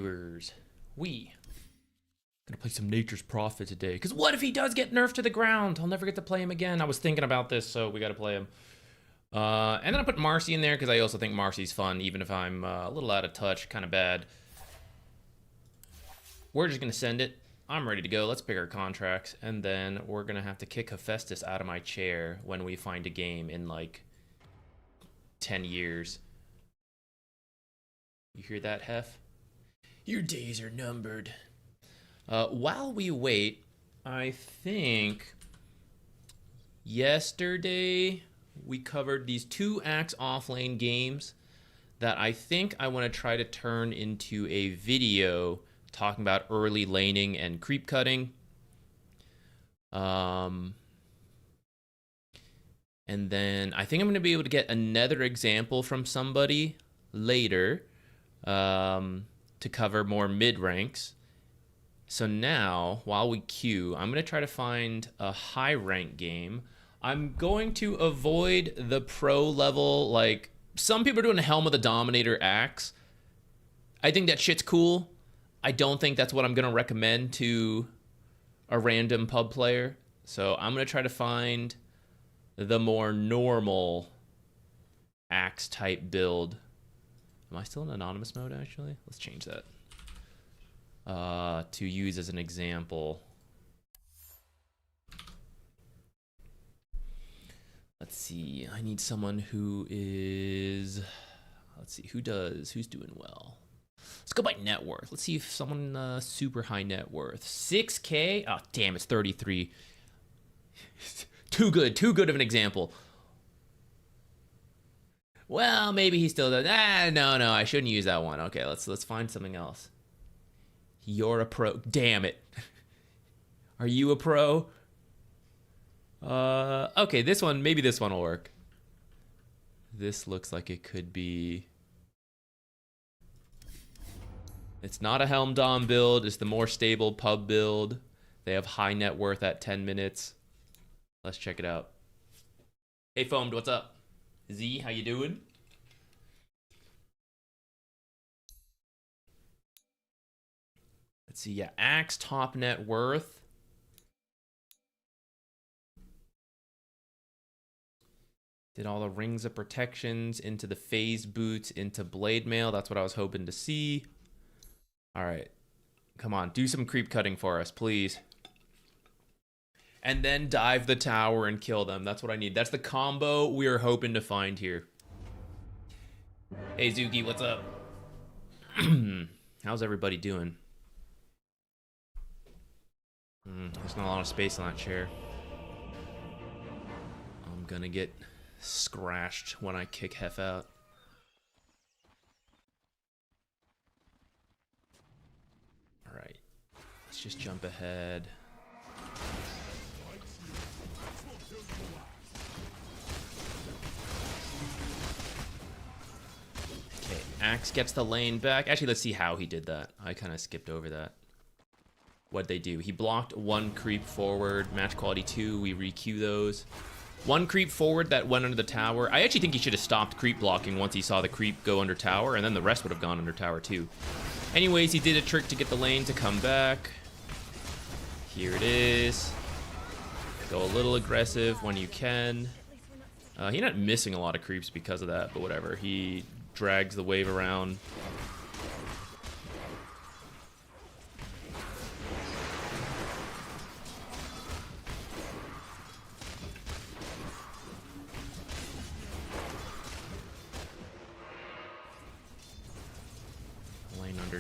viewers. Gonna play some Nature's Prophet today. Because what if he does get nerfed to the ground? I'll never get to play him again. I was thinking about this, so we gotta play him. And then I put Marci in there because I also think Marci's fun, even if I'm a little out of touch, kind of bad. We're just gonna send it. I'm ready to go. Let's pick our contracts, and then we're gonna have to kick Hephaestus out of my chair when we find a game in like 10 years. You hear that, Hef? Your days are numbered. While we wait, I think yesterday we covered these 2 Axe offlane games that I think I want to try to turn into a video talking about early laning and creep cutting. And then I think I'm going to be able to get another example from somebody later to cover more mid ranks. So now, while we queue, I'm going to try to find a high rank game. I'm going to avoid the pro level, like, some people are doing a Helm of the Dominator Axe. I think that shit's cool. I don't think that's what I'm going to recommend to a random pub player. So I'm going to try to find the more normal Axe type build. Am I still in anonymous mode, actually? Let's change that. To use as an example. Let's see. I need someone who is... Let's see. Who's doing well? Let's go by net worth. Let's see if someone super high net worth. 6K? Oh, damn, it's 33. Too good of an example. Well, maybe he still does. No, I shouldn't use that one. Okay, let's find something else. You're a pro. Damn it. Are you a pro? Okay, maybe this one will work. This looks like it could be... It's not a Helm Dom build. It's the more stable pub build. They have high net worth at 10 minutes. Let's check it out. Hey, Foamed, what's up? Z, how you doing? Let's see, yeah, Axe top net worth. Did all the rings of protections into the phase boots, into blade mail. That's what I was hoping to see. All right, come on, do some creep cutting for us, please. And then dive the tower and kill them. That's what I need. That's the combo we are hoping to find here. Hey, Zuki, what's up? How's everybody doing? There's not a lot of space on that chair. I'm gonna get scratched when I kick Hef out. Alright. Let's just jump ahead. Okay, Axe gets the lane back. Actually, let's see how he did that. I kind of skipped over that. What'd they do? He blocked 1 creep forward, match quality 2, we re-queue those. 1 creep forward that went under the tower. I actually think he should have stopped creep blocking once he saw the creep go under tower, and then the rest would have gone under tower too. Anyways, he did a trick to get the lane to come back. Here it is. Go a little aggressive when you can. He's not missing a lot of creeps because of that, but whatever. He drags the wave around.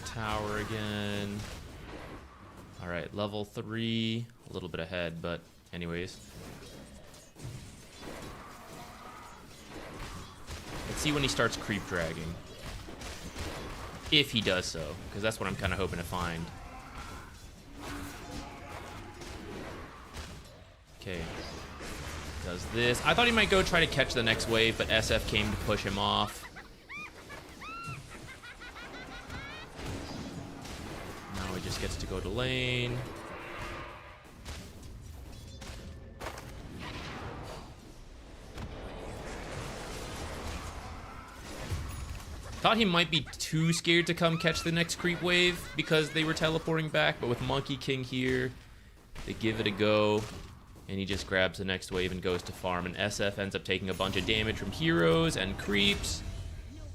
Tower again. All right, level 3, a little bit ahead, but anyways. Let's see when he starts creep dragging. If he does so, because that's what I'm kind of hoping to find. Okay. Does this. I thought he might go try to catch the next wave, but SF came to push him off. Gets to go to lane. Thought he might be too scared to come catch the next creep wave because they were teleporting back, but with Monkey King here, they give it a go, and he just grabs the next wave and goes to farm, and SF ends up taking a bunch of damage from heroes and creeps,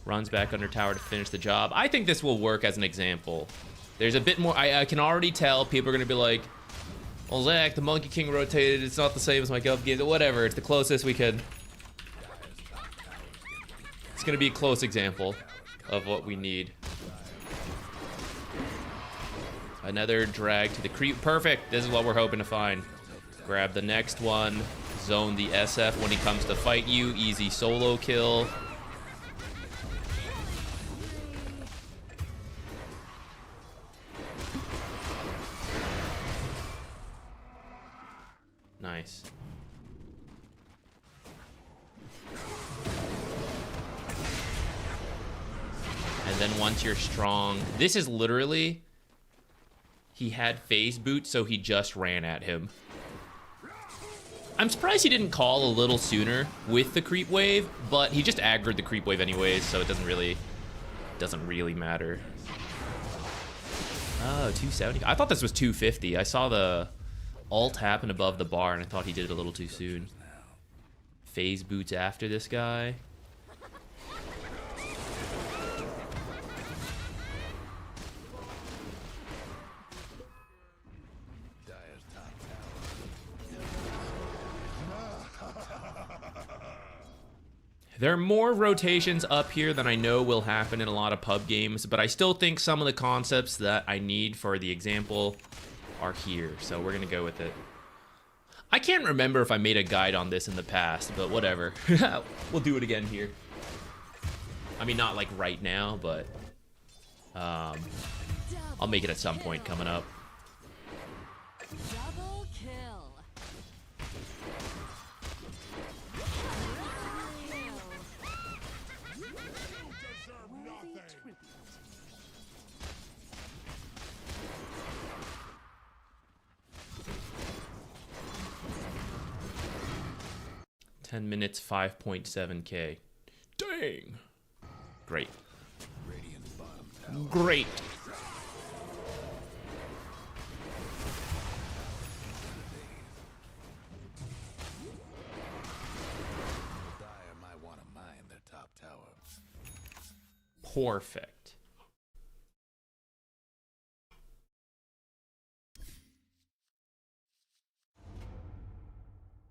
runs back under tower to finish the job. I think this will work as an example. There's a bit more, I can already tell people are gonna be like, well, Zach, the Monkey King rotated, it's not the same as my Gov game, whatever, it's the closest we could. It's gonna be a close example of what we need. Another drag to the creep. Perfect. This is what we're hoping to find. Grab the next one. Zone the SF when he comes to fight you. Easy solo kill. Nice. And then once you're strong, this is literally, he had phase boot, so he just ran at him. I'm surprised he didn't call a little sooner with the creep wave, but he just aggroed the creep wave anyways, so it doesn't really matter. Oh, 270. I thought this was 250. I saw the alt happen above the bar, and I thought he did it a little too soon. Phase boots after this guy. There are more rotations up here than I know will happen in a lot of pub games, but I still think some of the concepts that I need for the example are here, so we're gonna go with it. I can't remember if I made a guide on this in the past, but whatever. We'll do it again here. I mean, not like right now, but I'll make it at some point coming up. Double kill. 10 minutes, 5.7K. Dang. Great. Great. Perfect.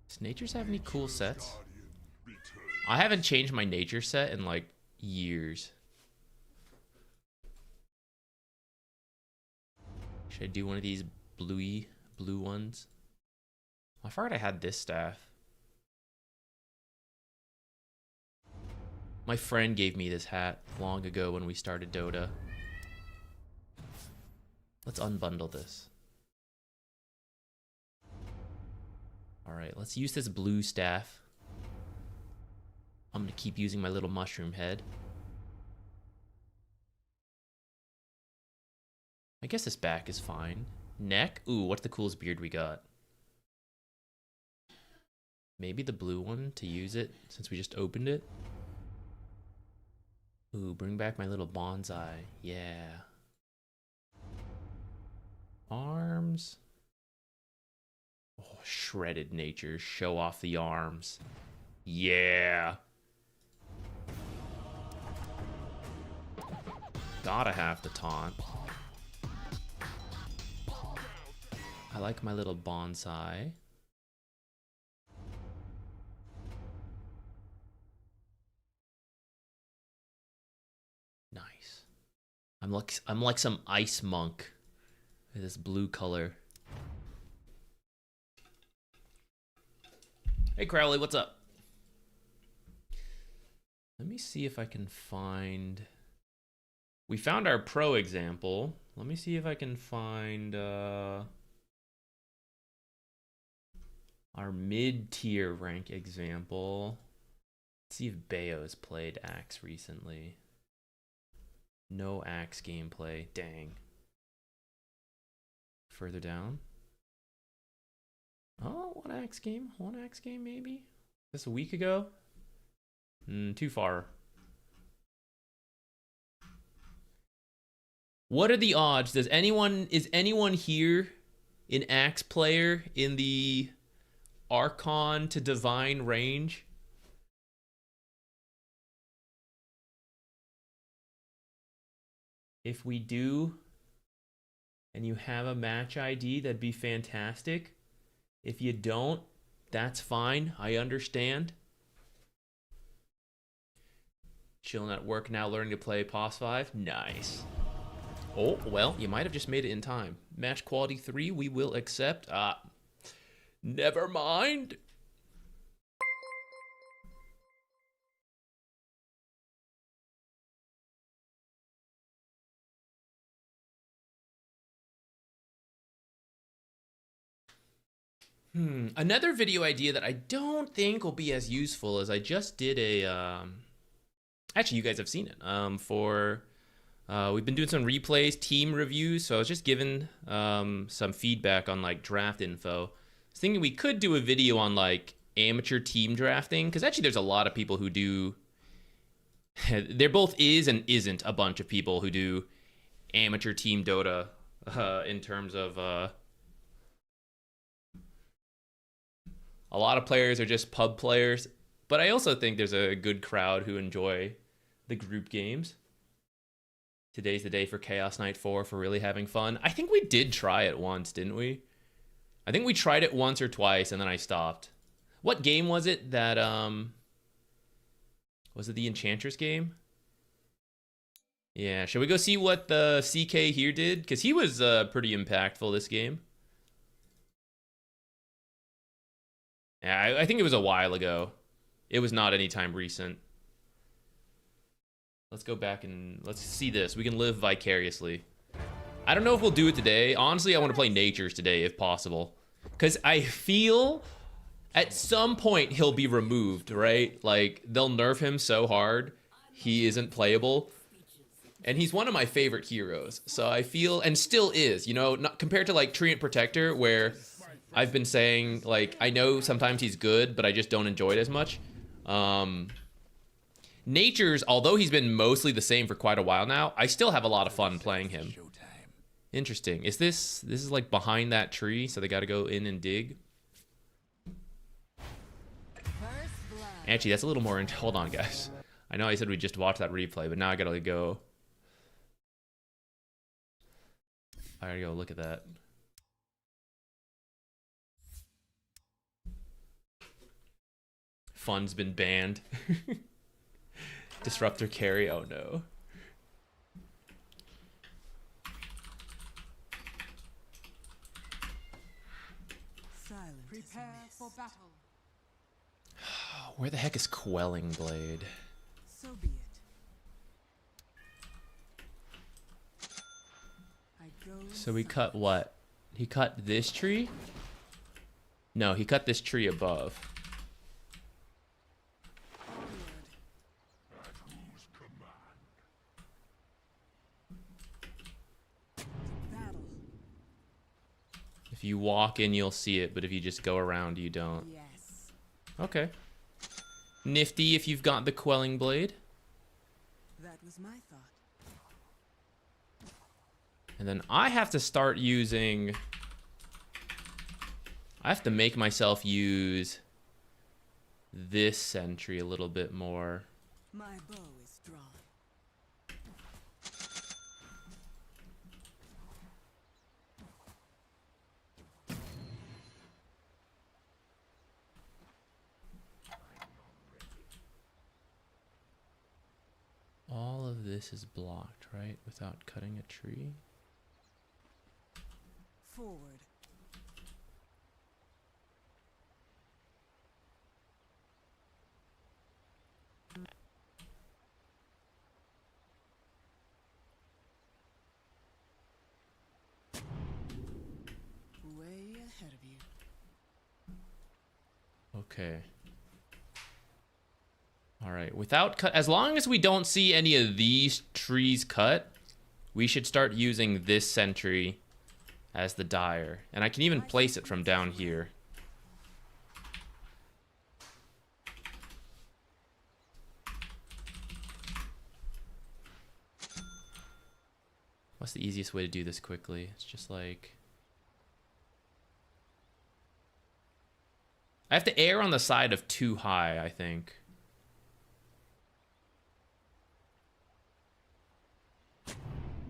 Does Nature's have any cool sets? I haven't changed my Nature set in like years. Should I do one of these blue ones? I forgot I had this staff. My friend gave me this hat long ago when we started Dota. Let's unbundle this. Alright, let's use this blue staff. I'm gonna keep using my little mushroom head. I guess this back is fine. Neck? Ooh, what's the coolest beard we got? Maybe the blue one to use it since we just opened it. Ooh, bring back my little bonsai. Yeah. Arms. Oh, shredded Nature. Show off the arms. Yeah. Gotta have the taunt. I like my little bonsai. Nice. I'm like some ice monk with this blue color. Hey Crowley, what's up? Let me see if I can find. We found our pro example. Let me see if I can find our mid-tier rank example. Let's see if Bayo's played Axe recently. No Axe gameplay. Dang. Further down. Oh, one Axe game. One Axe game, maybe? This a week ago? Too far. What are the odds? Is anyone here an axe player in the Archon to Divine range? If we do, and you have a match ID, that'd be fantastic. If you don't, that's fine. I understand. Chilling at work now, learning to play POS 5. Nice. Oh, well, you might have just made it in time. Match quality 3, we will accept. Never mind. Another video idea that I don't think will be as useful as I just did a, actually you guys have seen it, we've been doing some replays, team reviews, so I was just giving some feedback on like draft info. I was thinking we could do a video on like amateur team drafting, because actually there's a lot of people who do, there both is and isn't a bunch of people who do amateur team Dota in terms of, a lot of players are just pub players, but I also think there's a good crowd who enjoy the group games. Today's the day for Chaos Night 4 for really having fun. I think we did try it once, didn't we? I think we tried it once or twice and then I stopped. What game was it that, was it the Enchantress game? Yeah, shall we go see what the CK here did? Because he was pretty impactful this game. Yeah, I think it was a while ago. It was not anytime recent. Let's go back and let's see this. We can live vicariously. I don't know if we'll do it today. Honestly, I want to play Natures today if possible. Because I feel at some point he'll be removed, right? Like, they'll nerf him so hard he isn't playable. And he's one of my favorite heroes. So I feel, and still is, you know, not compared to like Treant Protector, where I've been saying, like, I know sometimes he's good, but I just don't enjoy it as much. Natures, although he's been mostly the same for quite a while now, I still have a lot of fun playing him. Interesting. Is this is like behind that tree, so they got to go in and dig? Actually, that's a little more, hold on, guys. I know I said we just watched that replay, but now I got to go. I gotta go look at that. Fun's been banned. Disruptor carry, oh no. Prepare for battle. Where the heck is Quelling Blade? So be it. So we cut what? He cut this tree? No, he cut this tree above. If you walk in, you'll see it, but if you just go around, you don't. Yes. Okay. Nifty if you've got the Quelling Blade. That was my thought. And then I have to start using... I have to make myself use this sentry a little bit more. My bow is drawn. All of this is blocked, right? Without cutting a tree. Forward. Way ahead of you. Okay. All right, without cut, as long as we don't see any of these trees cut, we should start using this sentry as the dyer. And I can even place it from down here. What's the easiest way to do this quickly? It's just like... I have to err on the side of too high, I think.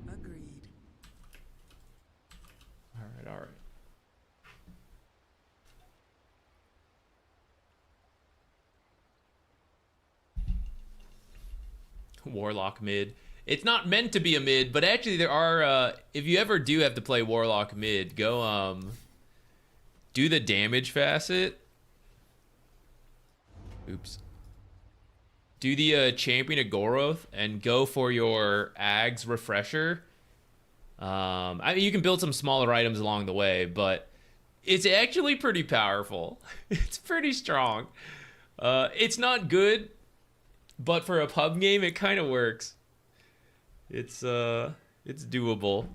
Agreed. All right. Warlock mid. It's not meant to be a mid, but actually there are, if you ever do have to play Warlock mid, go, do the damage facet. Oops. Do the Champion of Goroth and go for your Ag's Refresher. I mean, you can build some smaller items along the way, but it's actually pretty powerful. It's pretty strong. It's not good, but for a pub game, it kind of works. It's doable.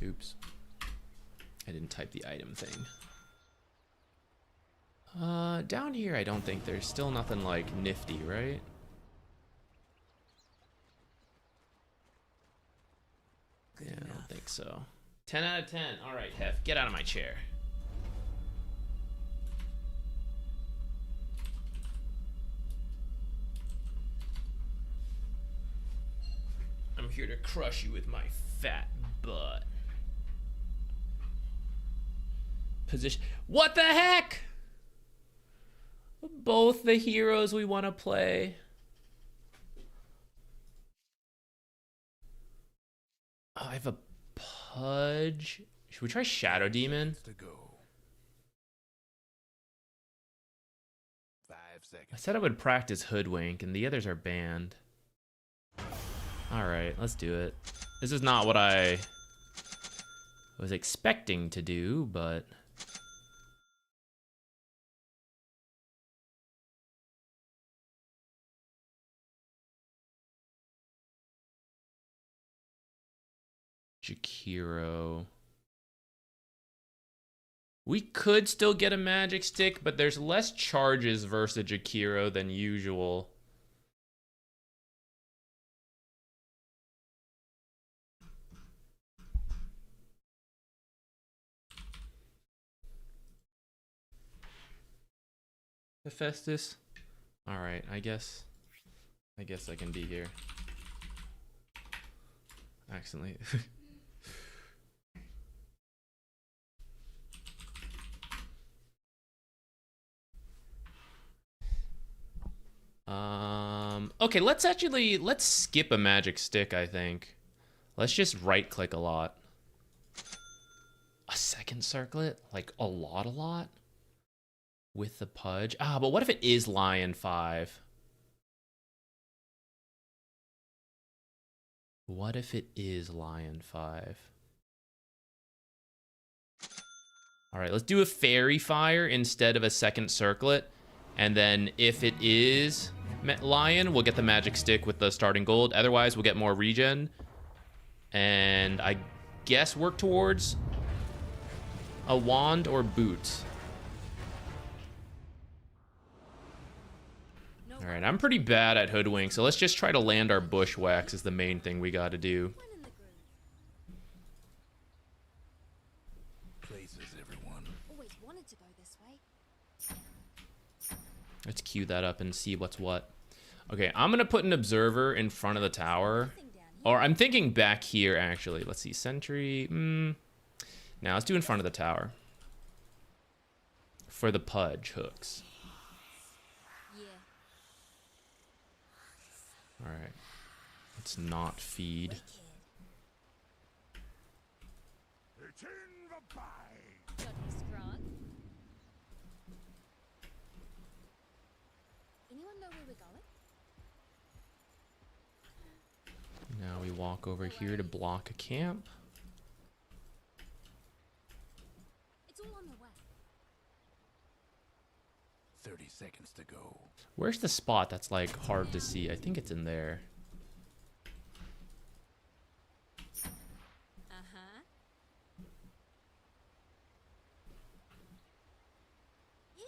Oops. I didn't type the item thing. Down here, I don't think there's still nothing like nifty, right? Good Yeah, I enough. don't think so. 10 out of 10. All right, Hef, get out of my chair. I'm here to crush you with my fat butt. Position. What the heck? Both the heroes we want to play. Oh, I have a Pudge. Should we try Shadow Demon? To go. 5 seconds. I said I would practice Hoodwink, and the others are banned. Alright, let's do it. This is not what I was expecting to do, but... Jakiro. We could still get a magic stick, but there's less charges versus Jakiro than usual. Hephaestus. All right, I guess I can be here. Accidentally. Okay, let's skip a magic stick, I think. Let's just right click a lot. A second circlet? Like a lot? With the Pudge? Ah, but what if it is Lion 5? What if it is Lion 5? Alright, let's do a Fairy Fire instead of a second circlet. And then if it is Lion, we'll get the magic stick with the starting gold. Otherwise, we'll get more regen. And I guess work towards a wand or boots. Alright, I'm pretty bad at Hoodwink, so let's just try to land our Bushwhacks is the main thing we gotta do. Places, everyone. Always wanted to go this way. Let's queue that up and see what's what. Okay, I'm gonna put an observer in front of the tower. Or I'm thinking back here, actually. Let's see, sentry. Now let's do in front of the tower. For the Pudge hooks. Yeah. Alright. Let's not feed. Wicked. It's in the bag. Got me scrog. Anyone know where we're going? Now we walk over here to block a camp. It's all on the way. 30 seconds to go. Where's the spot that's like hard to see? I think it's in there. Uh-huh. Yeah.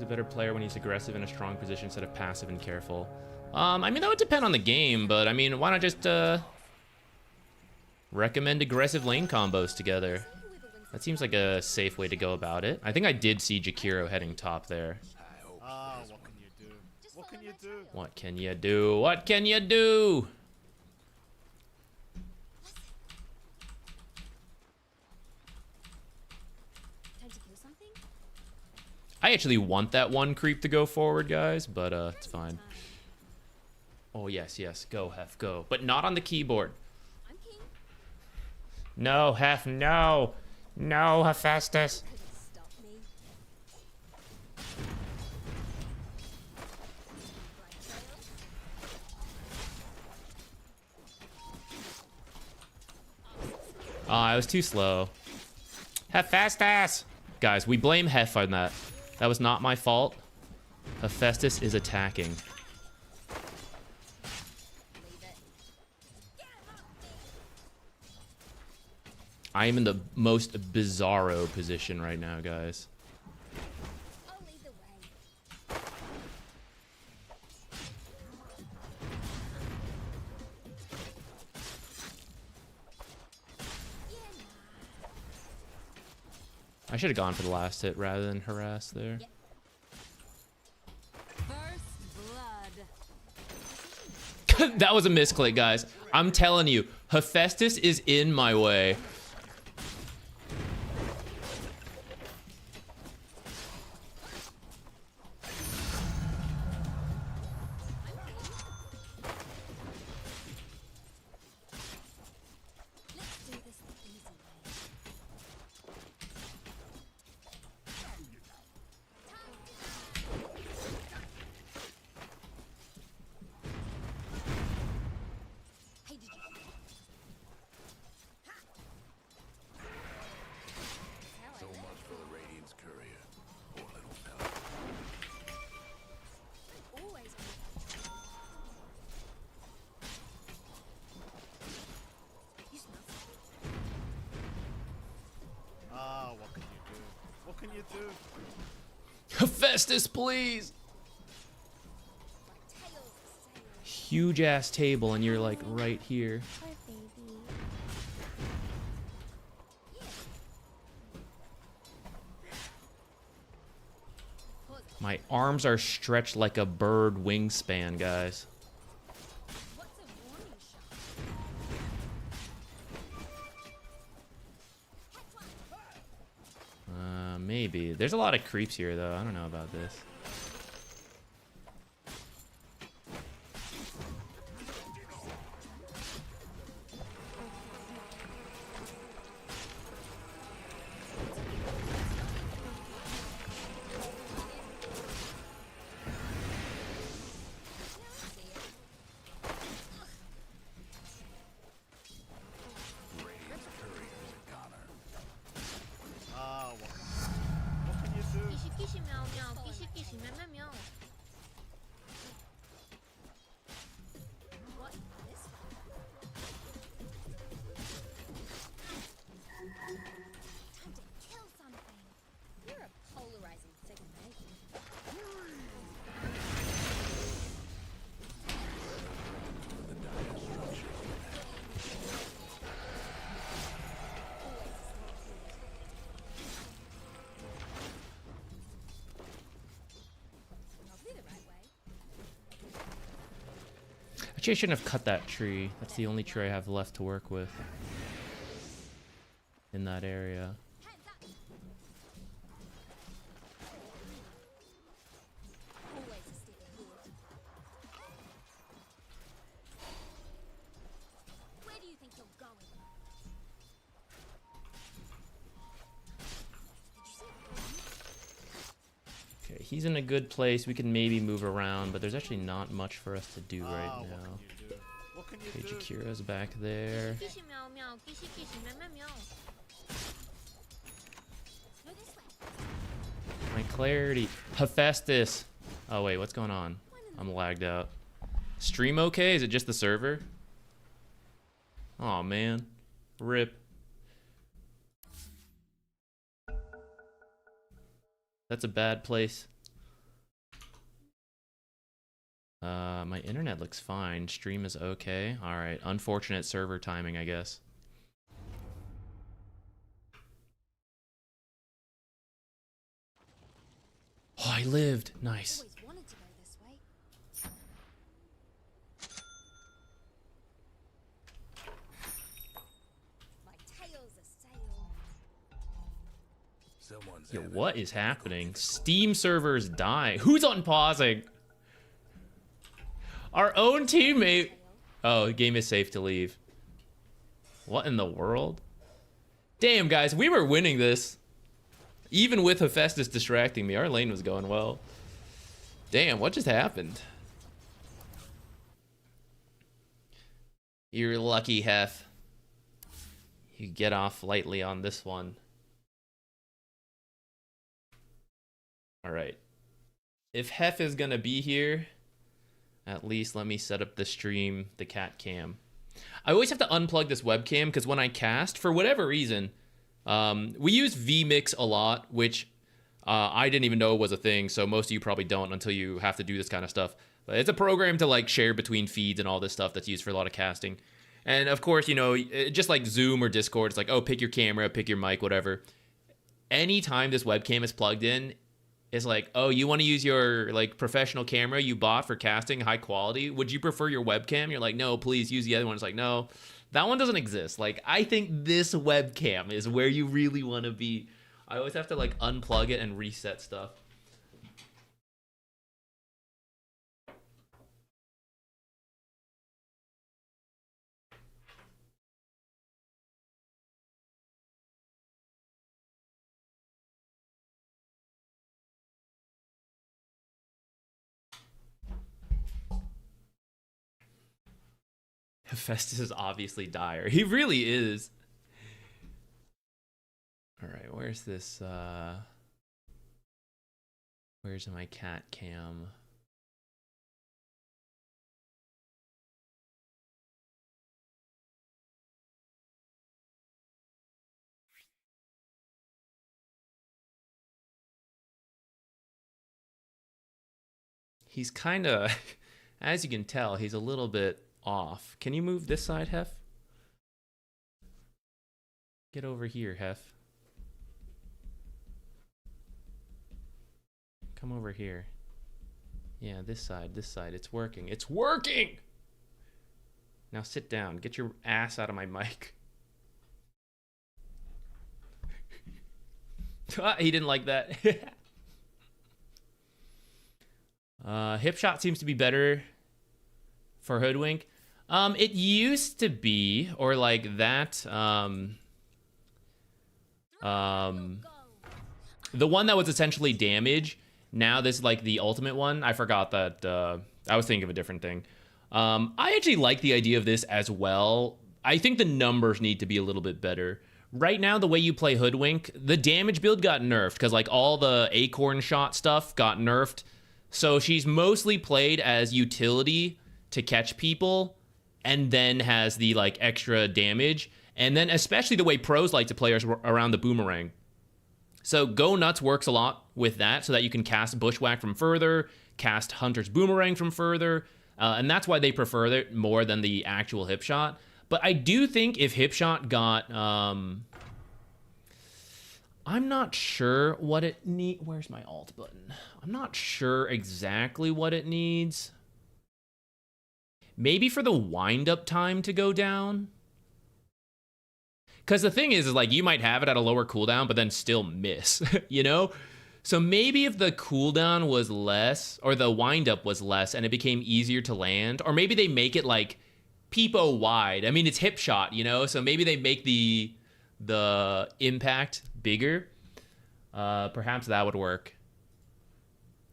He's a better player when he's aggressive in a strong position instead of passive and careful. I mean, that would depend on the game, but I mean, why not just recommend aggressive lane combos together? That seems like a safe way to go about it. I think I did see Jakiro heading top there. What can you do? What can you do? What can you do? What can you do? Time to kill something? I actually want that one creep to go forward, guys, but it's fine. Oh, yes, yes. Go, Hef, go. But not on the keyboard. I'm king. No, Hef, no. No, Hephaestus. Couldn't stop me. Right trail. I was too slow. Hephaestus! Guys, we blame Hef on that. That was not my fault. Hephaestus is attacking. Leave it. I am in the most bizarro position right now, guys. I'll lead the way. Yeah, I should have gone for the last hit rather than harass there. First blood. That was a misclick, guys. I'm telling you, Hephaestus is in my way. let's do this the easy way. Hey, did you? So much for the Radiant's courier. Poor little fella. Always. You smell something? What can you do? What can you do? Hephaestus, please! Like tails of sails. Huge ass table, and you're like right here. Poor baby. My arms are stretched like a bird wingspan, guys. What's a warning shot? Maybe. There's a lot of creeps here, though. I don't know about this. Radiant's courier's a goner. What can you do? Kishy kishy meow meow. Kishy kishy meow meow meow. What? This one? Time to kill something. You're a polarizing figure, mate. The dire structure. Probably the right way. Actually, I shouldn't have cut that tree. That's the only tree I have left to work with in that area. Hands up. Always a step forward. Where do you think you're going? Did you see it? Okay, he's in a good place. We can maybe move around, but there's actually not much for us to do right What now. can you do? What can you Okay, do? Jakira's back there. Kishy meow meow. Kishy kishy meow meow meow. No, this way. My clarity. Hephaestus. Oh, wait, what's going on? I'm lagged out. Stream okay? Is it just the server? Oh man. RIP. That's a bad place My internet looks fine. Stream is okay. All right. Unfortunate server timing, I guess. Oh, I lived. Nice. Always wanted to go this way. My tail's a sail. Someone's Yo, having what a is technical happening? difficulty. Steam servers die. Who's unpausing? Our own teammate. Oh, the game is safe to leave. What in the world? Damn, guys, we were winning this. Even with Hephaestus distracting me, our lane was going well. Damn, what just happened? You're lucky, Hef. You get off lightly on this one. Alright. If Hef is gonna be here, at least let me set up the stream, the cat cam. I always have to unplug this webcam because when I cast, for whatever reason, we use vMix a lot, which I didn't even know was a thing, so most of you probably don't until you have to do this kind of stuff. But it's a program to like share between feeds and all this stuff that's used for a lot of casting. And of course, you know, just like Zoom or Discord, it's like, oh, pick your camera, pick your mic, whatever. Anytime this webcam is plugged in, it's like, oh, you want to use your like professional camera you bought for casting high quality? Would you prefer your webcam? You're like, no, please use the other one. It's like, no, that one doesn't exist. Like, I think this webcam is where you really want to be. I always have to like unplug it and reset stuff. Hephaestus is obviously dire. He really is. All right, where's this? Where's my cat cam? He's kind of, as you can tell, he's a little bit off. Can you move this side, Hef? Get over here, Hef. Come over here. Yeah, this side, this side. It's working. It's working! Now sit down. Get your ass out of my mic. He didn't like that. Hip shot seems to be better for Hoodwink. It used to be, or like that, the one that was essentially damage. Now this is like the ultimate one. I forgot that, I was thinking of a different thing. I actually like the idea of this as well. I think the numbers need to be a little bit better. Right now, the way you play Hoodwink, the damage build got nerfed because like all the acorn shot stuff got nerfed. So she's mostly played as utility to catch people and then has the like extra damage. And then especially the way pros like to play around the boomerang. So Go Nuts works a lot with that so that you can cast Bushwhack from further, cast Hunter's Boomerang from further, and that's why they prefer it more than the actual hip shot. But I do think if hip shot got, I'm not sure what it needs. Where's my alt button? I'm not sure exactly what it needs. Maybe for the wind-up time to go down. Because the thing is like you might have it at a lower cooldown, but then still miss, you know? So maybe if the cooldown was less, or the wind-up was less, and it became easier to land, or maybe they make it like peepo wide. I mean, it's hip shot, you know? So maybe they make the impact bigger. Perhaps that would work.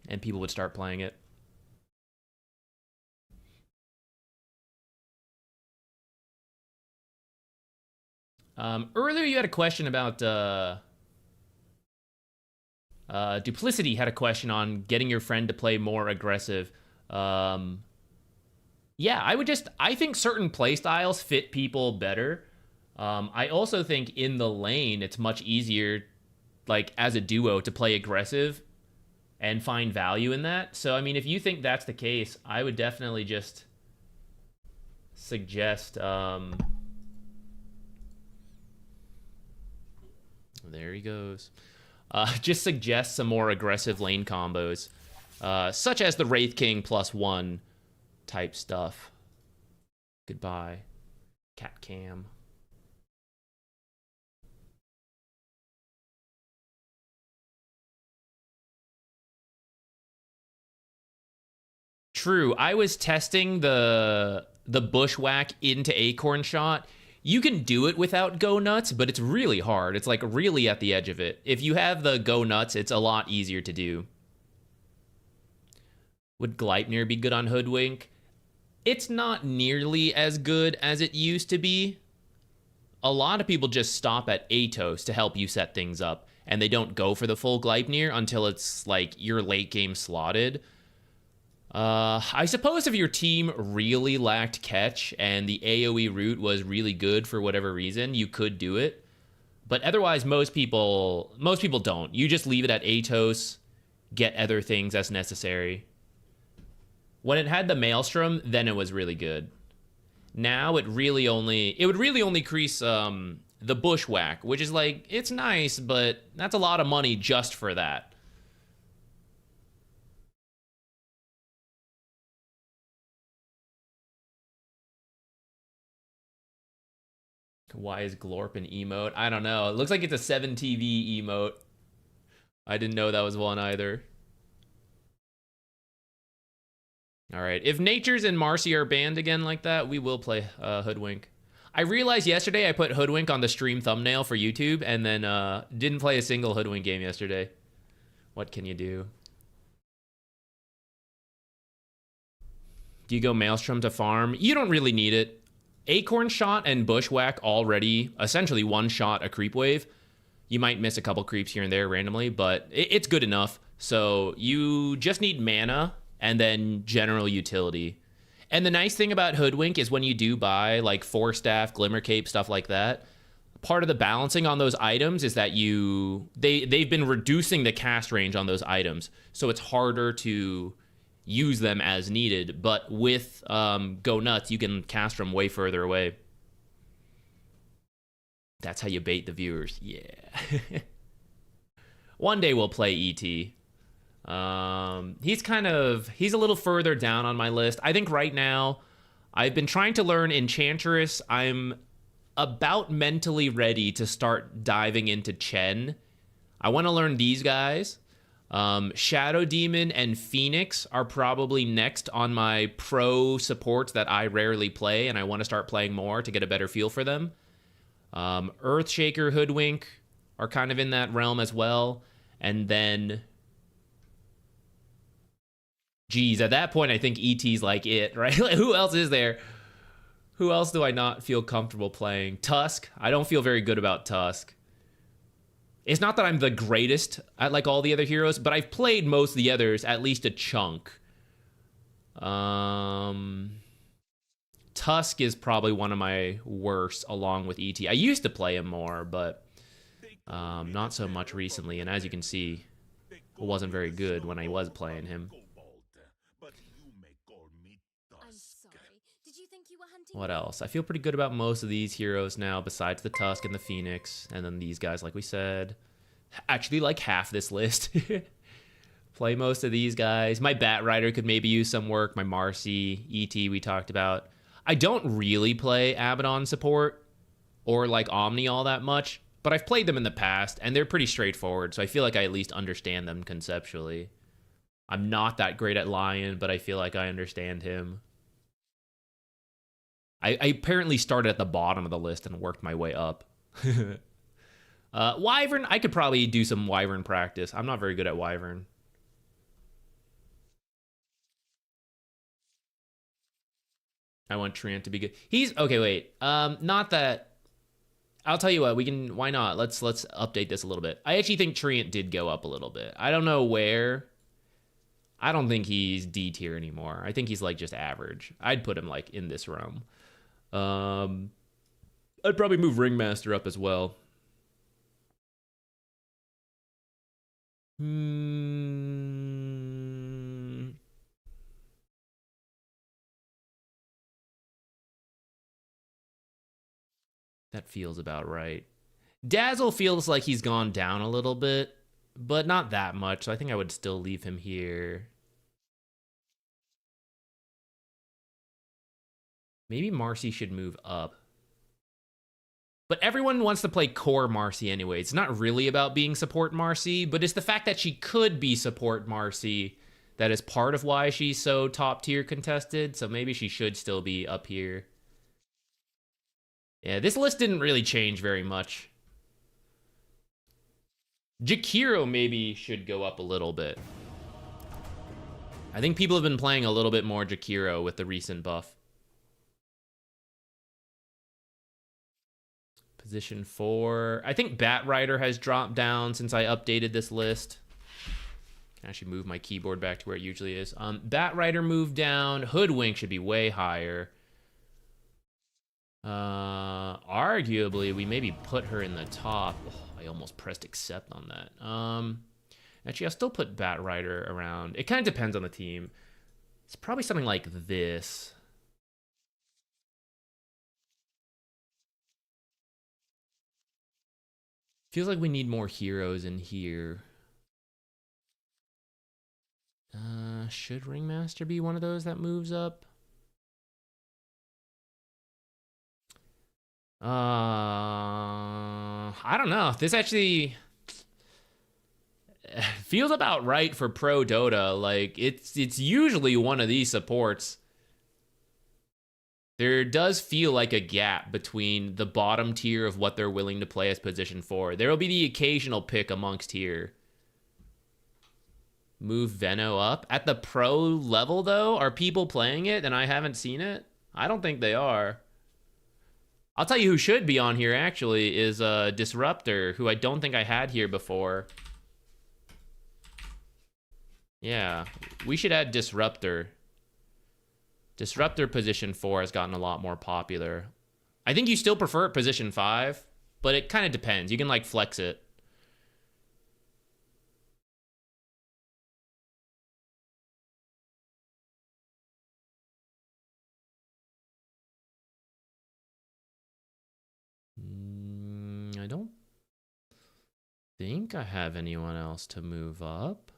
And people would start playing it. Earlier you had a question about Duplicity had a question on getting your friend to play more aggressive. Yeah, I think certain playstyles fit people better. I also think in the lane it's much easier, like as a duo, to play aggressive and find value in that. So, I mean, if you think that's the case, I would definitely just suggest... there he goes. Just suggest some more aggressive lane combos, such as the Wraith King +1 type stuff. Goodbye, Cat Cam. True, I was testing the bushwhack into Acorn Shot. You can do it without Go Nuts, but it's really hard. It's like really at the edge of it. If you have the Go Nuts, it's a lot easier to do. Would Gleipnir be good on Hoodwink? It's not nearly as good as it used to be. A lot of people just stop at Atos to help you set things up, and they don't go for the full Gleipnir until it's like your late game slotted. I suppose if your team really lacked catch and the AoE route was really good for whatever reason, you could do it. But otherwise, most people don't. You just leave it at Atos, get other things as necessary. When it had the Maelstrom, then it was really good. Now it would really only increase the Bushwhack, which is like, it's nice, but that's a lot of money just for that. Why is Glorp an emote? I don't know. It looks like it's a 7TV emote. I didn't know that was one either. All right. If Natures and Marci are banned again like that, we will play Hoodwink. I realized yesterday I put Hoodwink on the stream thumbnail for YouTube and then didn't play a single Hoodwink game yesterday. What can you do? Do you go Maelstrom to farm? You don't really need it. Acorn Shot and Bushwhack already essentially one-shot a creep wave. You might miss a couple creeps here and there randomly, but it's good enough. So you just need mana and then general utility. And the nice thing about Hoodwink is when you do buy like Four Staff, Glimmer Cape, stuff like that, part of the balancing on those items is that they've been reducing the cast range on those items. So it's harder to use them as needed, but with Go Nuts, you can cast from way further away. That's how you bait the viewers. Yeah. One day we'll play ET. He's a little further down on my list. I think right now, I've been trying to learn Enchantress. I'm about mentally ready to start diving into Chen. I want to learn these guys. Shadow Demon and Phoenix are probably next on my pro supports that I rarely play, and I want to start playing more to get a better feel for them. Earthshaker, Hoodwink are kind of in that realm as well. And then, geez, at that point, I think ET's like it, right? Like, who else is there? Who else do I not feel comfortable playing? Tusk. I don't feel very good about Tusk. It's not that I'm the greatest at like all the other heroes, but I've played most of the others at least a chunk. Tusk is probably one of my worst along with ET. I used to play him more, but not so much recently. And as you can see, it wasn't very good when I was playing him. I'm sorry. Did you think you were hunting? What else? I feel pretty good about most of these heroes now, besides the Tusk and the Phoenix. And then these guys, like we said. Actually, like half this list. Play most of these guys. My Bat Rider could maybe use some work. My Marci, ET we talked about. I don't really play Abaddon support or like Omni all that much, but I've played them in the past, and they're pretty straightforward, so I feel like I at least understand them conceptually. I'm not that great at Lion, but I feel like I understand him. I apparently started at the bottom of the list and worked my way up. Wyvern, I could probably do some Wyvern practice. I'm not very good at Wyvern. I want Treant to be good. He's okay. Wait, not that. I'll tell you what. We can. Why not? Let's update this a little bit. I actually think Treant did go up a little bit. I don't know where. I don't think he's D tier anymore. I think he's like just average. I'd put him like in this realm. I'd probably move Ringmaster up as well. That feels about right. Dazzle feels like he's gone down a little bit, but not that much. So I think I would still leave him here. Maybe Marci should move up. But everyone wants to play core Marci anyway. It's not really about being support Marci, but it's the fact that she could be support Marci that is part of why she's so top tier contested. So maybe she should still be up here. Yeah, this list didn't really change very much. Jakiro maybe should go up a little bit. I think people have been playing a little bit more Jakiro with the recent buff. Position 4. I think Bat Rider has dropped down since I updated this list. Can actually move my keyboard back to where it usually is. Bat Rider moved down. Hoodwink should be way higher. Arguably, we maybe put her in the top. Oh, I almost pressed accept on that. Actually, I'll still put Bat Rider around. It kind of depends on the team. It's probably something like this. Feels like we need more heroes in here. Should Ringmaster be one of those that moves up? I don't know. This actually feels about right for pro Dota. Like it's usually one of these supports. There does feel like a gap between the bottom tier of what they're willing to play as position 4. There will be the occasional pick amongst here. Move Veno up. At the pro level, though, are people playing it and I haven't seen it? I don't think they are. I'll tell you who should be on here, actually, is Disruptor, who I don't think I had here before. Yeah, we should add Disruptor. Disruptor position 4 has gotten a lot more popular. I think you still prefer it position 5, but it kind of depends. You can, like, flex it. I don't think I have anyone else to move up.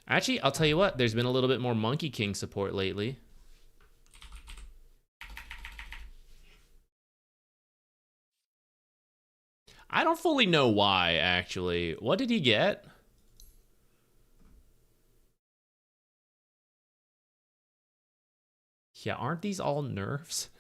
Actually, I'll tell you what, there's been a little bit more Monkey King support lately. I don't fully know why, actually. What did he get? Yeah, aren't these all nerfs?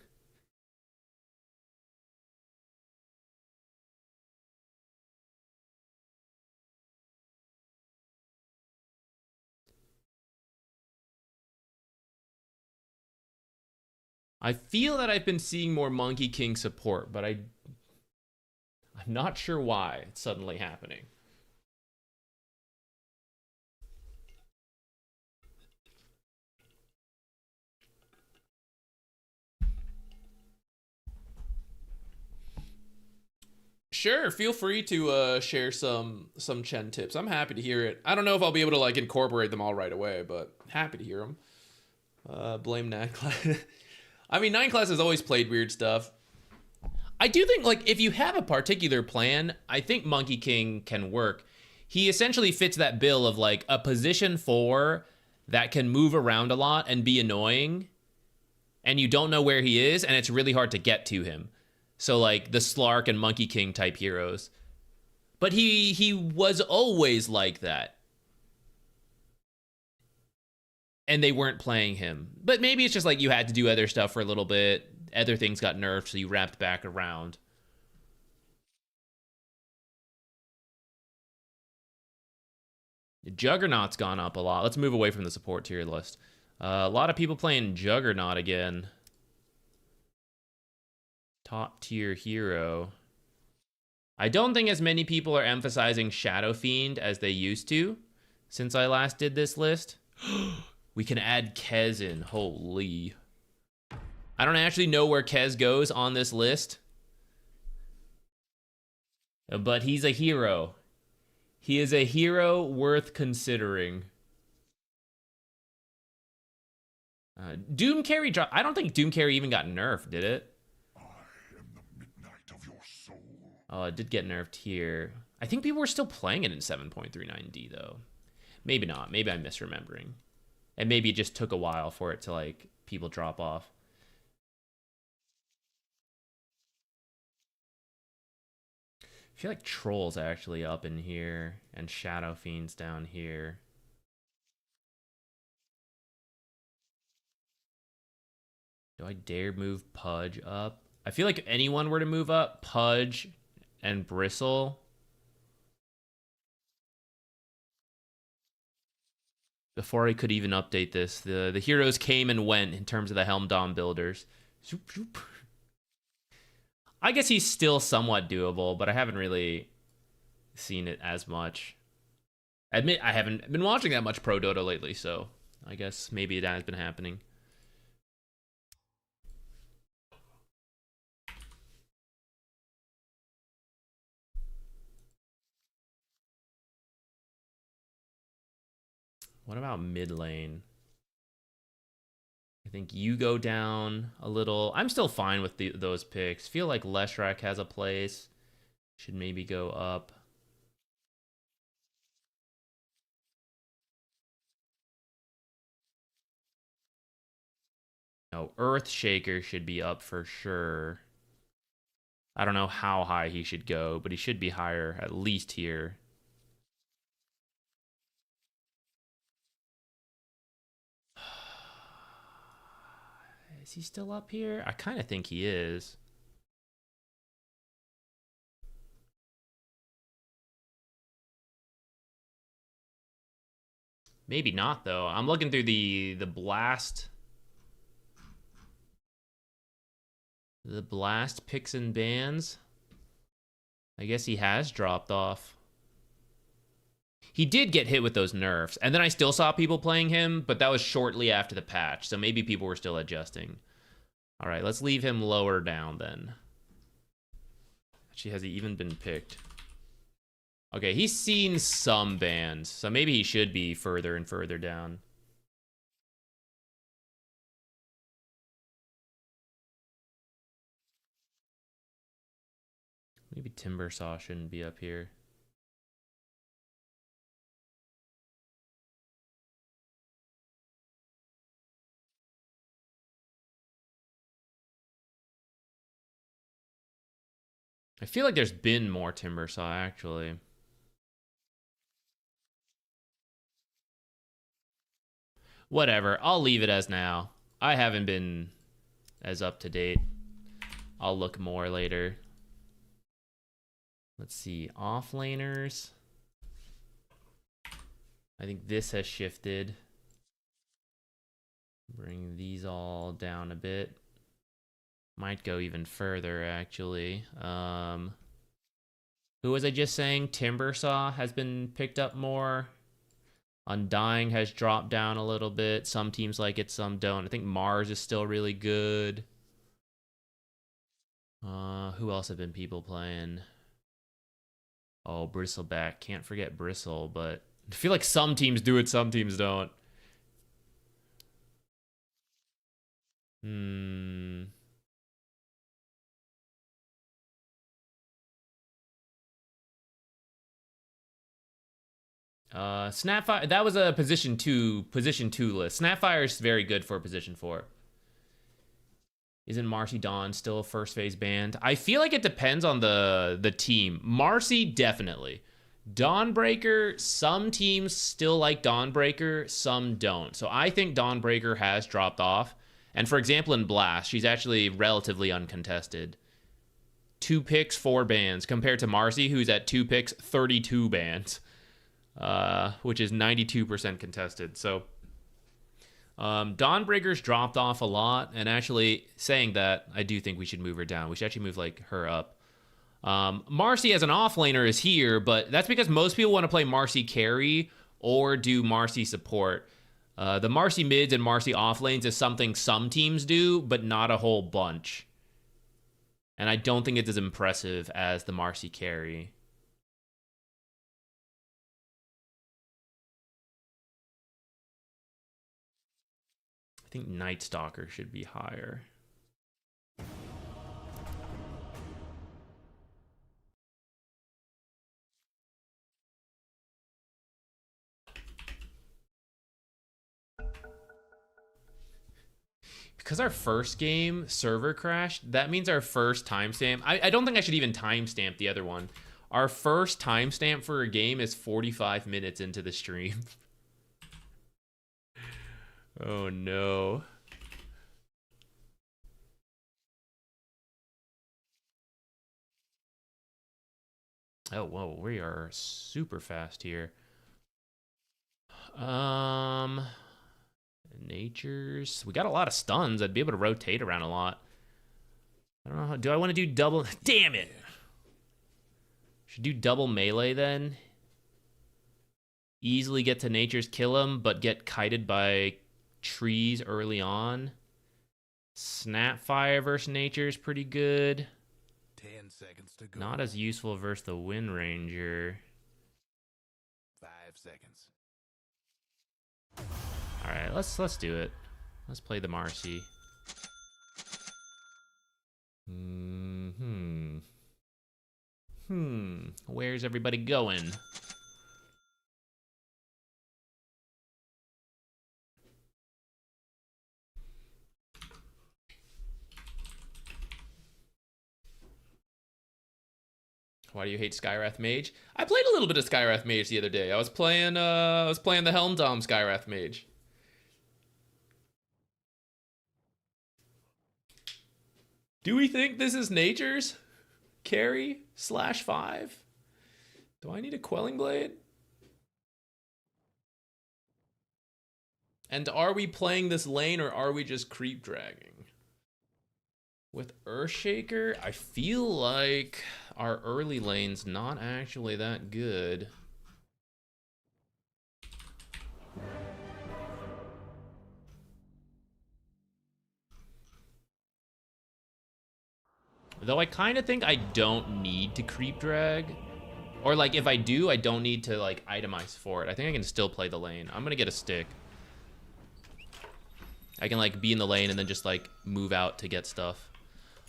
I feel that I've been seeing more Monkey King support, but I'm not sure why it's suddenly happening. Sure, feel free to share some Chen tips. I'm happy to hear it. I don't know if I'll be able to like incorporate them all right away, but happy to hear them. Blame 9 class. I mean, 9 class has always played weird stuff. I do think, like, if you have a particular plan, I think Monkey King can work. He essentially fits that bill of, like, a position 4 that can move around a lot and be annoying, and you don't know where he is, and it's really hard to get to him. So, like, the Slark and Monkey King type heroes. But he was always like that. And they weren't playing him. But maybe it's just like you had to do other stuff for a little bit. Other things got nerfed, so you wrapped back around. Juggernaut's gone up a lot. Let's move away from the support tier list. A lot of people playing Juggernaut again. Top tier hero. I don't think as many people are emphasizing Shadow Fiend as they used to since I last did this list. We can add Kez in. Holy. I don't actually know where Kez goes on this list, but he's a hero. He is a hero worth considering. Doom Carry drop. I don't think Doom Carry even got nerfed, did it? I am the midnight of your soul. Oh, it did get nerfed here. I think people were still playing it in 7.39D though. Maybe not. Maybe I'm misremembering. And maybe it just took a while for it to like people drop off. I feel like Troll's actually up in here and Shadow Fiend's down here. Do I dare move Pudge up? I feel like if anyone were to move up, Pudge and Bristle. Before I could even update this, the heroes came and went in terms of the Helm Dom builders. Zoop, zoop. I guess he's still somewhat doable, but I haven't really seen it as much. Admit I haven't been watching that much Pro Dota lately, so I guess maybe that has been happening. What about mid lane? I think you go down a little. I'm still fine with those picks. Feel like Leshrac has a place. Should maybe go up. No, Earthshaker should be up for sure. I don't know how high he should go, but he should be higher, at least here. Is he still up here? I kind of think he is. Maybe not, though. I'm looking through the blast. The blast picks and bans. I guess he has dropped off. He did get hit with those nerfs, and then I still saw people playing him, but that was shortly after the patch, so maybe people were still adjusting. All right, let's leave him lower down then. Actually, has he even been picked? Okay, he's seen some bans, so maybe he should be further and further down. Maybe Timbersaw shouldn't be up here. I feel like there's been more Timbersaw, actually. Whatever, I'll leave it as now. I haven't been as up to date. I'll look more later. Let's see, offlaners. I think this has shifted. Bring these all down a bit. Might go even further, actually. Who was I just saying? Timbersaw has been picked up more. Undying has dropped down a little bit. Some teams like it, some don't. I think Mars is still really good. Who else have been people playing? Oh, Bristleback. Can't forget Bristle, but I feel like some teams do it, some teams don't. Snapfire, that was a position two list. Snapfire is very good for position 4. Isn't Marci Dawn still first phase banned? I feel like it depends on the team. Marci, definitely. Dawnbreaker, some teams still like Dawnbreaker, some don't. So I think Dawnbreaker has dropped off. And for example, in Blast, she's actually relatively uncontested. 2 picks, 4 bans, compared to Marci, who's at 2 picks, 32 bans. Which is 92% contested. So Dawnbreaker's dropped off a lot, and actually saying that, I do think we should move her down. We should actually move like her up. Marci as an offlaner is here, but that's because most people want to play Marci carry or do Marci support. The Marci mids and Marci offlanes is something some teams do, but not a whole bunch. And I don't think it's as impressive as the Marci carry. I think Night Stalker should be higher. Because our first game server crashed, that means our first timestamp. I don't think I should even timestamp the other one. Our first timestamp for a game is 45 minutes into the stream. Oh no. Oh, whoa, we are super fast here. Natures. We got a lot of stuns. I'd be able to rotate around a lot. I don't know. Do I want to do double? Damn it. Should do double melee then. Easily get to Natures, kill him, but get kited by trees early on. Snapfire versus Natures pretty good. 10 seconds to go. Not as useful versus the Wind Ranger. 5 seconds. All right, let's do it. Let's play the Marci. Where's everybody going? Why do you hate Skywrath Mage? I played a little bit of Skywrath Mage the other day. I was playing the Helmdom Skywrath Mage. Do we think this is Nature's carry /5? Do I need a Quelling Blade? And are we playing this lane or are we just creep dragging? With Earthshaker, I feel like our early lane's not actually that good. Though I kind of think I don't need to creep drag. Or like if I do, I don't need to like itemize for it. I think I can still play the lane. I'm gonna get a stick. I can like be in the lane and then just like move out to get stuff.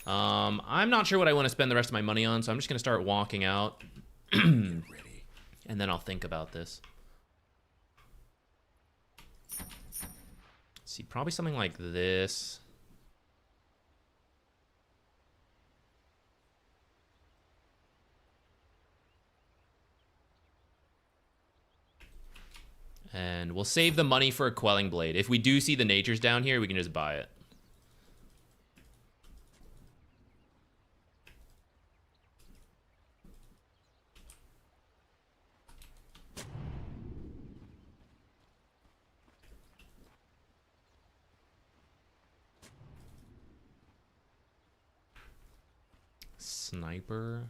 I'm not sure what I want to spend the rest of my money on, so I'm just gonna start walking out. And then I'll think about this. Let's see, probably something like this. And we'll save the money for a Quelling Blade. If we do see the Natures down here, we can just buy it. Sniper.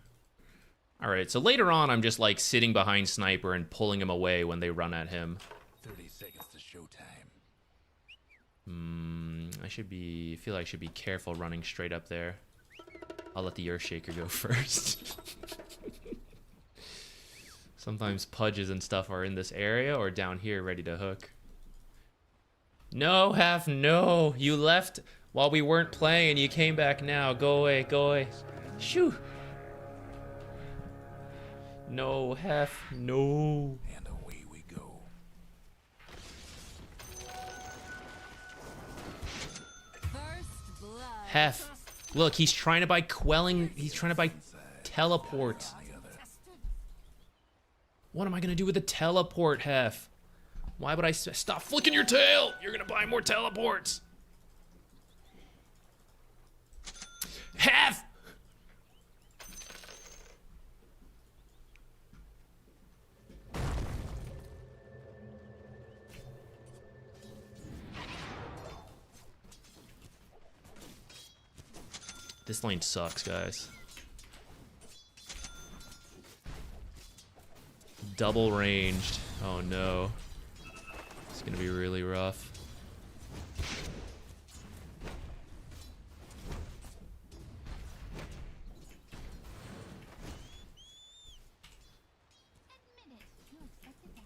All right, so later on, I'm just like sitting behind Sniper and pulling him away when they run at him. 30 seconds to showtime. I feel like I should be careful running straight up there. I'll let the Earthshaker go first. Sometimes Pudges and stuff are in this area or down here ready to hook. No, Hef, no. You left while we weren't playing and you came back now. Go away, go away. Shoo. No, Hef, no. And away we go. First blood. Hef, look, he's trying to buy Quelling. He's trying to buy teleport. What am I gonna do with a teleport, Hef? Why would I stop flicking your tail? You're gonna buy more teleports. Hef! This lane sucks, guys. Double ranged. Oh no. It's gonna be really rough. Admit it. You expected that.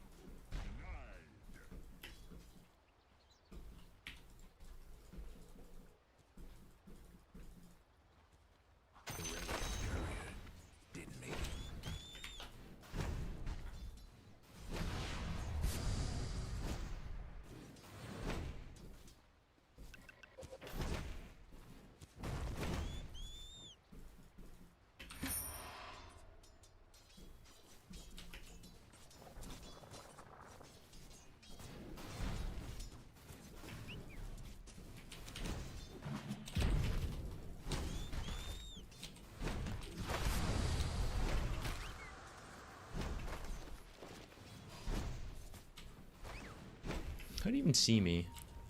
How do you even see me?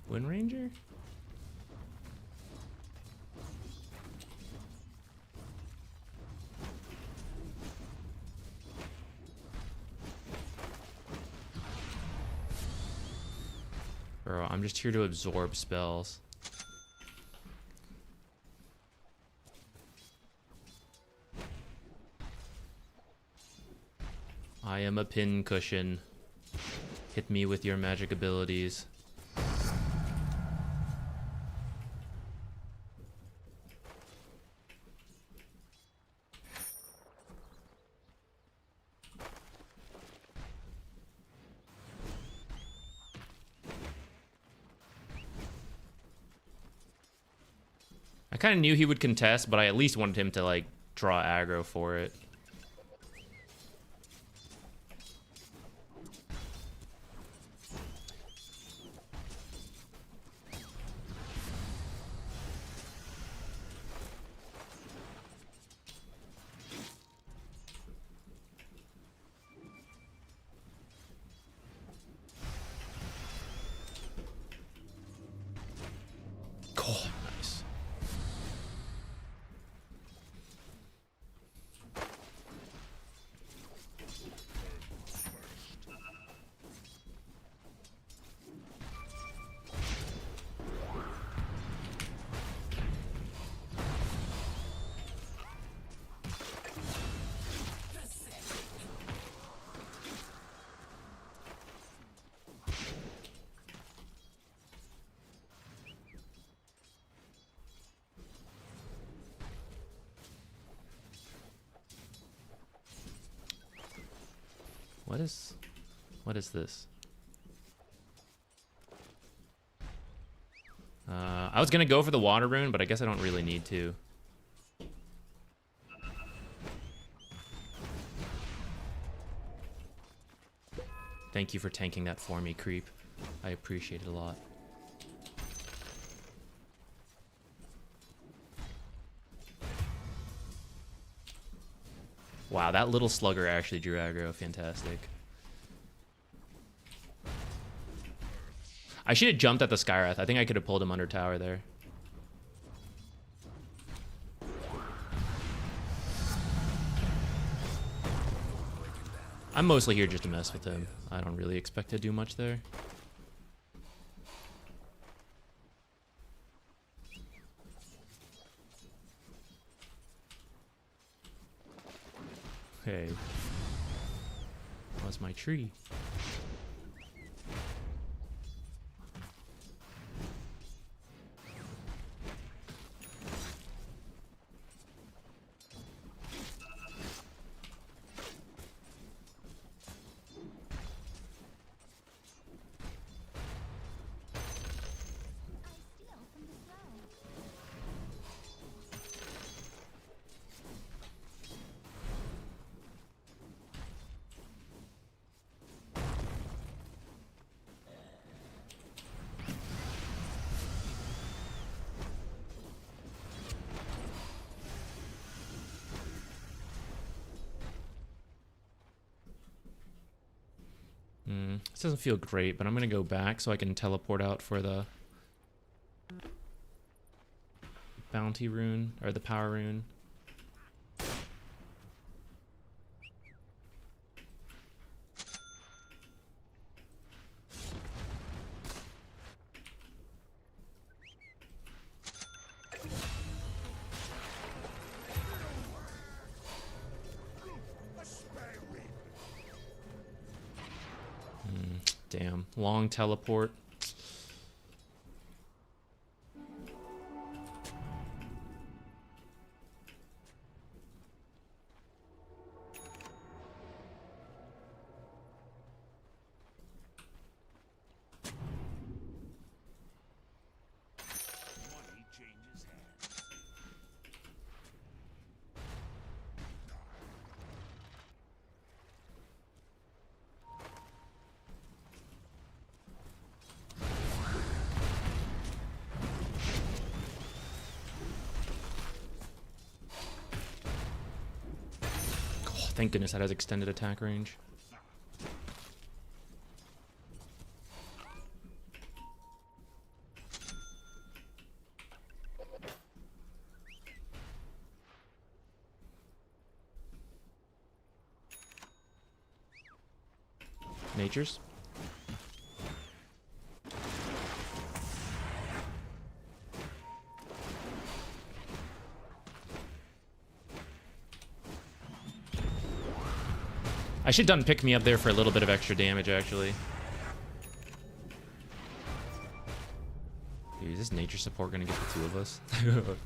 Wind Ranger? Bro, I'm just here to absorb spells. I am a pin cushion. Hit me with your magic abilities. I kind of knew he would contest, but I at least wanted him to, like, draw aggro for it. Cool. Nice. What is this? I was gonna go for the water rune, but I guess I don't really need to. Thank you for tanking that for me, creep. I appreciate it a lot. Wow, that little slugger actually drew aggro. Fantastic. I should have jumped at the Skywrath. I think I could have pulled him under tower there. I'm mostly here just to mess with him. I don't really expect to do much there. Hey. What's my tree? This doesn't feel great, but I'm gonna go back so I can teleport out for the bounty rune, or the power rune. Damn, long teleport. Thank goodness that has extended attack range. Nature's. I should have done pick me up there for a little bit of extra damage, actually. Dude, is this nature support gonna get the two of us?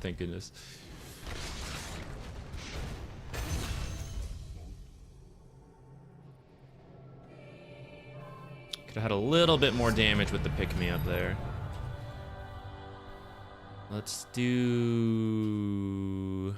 Thank goodness. Could have had a little bit more damage with the pick me up there. Let's do...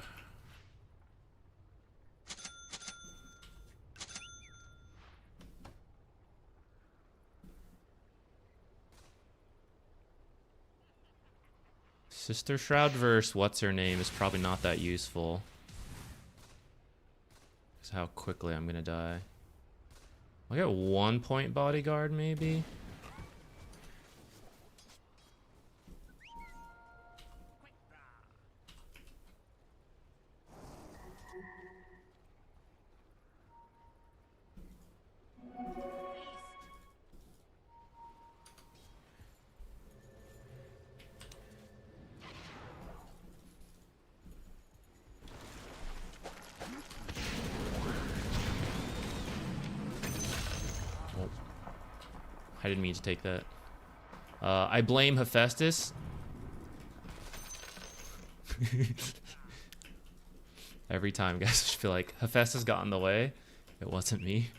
Sister Shroud verse what's her name is probably not that useful. Because how quickly I'm gonna die. I'll get 1 point bodyguard maybe. I didn't mean to take that. I blame Hephaestus. Every time, guys, I just feel like Hephaestus got in the way. It wasn't me.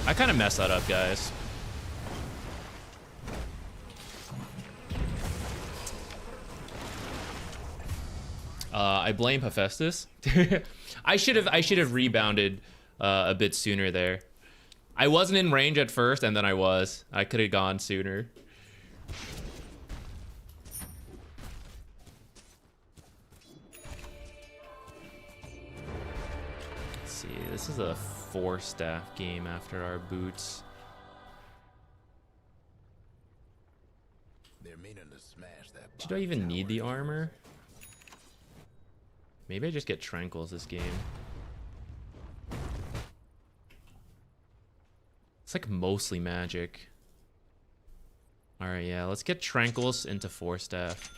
I kind of messed that up, guys. I blame Hephaestus. I should have rebounded a bit sooner there. I wasn't in range at first, and then I was. I could have gone sooner. Let's see. This is a 4-staff game after our boots. They're meaning to smash that. Should I even need the armor? Maybe I just get tranquils this game. It's like mostly magic. Alright, yeah, let's get tranquils into 4-staff.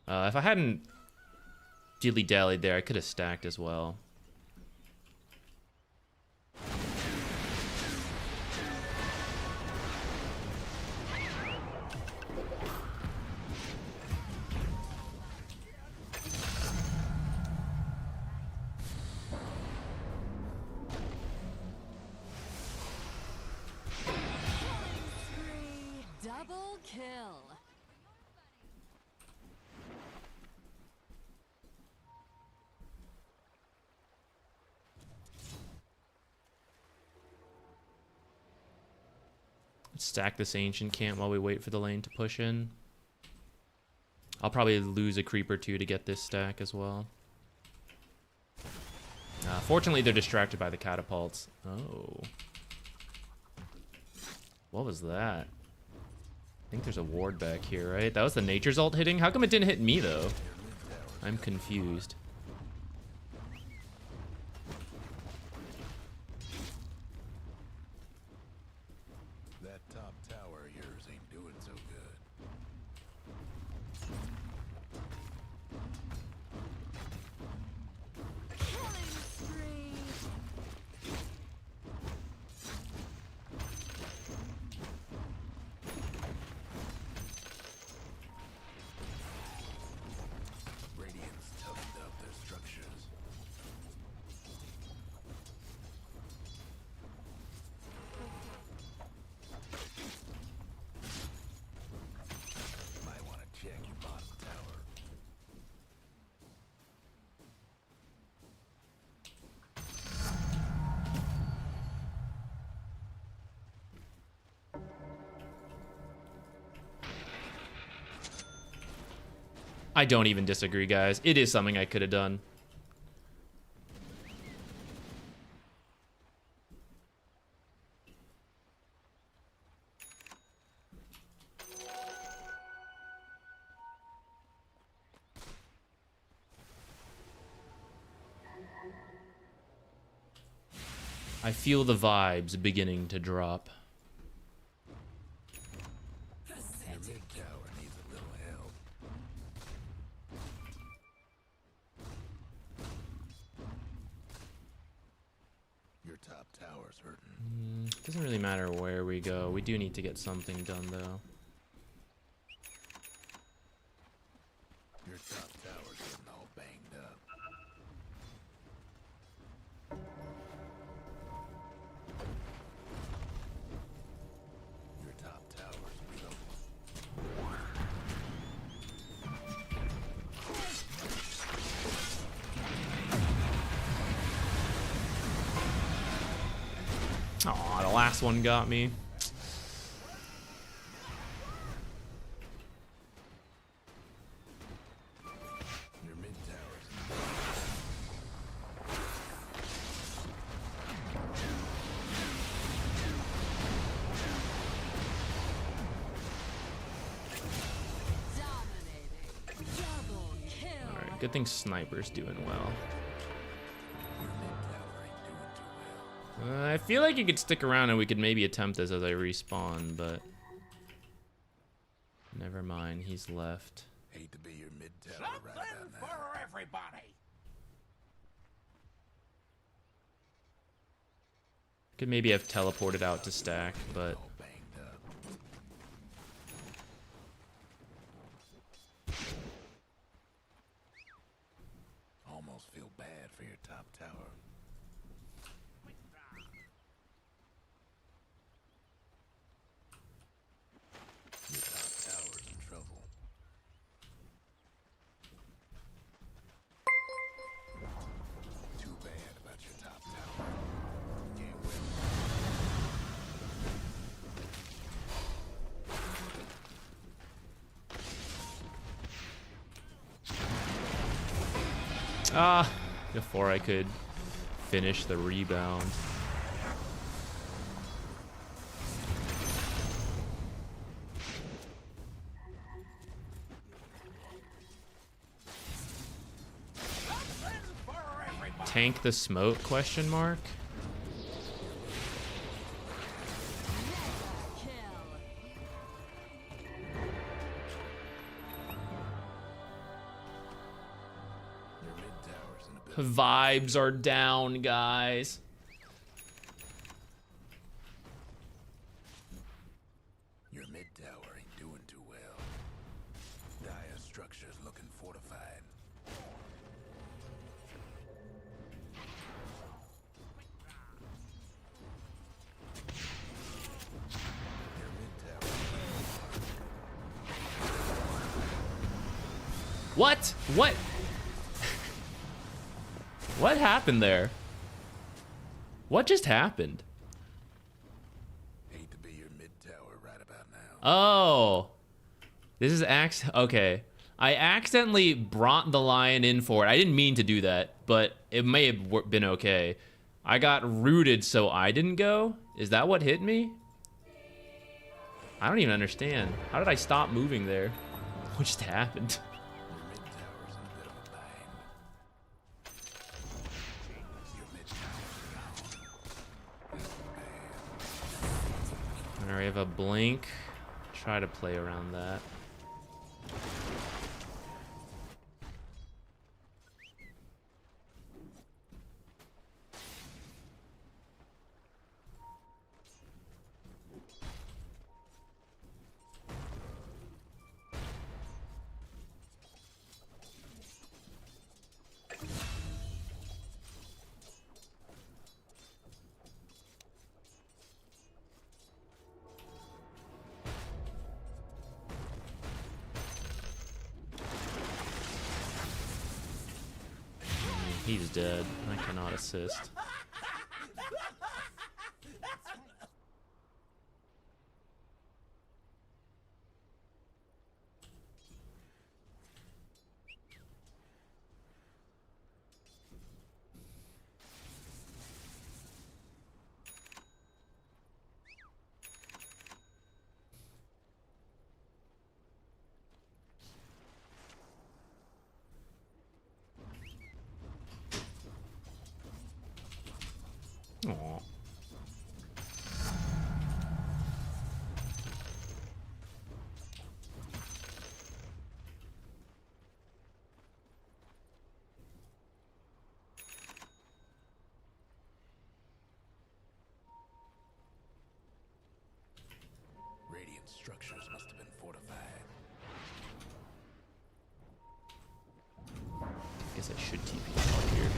If I hadn't dilly-dallied there, I could have stacked as well. Double kill. Stack this ancient camp while we wait for the lane to push in. I'll probably lose a creep or two to get this stack as well. Fortunately, they're distracted by the catapults. Oh. What was that? I think there's a ward back here, right? That was the nature's ult hitting? How come it didn't hit me, though? I'm confused. That top tower of yours ain't doing so good. Killing spree. Radiant's toughened up I don't even disagree, guys. It is something I could have done. I feel the vibes beginning to drop. Your mid tower needs a little help. Your top tower's hurting. Doesn't really matter where we go. We do need to get something done, though. Your top tower's getting all banged up. Your top tower's in trouble. Aw, the last one got me. Your mid tower's Dominating. Double kill. Alright, good thing Sniper's doing well. your mid tower ain't doing too well. I feel like you could stick around and we could maybe attempt this as I respawn, but... Never mind, he's left. Hate to be your mid tower right about now. for everybody. Could maybe have teleported out to stack, but... All banged up. Almost feel bad for your top tower. Your top tower's in trouble. Too bad about your top tower. Can't win. Ah, before I could finish the rebound. Tank the smoke, question mark? Kill. Your mid tower's in a bit of Vibes are down, guys. Your mid tower ain't doing too well. Dire structure's looking fortified. Your mid tower. What? What? What happened there? What just happened? Hate to be your mid tower right about now. Oh. This is okay. I accidentally brought the lion in for it. I didn't mean to do that, but it may have been okay. I got rooted, so I didn't go? Is that what hit me? I don't even understand. How did I stop moving there? What just happened? Your mid tower's in a bit of a bind. Your mid tower's down. This is bad. Alright, I have a blink. Try to play around that. He's dead. I cannot assist. Aw. Radiant structures must have been fortified. Guess I should TP out here.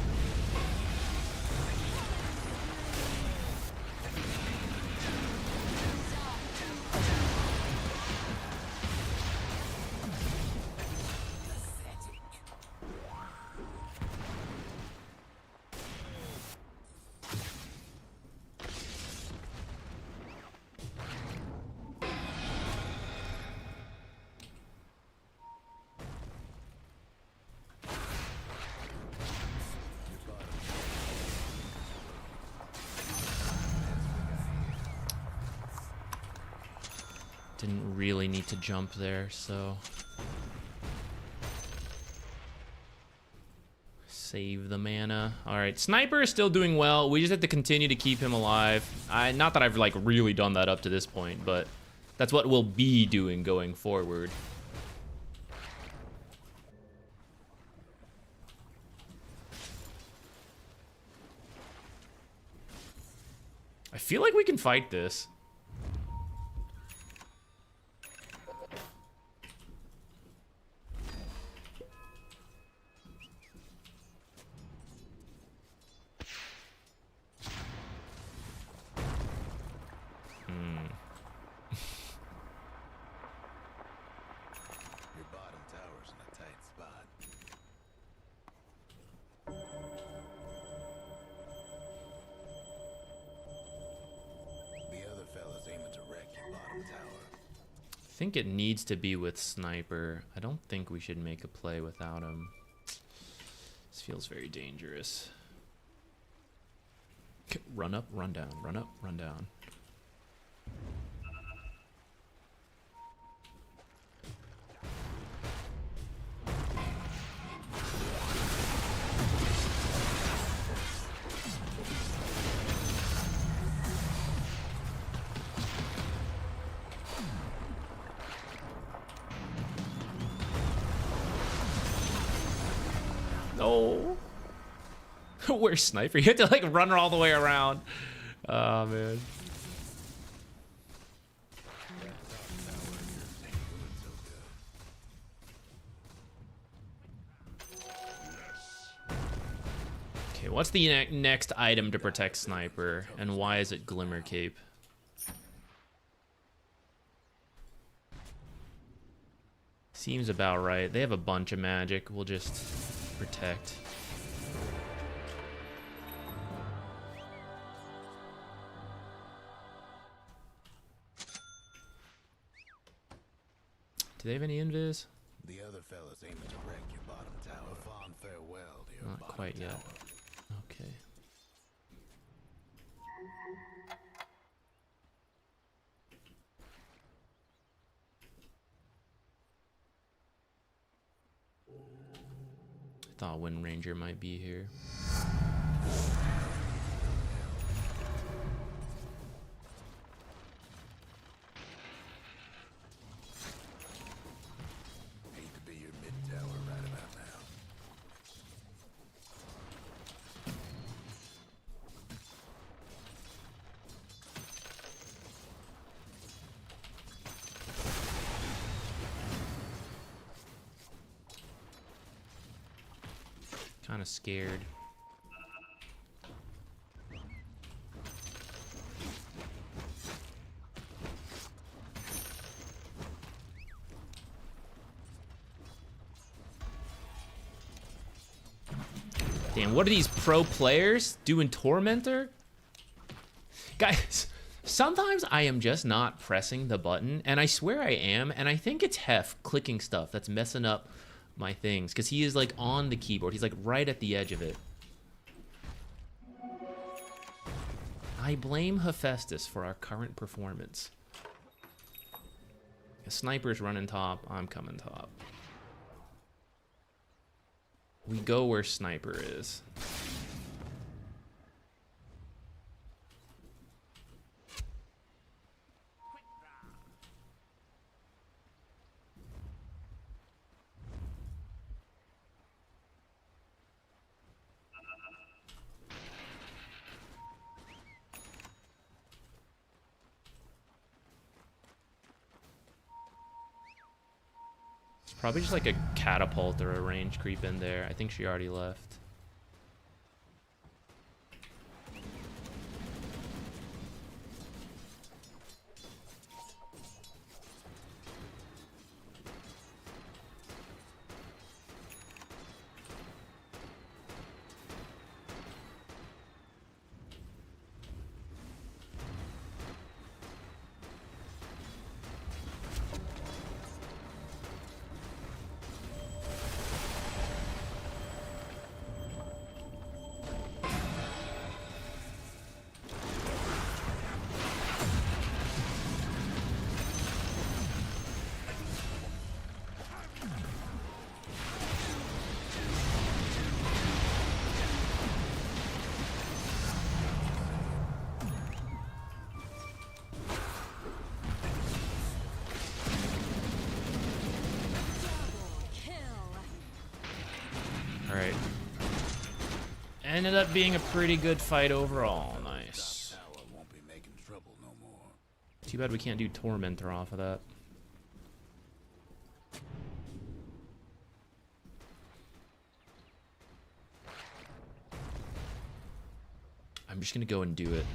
Didn't really need to jump there, so save the mana. All right, Sniper is still doing well. We just have to continue to keep him alive. Not that I've like really done that up to this point, but that's what we'll be doing going forward. I feel like we can fight this. Your bottom tower's in a tight spot. The other fella's aiming to wreck your bottom tower. I think it needs to be with Sniper. I don't think we should make a play without him. This feels very dangerous. Run up, run down, run up, run down. No. Where's Sniper? You have to like run her all the way around. Oh man. Okay, what's the next item to protect Sniper, and why is it Glimmer Cape? Seems about right. They have a bunch of magic. We'll just protect. Do they have any invis? The other fella's aiming to wreck your bottom tower. A fond farewell to your Not bottom quite tower. yet. Okay. I thought Wind Ranger might be here. Hate to be your mid tower right about now. Kind of scared. Damn, what are these pro players doing Tormentor? Guys, sometimes I am just not pressing the button, and I swear I am, and I think it's Hef clicking stuff that's messing up my things, because he is like on the keyboard. He's like right at the edge of it. I blame Hephaestus for our current performance. A Sniper's running top, I'm coming top. We go where Sniper is. Probably just like a catapult or a range creep in there. I think she already left. Alright. Ended up being a pretty good fight overall. Nice. Tower won't be making trouble no more. Too bad we can't do Tormentor off of that. I'm just gonna go and do it.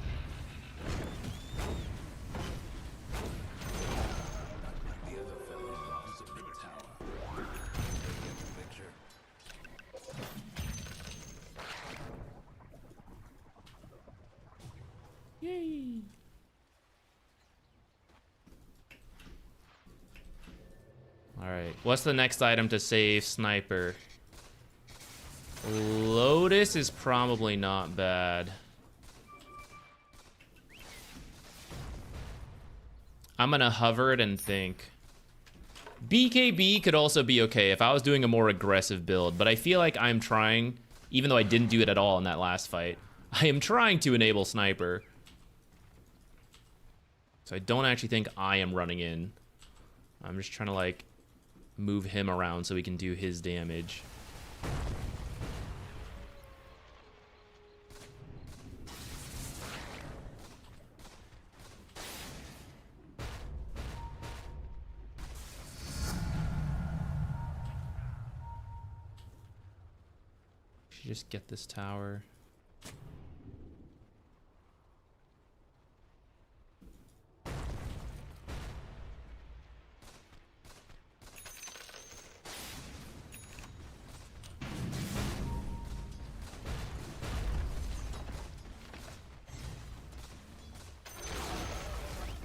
The other fellow lost a big tower. Get the picture? Yay! Alright, what's the next item to save Sniper? Lotus is probably not bad. I'm gonna hover it and think. BKB could also be okay if I was doing a more aggressive build, but I feel like I'm trying, even though I didn't do it at all in that last fight, I am trying to enable Sniper. So I don't actually think I am running in. I'm just trying to like move him around so he can do his damage. Should just get this tower.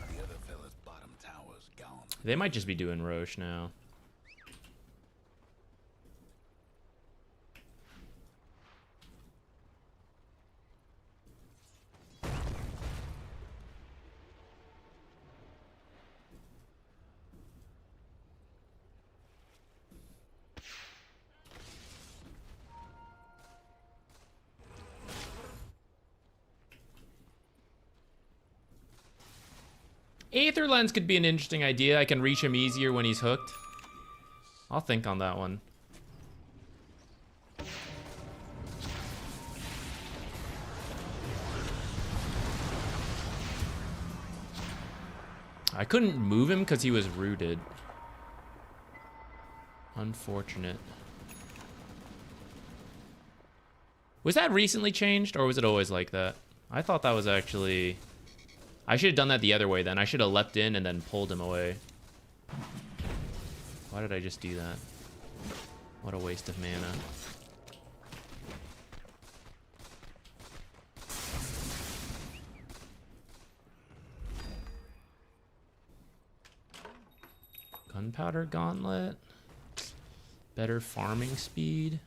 The other fella's bottom tower's gone. They might just be doing Roche now. Aether Lens could be an interesting idea. I can reach him easier when he's hooked. I'll think on that one. I couldn't move him because he was rooted. Unfortunate. Was that recently changed, or was it always like that? I thought that was actually... I should have done that the other way then. I should have leapt in and then pulled him away. Why did I just do that? What a waste of mana. Gunpowder Gauntlet. Better farming speed.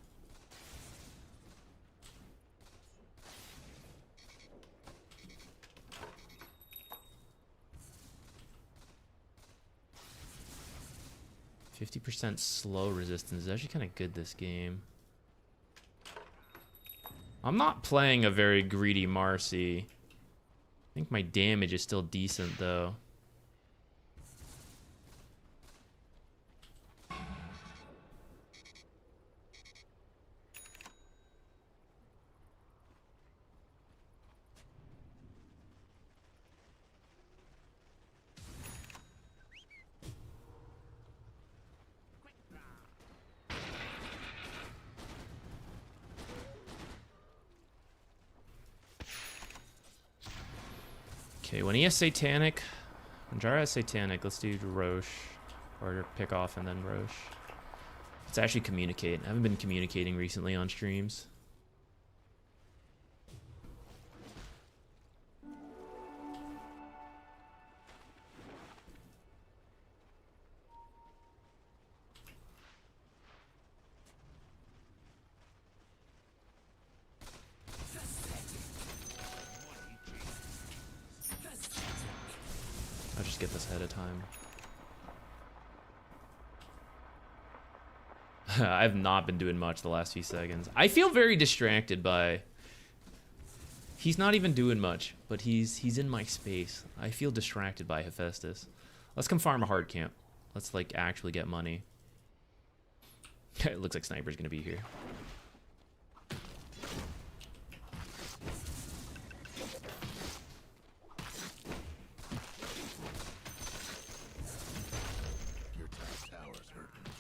%50 slow resistance is actually kind of good this game. I'm not playing a very greedy Marci. I think my damage is still decent though. Okay, when he has Satanic, when Jara has Satanic, let's do Roche. Or pick off and then Roche. Let's actually communicate. I haven't been communicating recently on streams. I'll just get this ahead of time. I've not been doing much the last few seconds. I feel very distracted by... He's not even doing much, but he's in my space. I feel distracted by Hephaestus. Let's come farm a hard camp. Let's, like, actually get money. It looks like Sniper's gonna be here. Your top tower's hurting.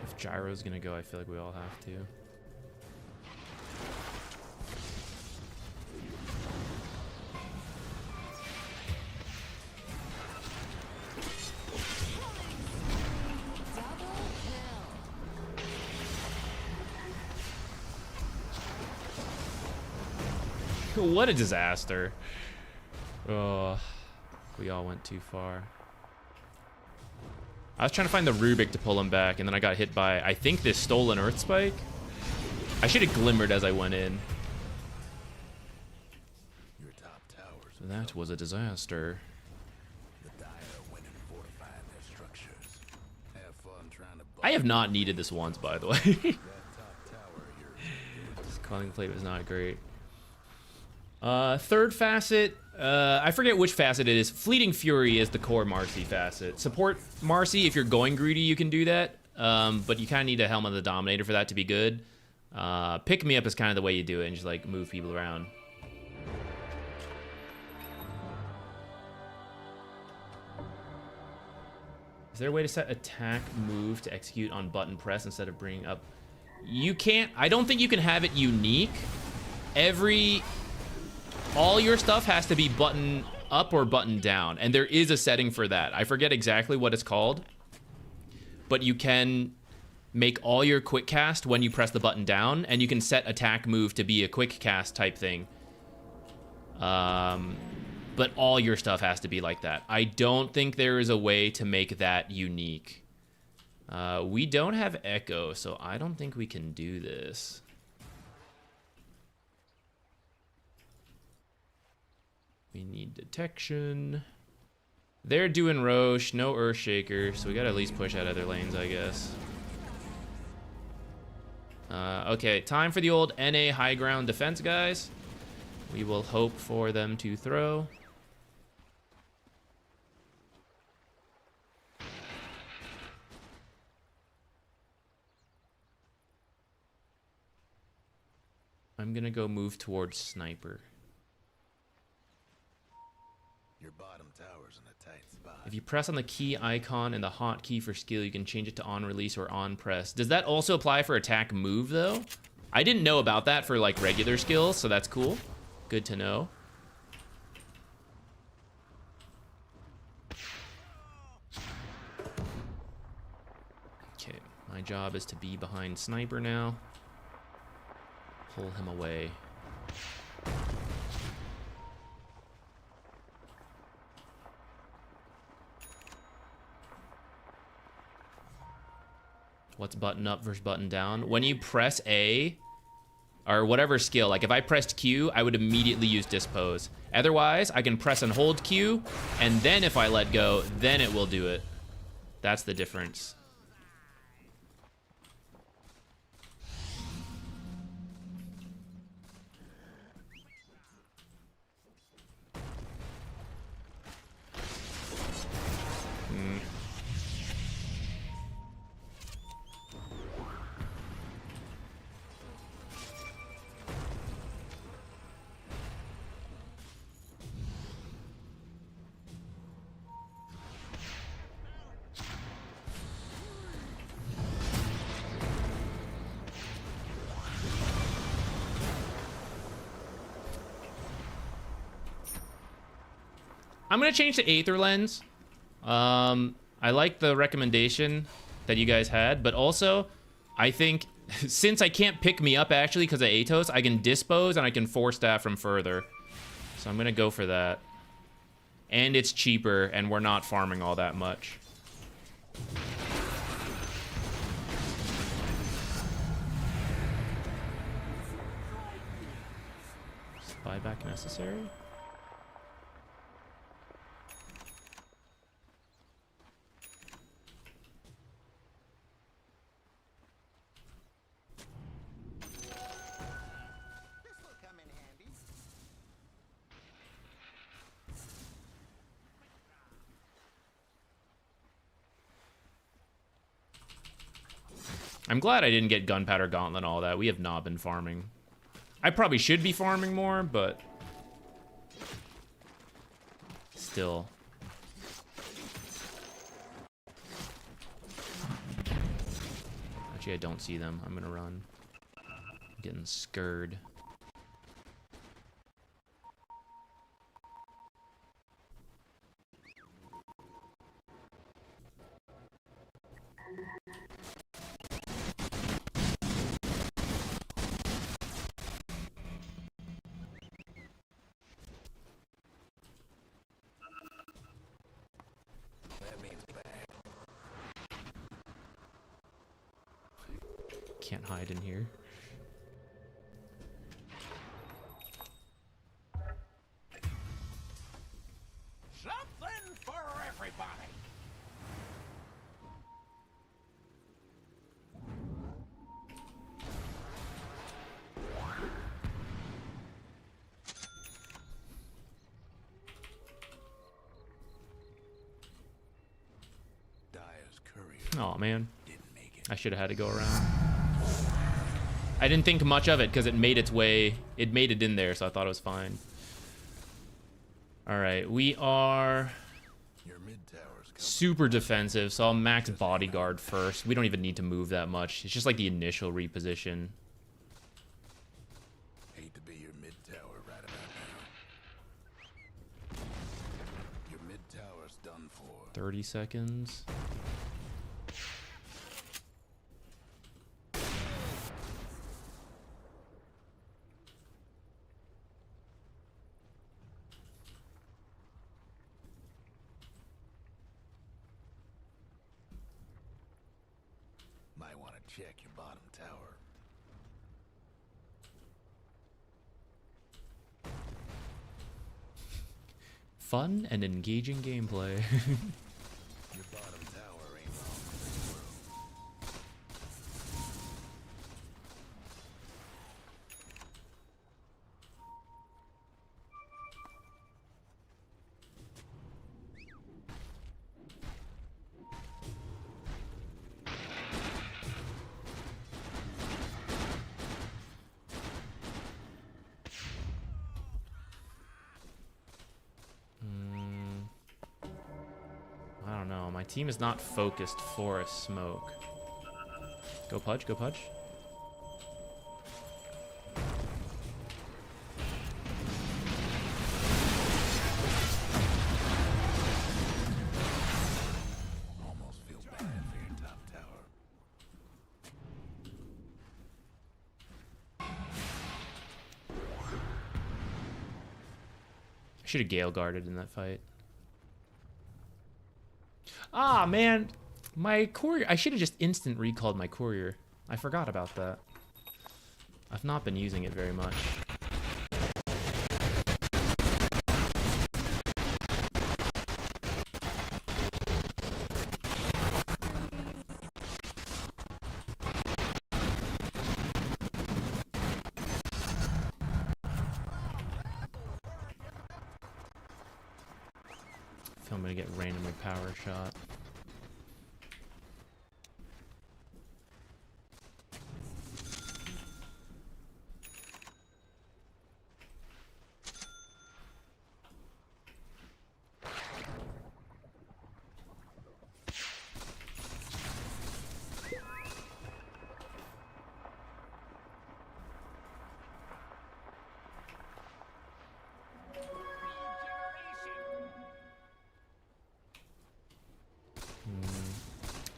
If Gyro's gonna go, I feel like we all have to. What a disaster. Oh, we all went too far. I was trying to find the Rubik to pull him back, and then I got hit by, I think, this stolen Earth Spike. I should have glimmered as I went in. Your top towers. That was a disaster. The Dire went and fortified their structures. Have fun trying to. I have not needed this once, by the way. That top tower here. This calling plate was not great. Third facet, I forget which facet it is. Fleeting Fury is the core Marci facet. Support Marci if you're going greedy, you can do that. But you kind of need a Helm of the Dominator for that to be good. Pick Me Up is kind of the way you do it and just like move people around. Is there a way to set attack move to execute on button press instead of bringing up? You can't, I don't think you can have it unique. All your stuff has to be button up or button down, and there is a setting for that. I forget exactly what it's called, but you can make all your quick cast when you press the button down, and you can set attack move to be a quick cast type thing. But all your stuff has to be like that. I don't think there is a way to make that unique. We don't have Echo, so I don't think we can do this. We need detection. They're doing Roche, no Earthshaker, so we gotta at least push out other lanes, I guess. Okay, time for the old NA high ground defense, guys. We will hope for them to throw. I'm gonna go move towards Sniper. Your bottom tower's in a tight spot. If you press on the key icon and the hotkey for skill, you can change it to on release or on press. Does that also apply for attack move, though? I didn't know about that for, like, regular skills, so that's cool. Good to know. Okay, my job is to be behind Sniper now. Pull him away. What's button up versus button down? When you press A, or whatever skill, like if I pressed Q, I would immediately use Dispose. Otherwise, I can press and hold Q, and then if I let go, then it will do it. That's the difference. I'm gonna change to Aether Lens. I like the recommendation that you guys had, but also I think since I can't pick me up actually because of Atos, I can dispose and I can force staff from further. So I'm gonna go for that. And it's cheaper, and we're not farming all that much. Is buyback necessary? I'm glad I didn't get Gunpowder Gauntlet and all that. We have not been farming. I probably should be farming more, but still. Actually, I don't see them. I'm gonna run. I'm getting scurred. Can't hide in here. Something for everybody. Dyer's courier Oh man, didn't make it. I should have had to go around. I didn't think much of it because it made its way. It made it in there, so I thought it was fine. All right, we are Your mid tower's coming. super defensive, so I'll max bodyguard first. We don't even need to move that much. It's just like the initial reposition. Hate to be your mid tower right about now. Your mid tower's done for. 30 seconds. Might want to check your bottom tower. Fun and engaging gameplay. Your bottom tower ain't wrong in this world. I don't know. My team is not focused for a smoke. Go Pudge, go Pudge. Almost feel bad for your top tower. I should have Gale guarded in that fight. Ah, man. My courier. I should have just instant recalled my courier. I forgot about that. I've not been using it very much. I feel I'm gonna get randomly power shot.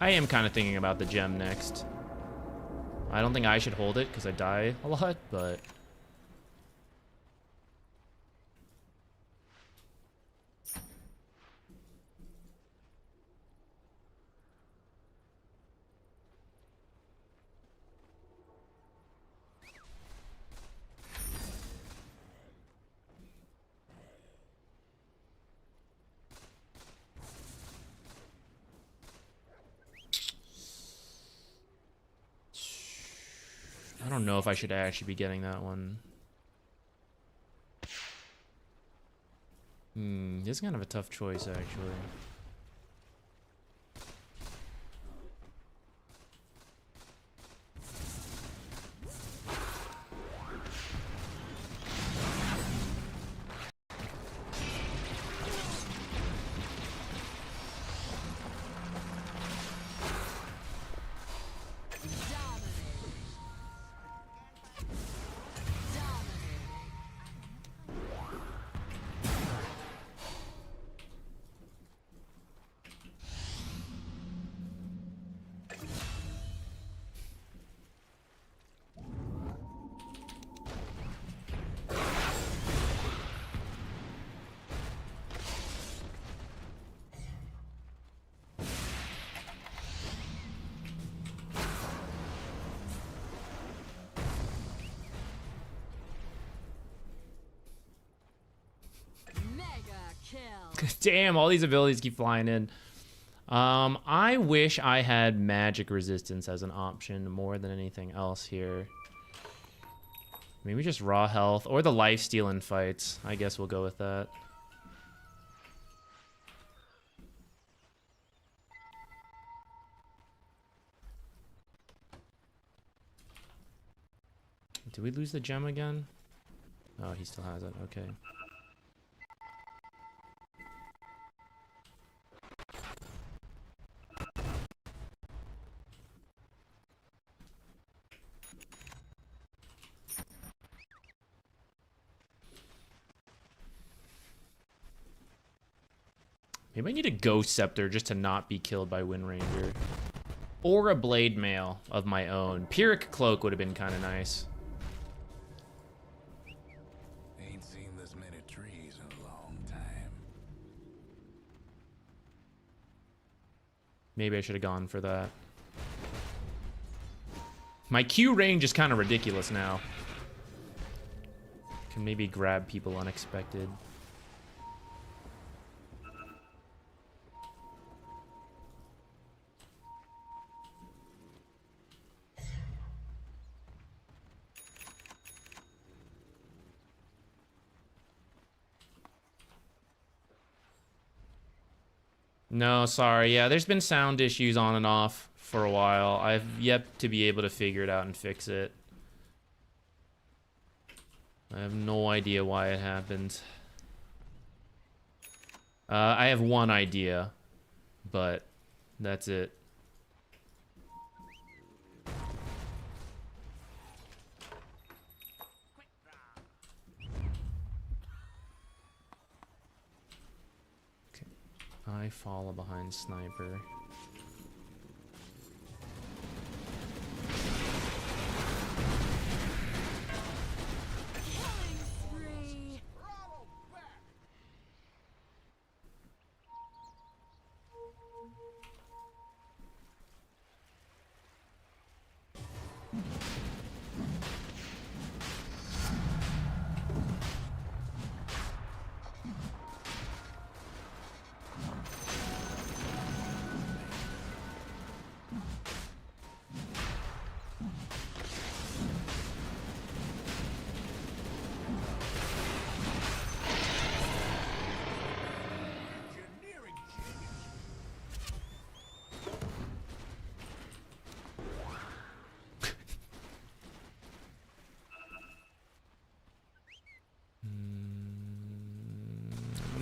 I am kind of thinking about the gem next. I don't think I should hold it because I die a lot, but... I don't know if I should actually be getting that one. This is kind of a tough choice, actually. Damn, all these abilities keep flying in. I wish I had magic resistance as an option more than anything else here. Maybe just raw health or the life steal in fights. I guess we'll go with that. Did we lose the gem again? Oh, he still has it. Okay. Maybe I need a Ghost Scepter just to not be killed by Wind Ranger. Or a Blade Mail of my own. Pyrrhic Cloak would have been kind of nice. Ain't seen this many trees in a long time. Maybe I should have gone for that. My Q range is kind of ridiculous now. Can maybe grab people unexpected. No, sorry. Yeah, there's been sound issues on and off for a while. I've yet to be able to figure it out and fix it. I have no idea why it happened. I have one idea, but that's it. I follow behind Sniper.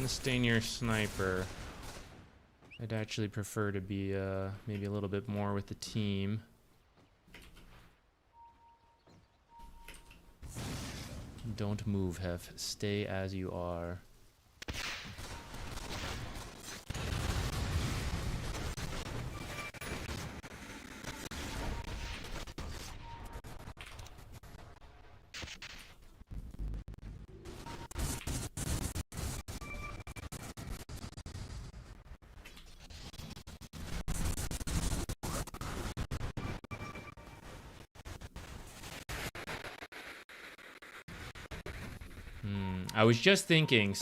Stay near Sniper. I'd actually prefer to be maybe a little bit more with the team. Don't move, Hef. Stay as you are. I was just thinking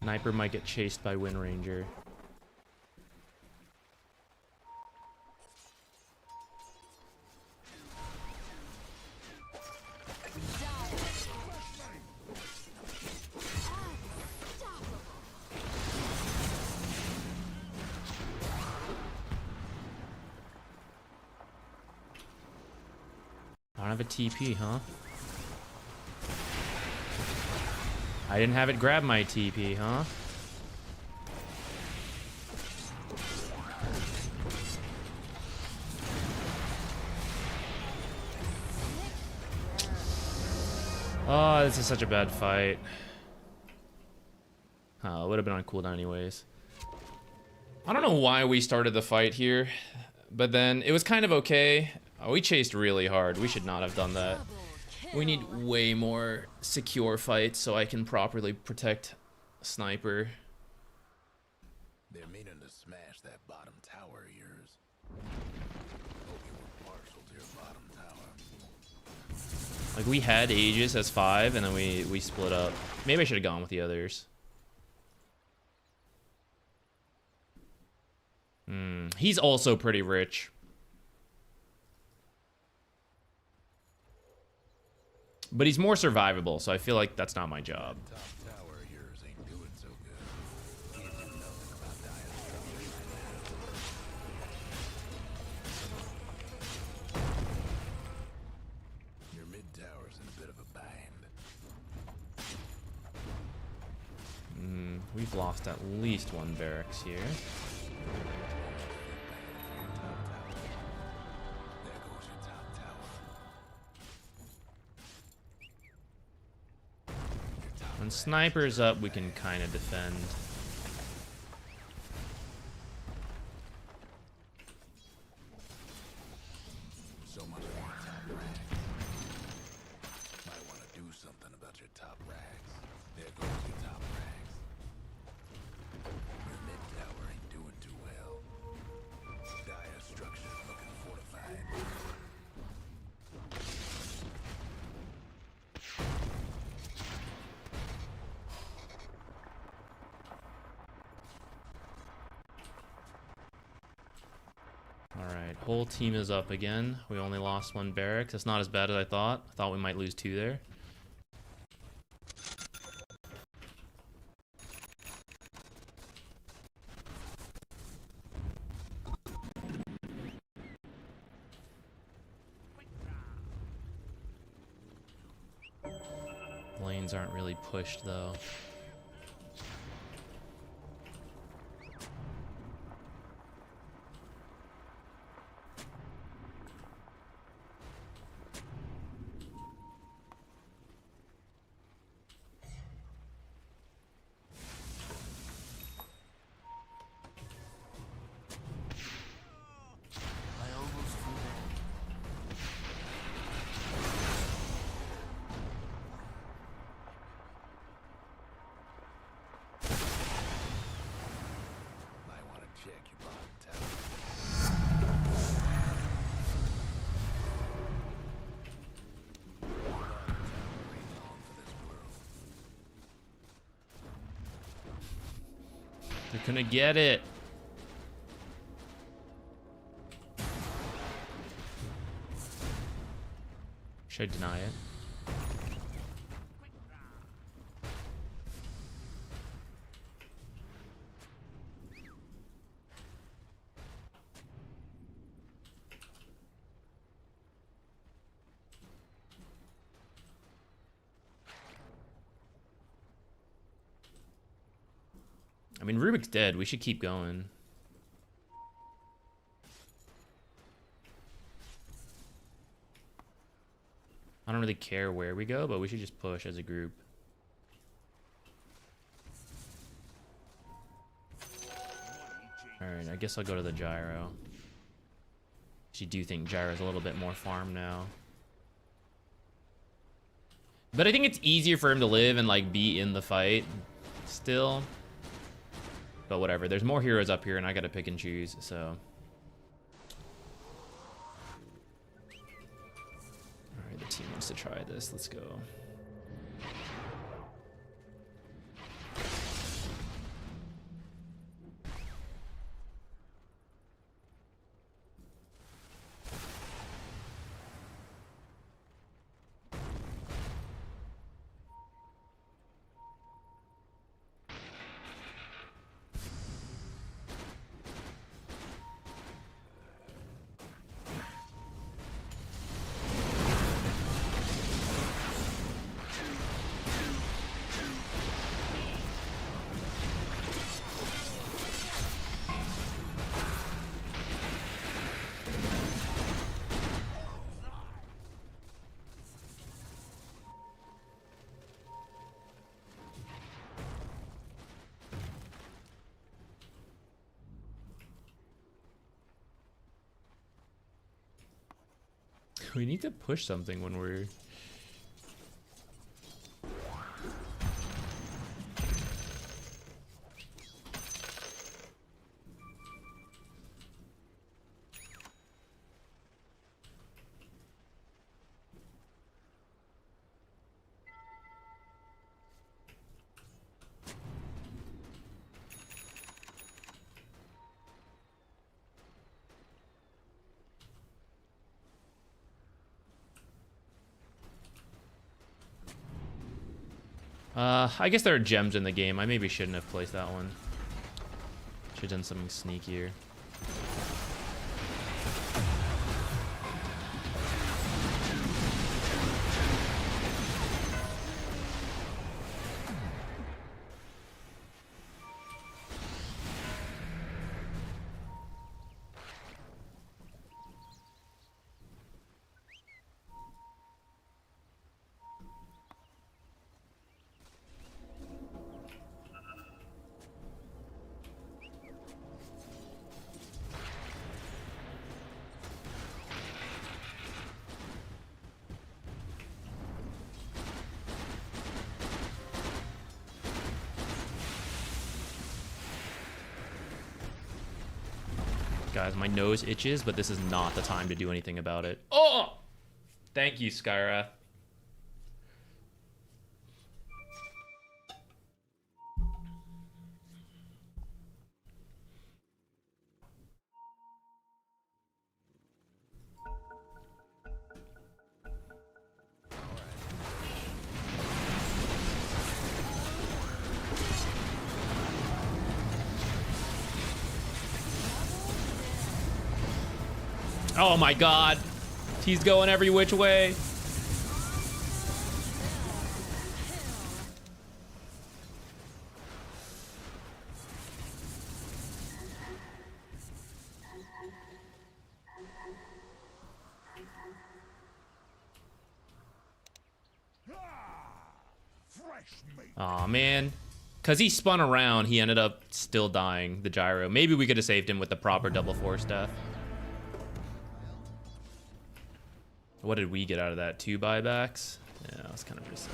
Sniper might get chased by Wind Ranger. I don't have a TP, huh? I didn't have it grab my TP, huh? Oh, this is such a bad fight. Oh, it would have been on cooldown anyways. I don't know why we started the fight here, but then it was kind of okay. Oh, we chased really hard. We should not have done that. We need way more secure fights so I can properly protect Sniper. They're meaning to smash that bottom tower of yours. Hope you were partial to your bottom tower. Like, we had Aegis as 5, and then we split up. Maybe I should have gone with the others. He's also pretty rich. But he's more survivable, so I feel like that's not my job. Top tower of yours ain't doing so good. Can't do nothing about Dire structure. Your mid tower's in a bit of a bind. We've lost at least one barracks here. There goes your top tower. When Sniper's up, we can kind of defend. So much for your top rags. Might want to do something about your top rags. There goes your top rags. Your mid tower ain't doing too well. Dire structure looking fortified. Alright, whole team is up again. We only lost one barracks. That's not as bad as I thought. I thought we might lose 2 there. Lanes aren't really pushed though. Might want to check your bottom tower. Bottom tower ain't long for this world. They're gonna get it. Should I deny it? I mean, Rubik's dead. We should keep going. I don't really care where we go, but we should just push as a group. Alright, I guess I'll go to the gyro. Actually do think gyro's a little bit more farm now. But I think it's easier for him to live and like be in the fight still. But whatever, there's more heroes up here and I gotta pick and choose, so. Alright, the team wants to try this, let's go. We need to push something when we're... I guess there are gems in the game. I maybe shouldn't have placed that one. Should have done something sneakier. Guys, my nose itches, but this is not the time to do anything about it. Oh! Thank you, Skyra. Oh my god. He's going every which way. Aw, man. Because he spun around, he ended up still dying, the gyro. Maybe we could have saved him with the proper double force death. What did we get out of that? 2 buybacks? Yeah, that was kind of risky.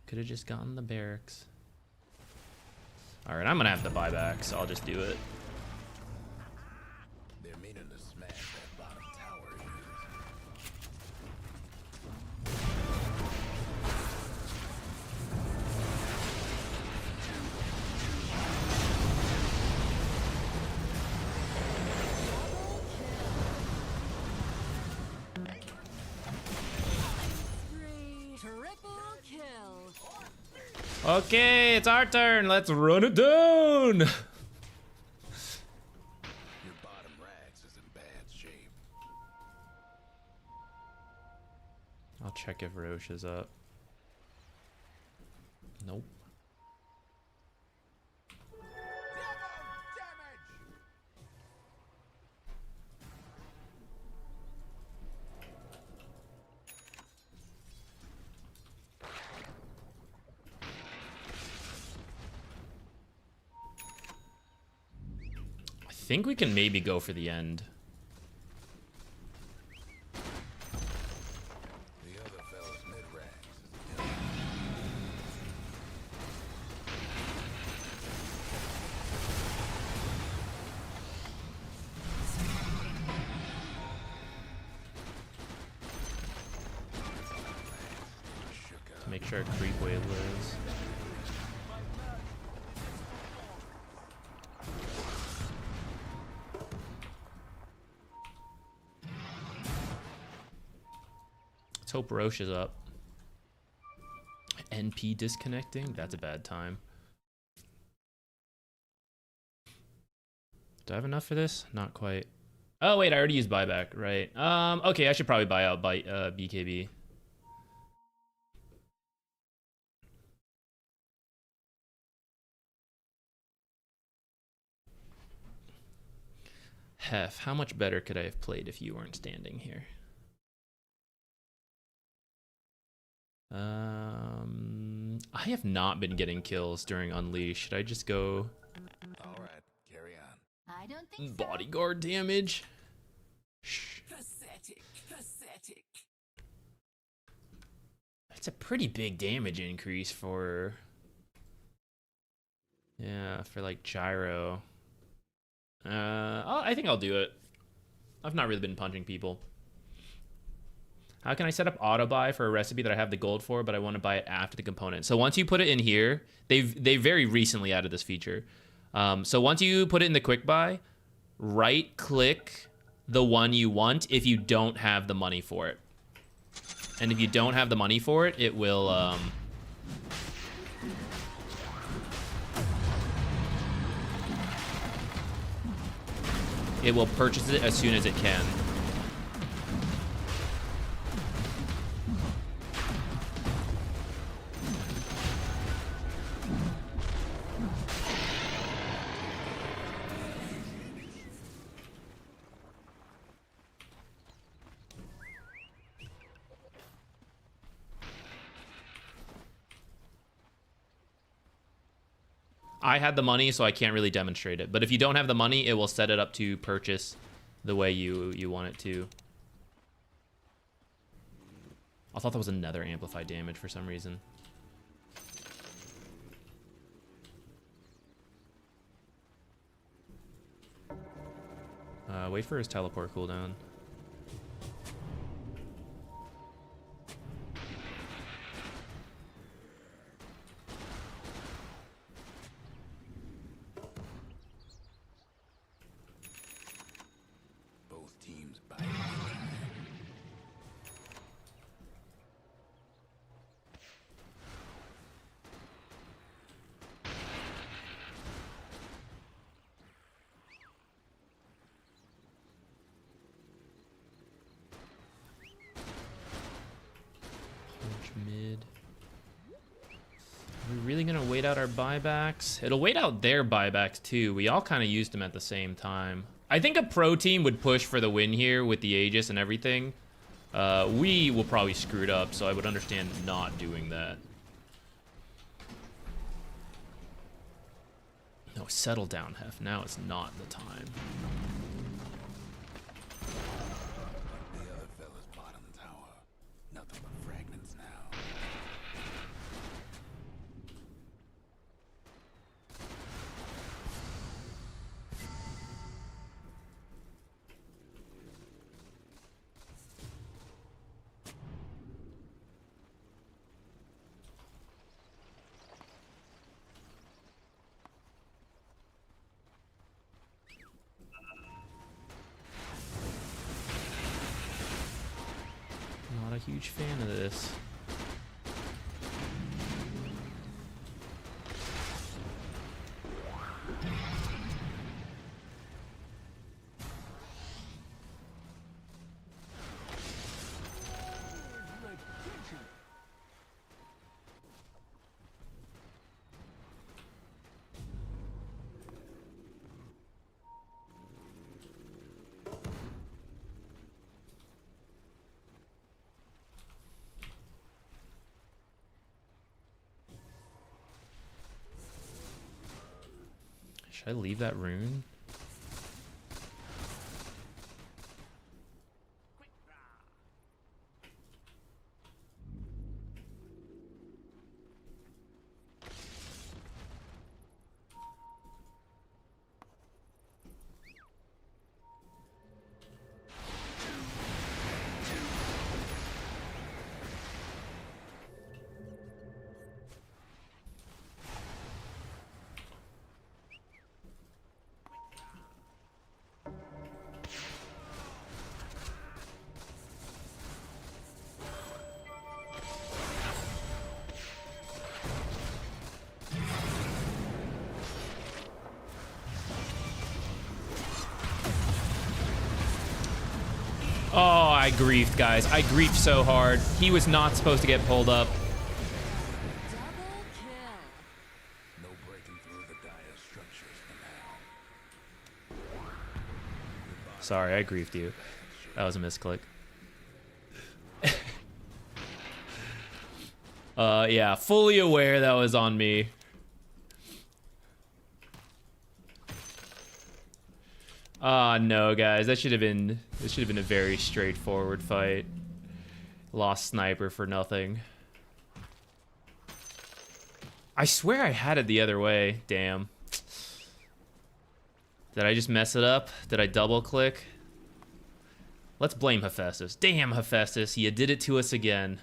Could have just gotten the barracks. Alright, I'm gonna have the buybacks, so I'll just do it. They're meaning to smash that bottom tower of yours. Triple kill. Okay, it's our turn. Let's run it down. Your bottom rags is in bad shape. I'll check if Roche is up. Nope. I think we can maybe go for the end. The other fella's mid-rags is in. Shook To up. make sure creep wave lives. Let's hope Roche is up. NP disconnecting? That's a bad time. Do I have enough for this? Not quite. Oh wait, I already used buyback, right? Okay, I should probably buy out by BKB. Hef, how much better could I have played if you weren't standing here? I have not been getting kills during Unleash. Should I just go? All right, don't think so. Bodyguard damage. Shh. Pathetic. Pathetic. That's a pretty big damage increase for... Yeah, for like gyro. I think I'll do it. I've not really been punching people. How can I set up auto buy for a recipe that I have the gold for, but I want to buy it after the component? So once you put it in here, they very recently added this feature. So once you put it in the quick buy, right click the one you want if you don't have the money for it. And if you don't have the money for it, it will purchase it as soon as it can. I had the money, so I can't really demonstrate it. But if you don't have the money, it will set it up to purchase the way you want it to. I thought that was another amplified damage for some reason. Wait for his teleport cooldown. Both teams bite. Mid. Are we really gonna wait out our buybacks? It'll wait out their buybacks too. We all kind of used them at the same time. I think a pro team would push for the win here with the Aegis and everything. We will probably screw it up, so I would understand not doing that. No, settle down, Hef. Now is not the time. The other fella's bottom tower. Nothing but fragments now. Not a huge fan of this. Should I leave that rune? Oh, I griefed, guys. I griefed so hard. He was not supposed to get pulled up. Double kill. No breaking through the dire structures for now. Sorry, I griefed you. That was a misclick. Yeah, fully aware that was on me. No, guys, that should have been a very straightforward fight. Lost sniper for nothing. I swear I had it the other way. Damn. Did I just mess it up? Did I double click? Let's blame Hephaestus. Damn, Hephaestus, you did it to us again.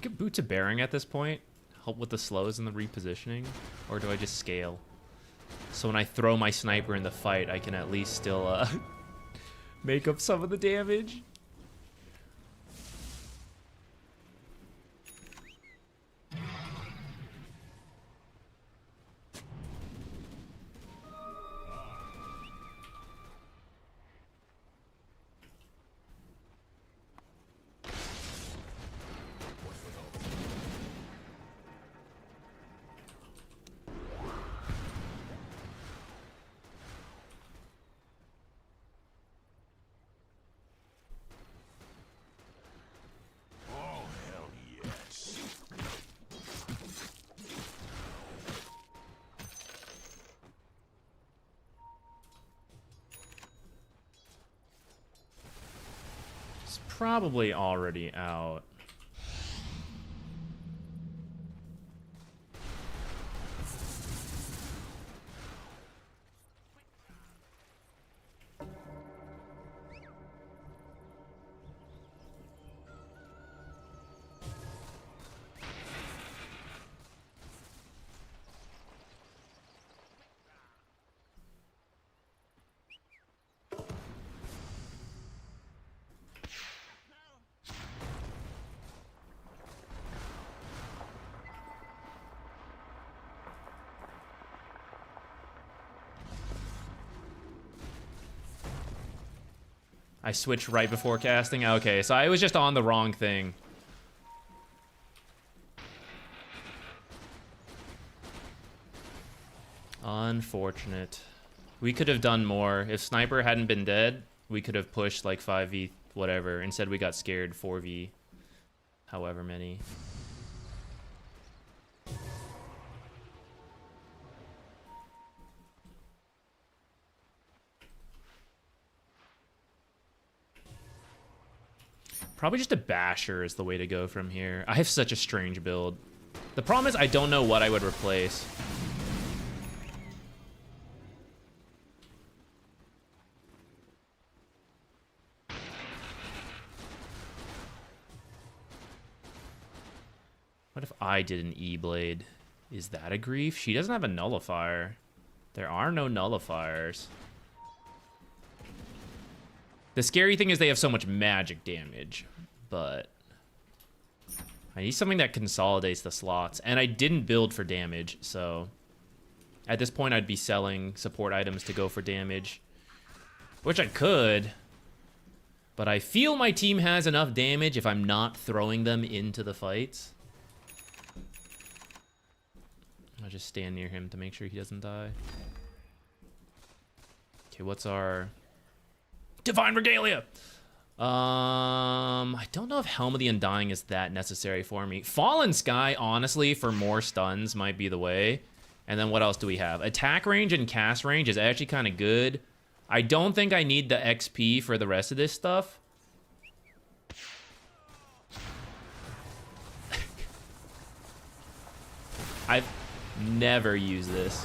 Get Boots of Bearing at this point, help with the slows and the repositioning, or do I just scale? So when I throw my sniper in the fight, I can at least still make up some of the damage. Probably already out. I switched right before casting? Okay, so I was just on the wrong thing. Unfortunate. We could have done more. If Sniper hadn't been dead, we could have pushed like 5v whatever. Instead we got scared 4v however many. Probably just a basher is the way to go from here. I have such a strange build. The problem is I don't know what I would replace. What if I did an E-Blade? Is that a grief? She doesn't have a nullifier. There are no nullifiers. The scary thing is they have so much magic damage, but I need something that consolidates the slots, and I didn't build for damage, so at this point I'd be selling support items to go for damage, which I could, but I feel my team has enough damage if I'm not throwing them into the fights. I'll just stand near him to make sure he doesn't die. Okay, what's our... Divine Regalia! I don't know if Helm of the Undying is that necessary for me. Fallen Sky, honestly, for more stuns might be the way. And then what else do we have? Attack range and cast range is actually kind of good. I don't think I need the XP for the rest of this stuff. I've never used this.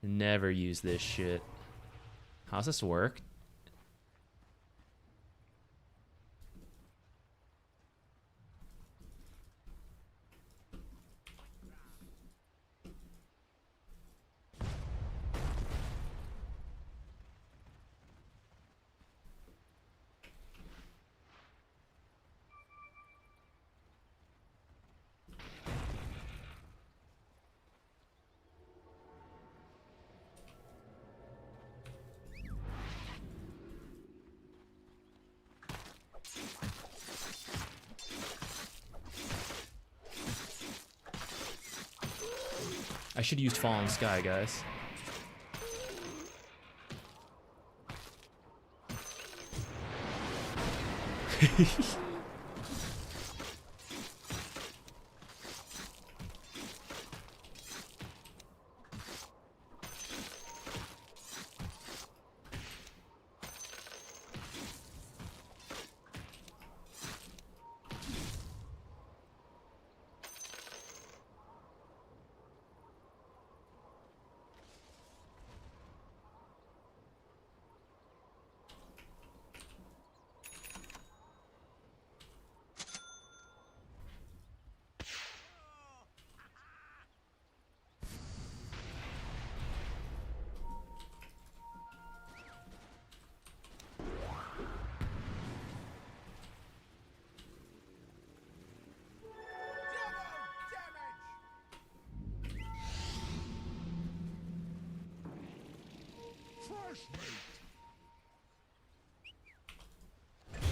Never use this shit. How's this work? should have used Fallen Sky, guys.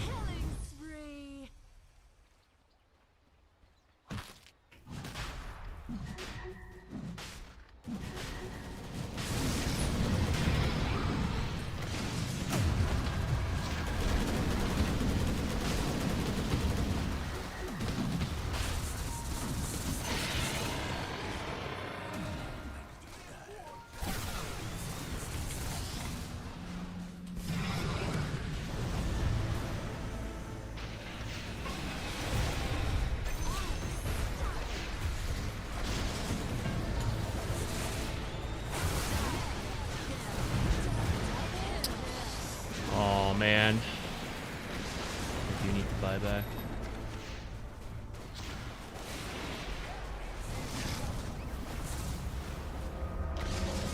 Killing spree. Oh man. I do need to buy back.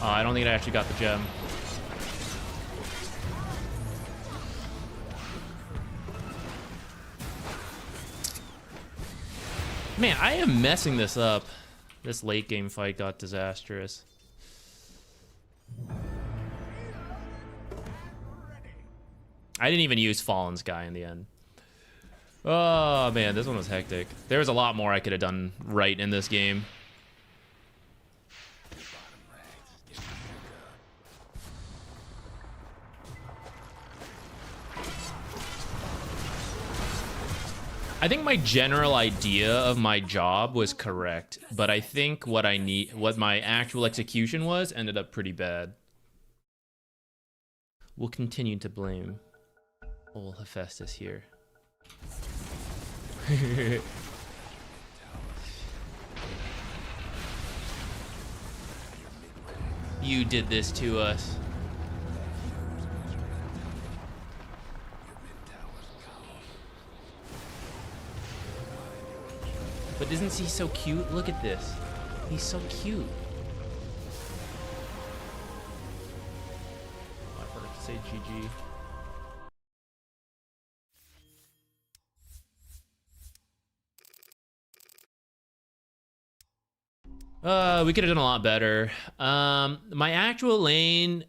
Oh, I don't think I actually got the gem. Man, I am messing this up. This late game fight got disastrous. I didn't even use Fallen Sky in the end. Oh man, this one was hectic. There was a lot more I could have done right in this game. I think my general idea of my job was correct, but I think what my actual execution was ended up pretty bad. We'll continue to blame old Hephaestus here. You did this to us. But isn't he so cute? Look at this. He's so cute. Oh, I forgot to say GG. We could have done a lot better. My actual lane,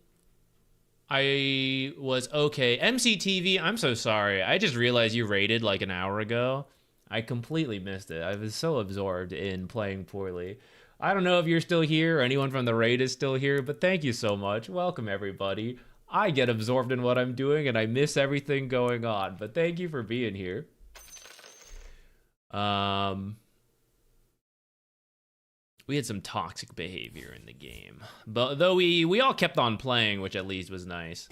I was okay. MCTV, I'm so sorry. I just realized you raided like an hour ago. I completely missed it. I was so absorbed in playing poorly. I don't know if you're still here or anyone from the raid is still here, but thank you so much. Welcome, everybody. I get absorbed in what I'm doing and I miss everything going on, but thank you for being here. We had some toxic behavior in the game, but though we all kept on playing, which at least was nice.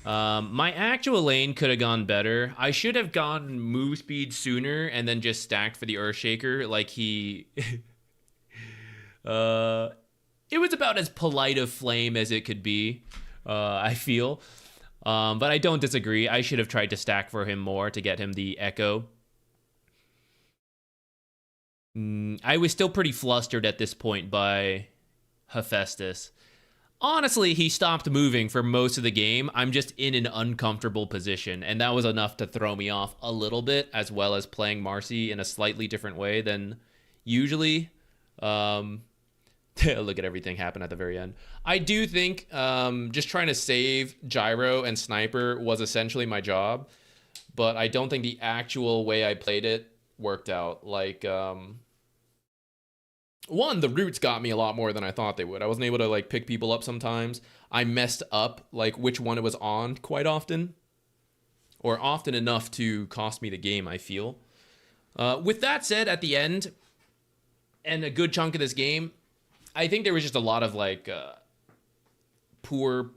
My actual lane could have gone better. I should have gone move speed sooner and then just stacked for the Earthshaker like he... it was about as polite a flame as it could be, I feel. But I don't disagree. I should have tried to stack for him more to get him the Echo. I was still pretty flustered at this point by Hephaestus. Honestly, he stopped moving for most of the game. I'm just in an uncomfortable position, and that was enough to throw me off a little bit, as well as playing Marci in a slightly different way than usually. Look at everything happen at the very end. I do think just trying to save Gyro and Sniper was essentially my job, but I don't think the actual way I played it worked out. Like, One, the roots got me a lot more than I thought they would. I wasn't able to like pick people up sometimes. I messed up like which one it was on quite often, or often enough to cost me the game, I feel. With that said, at the end, and a good chunk of this game, I think there was just a lot of like poor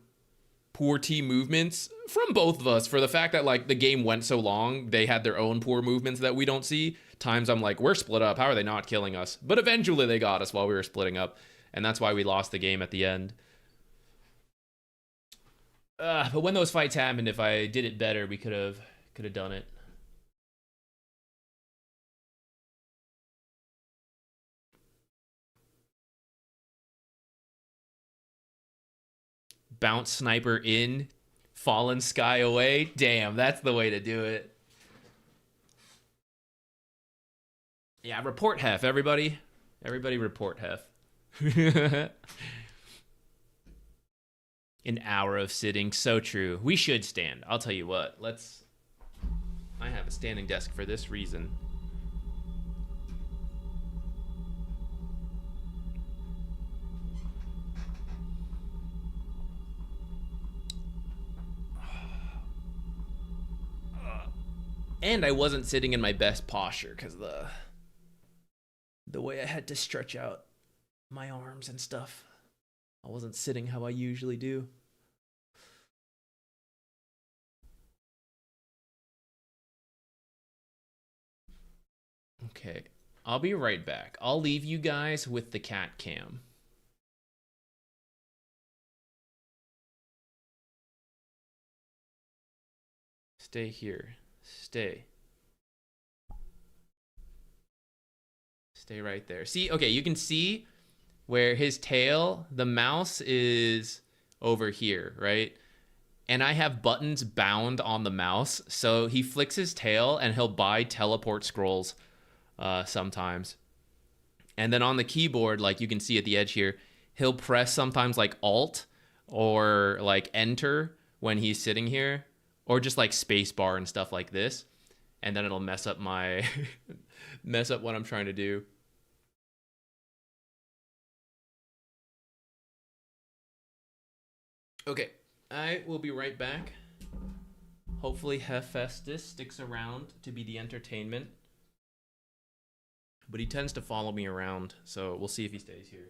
team movements from both of us, for the fact that like the game went so long. They had their own poor movements that we don't see. Times I'm like, we're split up, how are they not killing us? But eventually they got us while we were splitting up, and that's why we lost the game at the end. But when those fights happened, if I did it better, we could have done it. Bounce sniper in, fallen sky away. Damn, that's the way to do it. Yeah, report Hef, everybody. Everybody report Hef. An hour of sitting, so true. We should stand. I'll tell you what, let's... I have a standing desk for this reason. And I wasn't sitting in my best posture because the way I had to stretch out my arms and stuff. I wasn't sitting how I usually do. Okay, I'll be right back. I'll leave you guys with the cat cam. Stay here. Stay. Stay right there. See, okay, you can see where his tail, the mouse is over here, right? And I have buttons bound on the mouse, so he flicks his tail and he'll buy teleport scrolls sometimes. And then on the keyboard, like you can see at the edge here, he'll press sometimes like Alt or like Enter when he's sitting here, or just like spacebar and stuff like this. And then it'll mess up my mess up what I'm trying to do. Okay, I will be right back. Hopefully Hephaestus sticks around to be the entertainment. But he tends to follow me around, so we'll see if he stays here.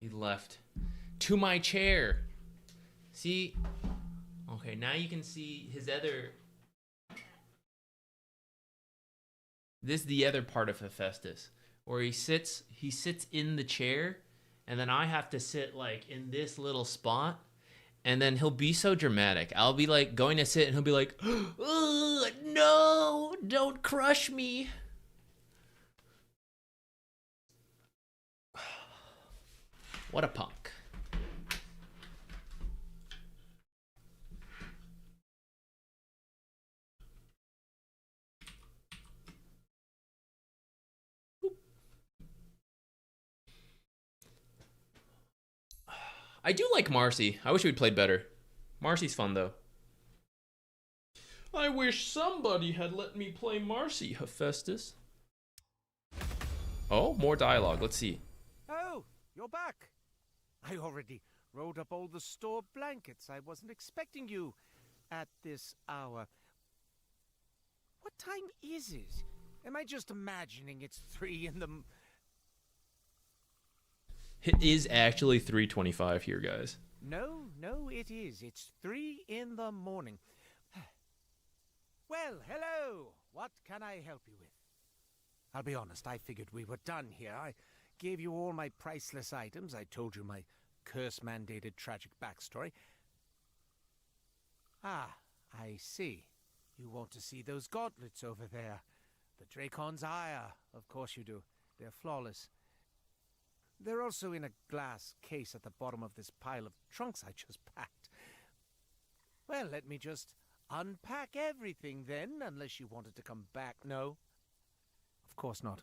He left. To my chair. See? Okay, now you can see his other... This is the other part of Hephaestus, where he sits in the chair, and then I have to sit like in this little spot, and then he'll be so dramatic. I'll be like going to sit and he'll be like, "Ugh, no, don't crush me." What a punk. I do like Marci. I wish we'd played better. Marci's fun though. I wish somebody had let me play Marci, Hephaestus. Oh, more dialogue. Let's see. Oh, you're back. I already rolled up all the store blankets. I wasn't expecting you at this hour. What time is it? Am I just imagining it's 3 in the... It is actually 3:25 here, guys. No, it is. It's 3 in the morning. Well, hello. What can I help you with? I'll be honest, I figured we were done here. I gave you all my priceless items. I told you my curse-mandated tragic backstory. Ah, I see. You want to see those gauntlets over there. The Dracon's Ire. Of course you do. They're flawless. They're also in a glass case at the bottom of this pile of trunks I just packed. Well, let me just unpack everything then, unless you wanted to come back. No? Of course not.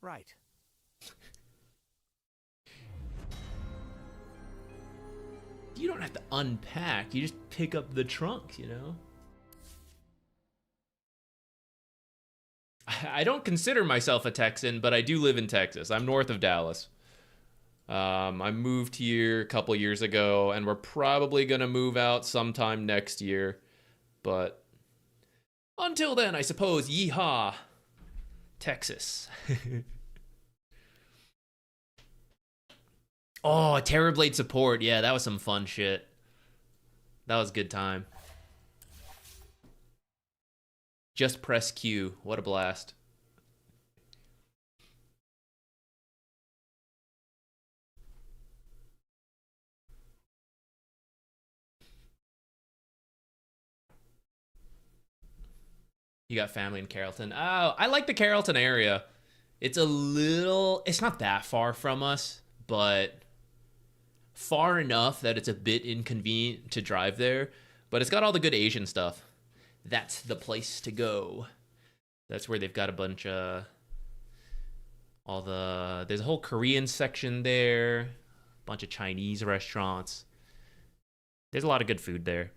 Right. You don't have to unpack. You just pick up the trunks, you know? I don't consider myself a Texan, but I do live in Texas. I'm north of Dallas. I moved here a couple years ago, and we're probably going to move out sometime next year. But until then, I suppose, yeehaw, Texas. Oh, Terrorblade support. Yeah, that was some fun shit. That was a good time. Just press Q. What a blast. You got family in Carrollton. Oh, I like the Carrollton area. It's it's not that far from us, but far enough that it's a bit inconvenient to drive there. But it's got all the good Asian stuff. That's the place to go. That's where they've got a bunch of there's a whole Korean section there, a bunch of Chinese restaurants. There's a lot of good food there.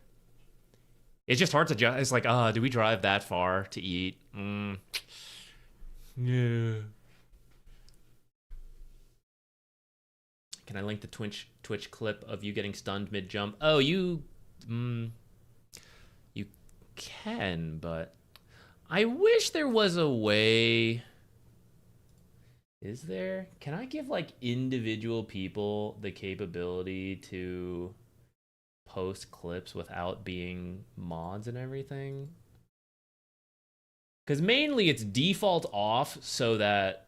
It's just hard to it's like, do we drive that far to eat? Yeah. Can I link the Twitch clip of you getting stunned mid jump? Oh, you can, but I wish there was a way. Is there? Can I give like individual people the capability to post clips without being mods and everything? Because mainly it's default off so that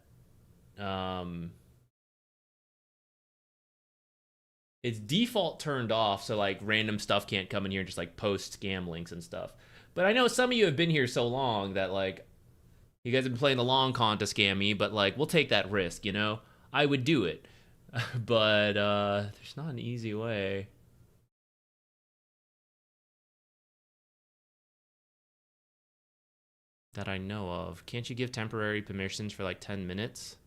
it's default turned off so like random stuff can't come in here and just like post scam links and stuff. But I know some of you have been here so long that like you guys have been playing the long con to scam me, but like we'll take that risk, you know? I would do it. But there's not an easy way. That I know of. Can't you give temporary permissions for like 10 minutes?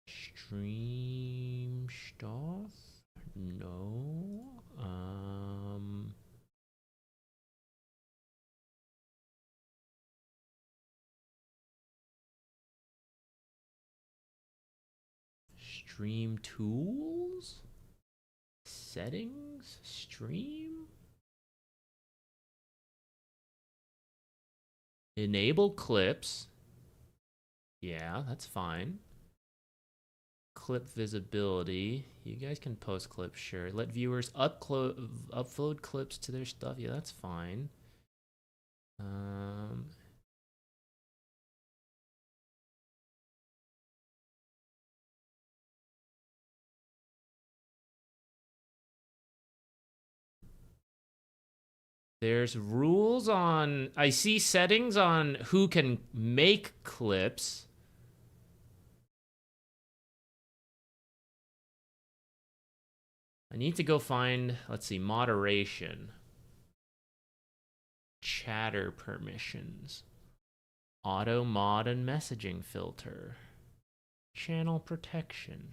Stream stuff? No. Stream tools? Settings? Stream? Enable clips. Yeah, that's fine. Clip visibility. You guys can post clips, sure. Let viewers upload clips to their stuff. Yeah, that's fine. There's rules on... I see settings on who can make clips. I need to go find, let's see, moderation. Chatter permissions. Auto mod and messaging filter. Channel protection.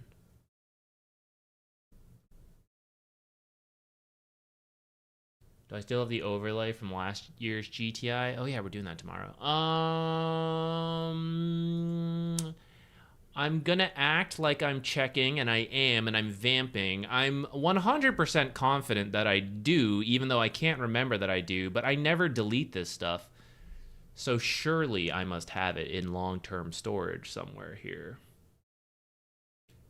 Do I still have the overlay from last year's GTI? Oh yeah, we're doing that tomorrow. I'm gonna act like I'm checking, and I am, and I'm vamping. I'm 100% confident that I do, even though I can't remember that I do, but I never delete this stuff. So surely I must have it in long-term storage somewhere here.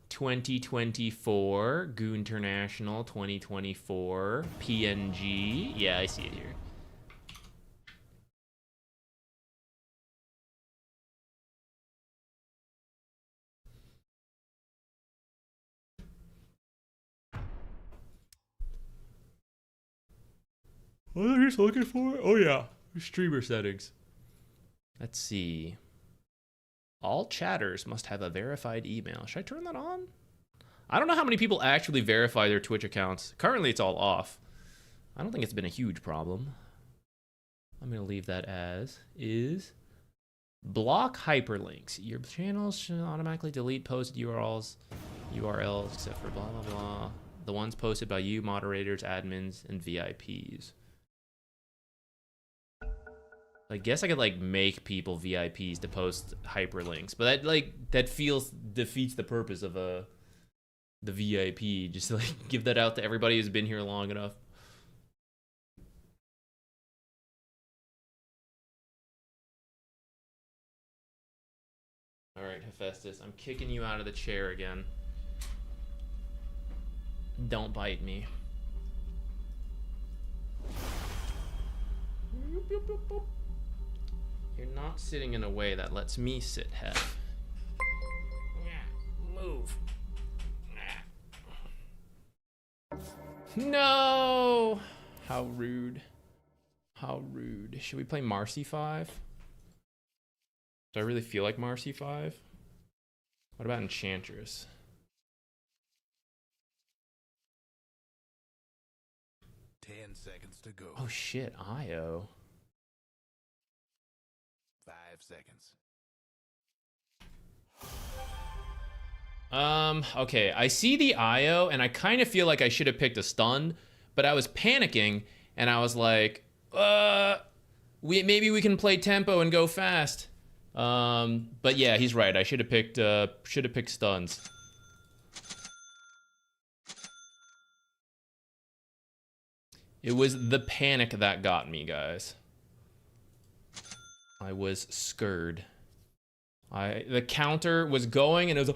2024, Goo International 2024, PNG. Yeah, I see it here. What are you just looking for? Oh yeah, streamer settings. Let's see. All chatters must have a verified email. Should I turn that on? I don't know how many people actually verify their Twitch accounts. Currently, it's all off. I don't think it's been a huge problem. I'm going to leave that as is. Block hyperlinks. Your channels should automatically delete posted URLs, except for blah, blah, blah. The ones posted by you, moderators, admins, and VIPs. I guess I could like make people VIPs to post hyperlinks, but that feels defeats the purpose of the VIP. Just to like give that out to everybody who's been here long enough. All right, Hephaestus, I'm kicking you out of the chair again. Don't bite me. You're not sitting in a way that lets me sit, Hef. Move. No! How rude. How rude. Should we play Marci 5? Do I really feel like Marci 5? What about Enchantress? Seconds to go. Oh shit, IO. 5 seconds. Okay, I see the IO, and I kind of feel like I should have picked a stun, but I was panicking, and I was like, maybe we can play tempo and go fast. But yeah, he's right. I should have picked stuns. It was the panic that got me, guys. I was scared. The counter was going, and it was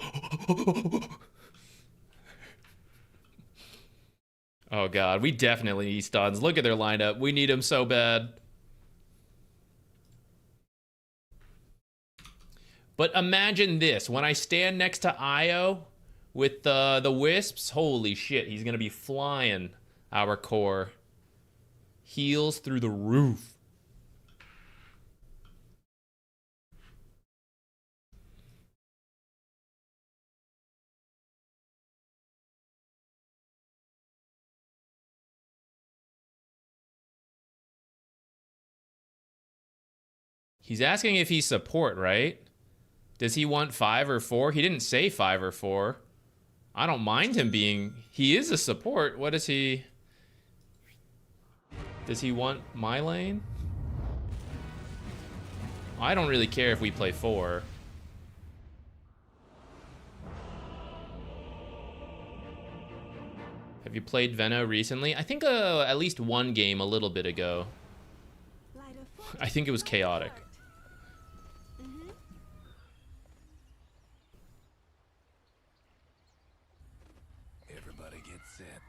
oh god, we definitely need stuns. Look at their lineup. We need them so bad. But imagine this. When I stand next to IO with the wisps, holy shit, he's gonna be flying our core. Heals through the roof. He's asking if he's support, right? Does he want 5 or 4? He didn't say 5 or 4. I don't mind him being... He is a support. What is he... Does he want my lane? I don't really care if we play 4. Have you played Veno recently? I think at least one game a little bit ago. I think it was chaotic. Everybody get set.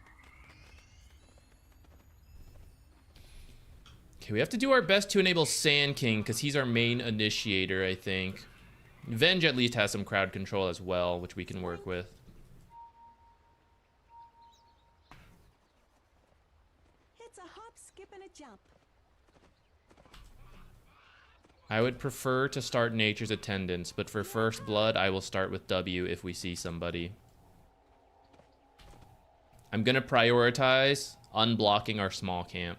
Okay, we have to do our best to enable Sand King because he's our main initiator, I think. Venge at least has some crowd control as well, which we can work with. It's a hop, skip, and a jump. I would prefer to start Nature's Attendants, but for first blood, I will start with W if we see somebody. I'm gonna prioritize unblocking our small camp.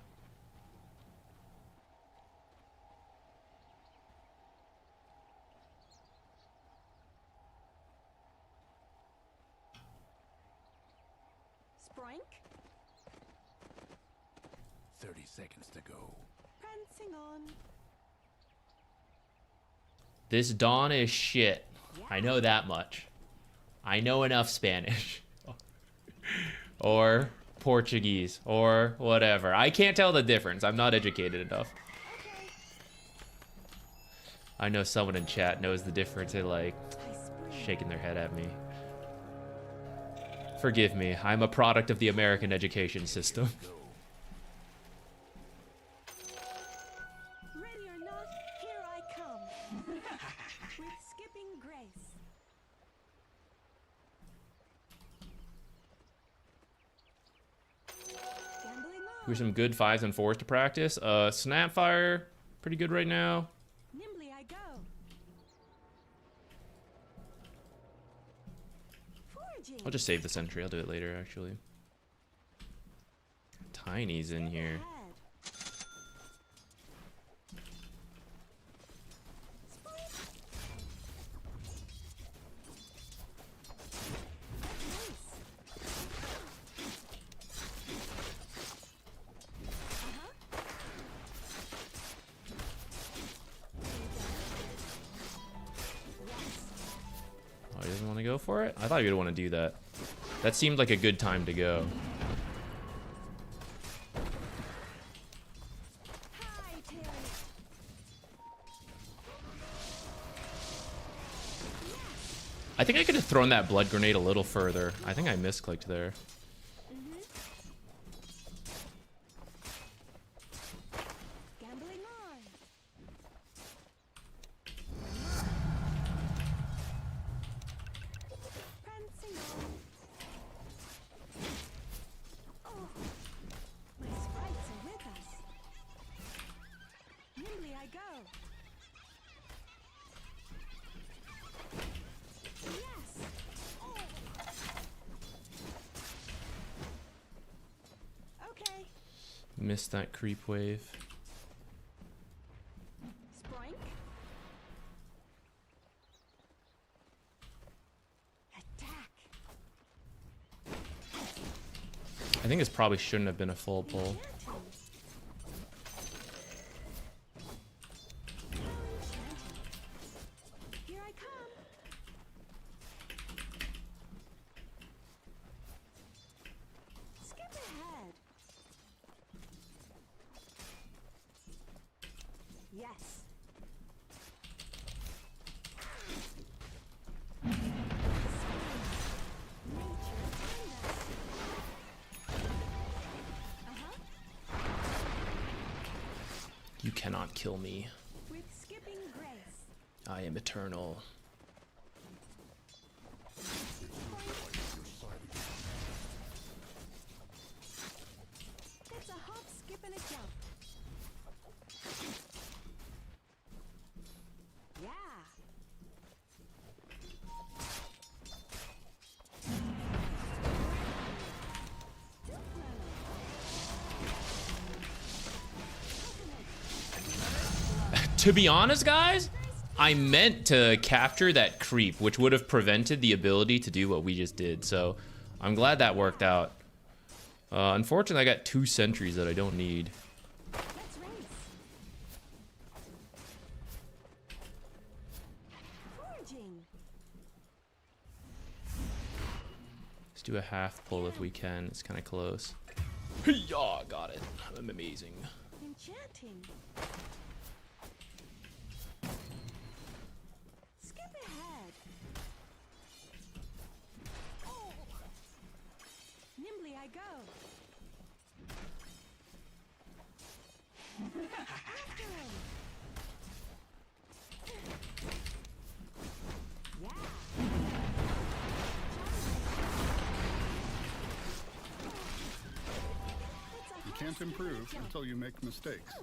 Sproink. 30 seconds to go. Prancing on. This Dawn is shit. I know that much. I know enough Spanish. Or Portuguese. Or whatever. I can't tell the difference. I'm not educated enough. Okay. I know someone in chat knows the difference. They're like I spring. shaking their head at me. Forgive me. I'm a product of the American education system. Ready or not, here I come. With skipping grace. Gambling on. Here's some good 5s and 4s to practice. Snapfire, pretty good right now. Nimbly I go. Foraging. I'll just save the sentry. I'll do it later, actually. Tiny's in here. Ahead. Oh, he doesn't want to go for it? I thought he would want to do that. That seemed like a good time to go. Hi, Terry. I think I could have thrown that blood grenade a little further. I think I misclicked there. Gambling on. Prancing on. Oh, my sprites are with us. Nimbly I go. Yes. Oh. Okay. Missed that creep wave. Sproink. Attack. I think this probably shouldn't have been a full pull. Enchanting. Here I come. Skip ahead. Yes. You cannot kill me. With skipping grace. I am eternal. It's a hop, skip, and a jump. Yeah. To be honest, guys, I meant to capture that creep, which would have prevented the ability to do what we just did. So I'm glad that worked out. Unfortunately, I got 2 sentries that I don't need. Let's race. Foraging. Let's do a half pull if we can. It's kind of close. Yeah, got it. I'm amazing. Enchanting. Skip ahead. Oh. Nimbly I go. After him. Yeah. You can't improve until you make mistakes.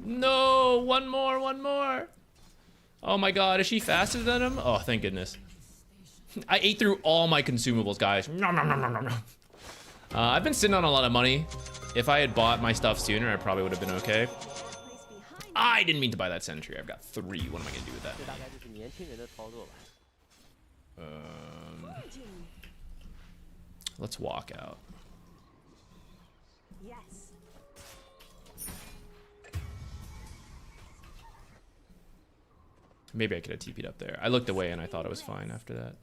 No, one more, one more. Oh my god, is she faster than him? Oh, thank goodness. I ate through all my consumables, guys. Nom, nom, nom, nom, nom, nom. I've been sitting on a lot of money. If I had bought my stuff sooner, I probably would have been okay. I didn't mean to buy that sentry. I've got 3. What am I gonna do with that? 这大概就是年轻人的操作吧。 Let's walk out. Yes. Maybe I could have TP'd up there. I looked away and I thought it was fine after that.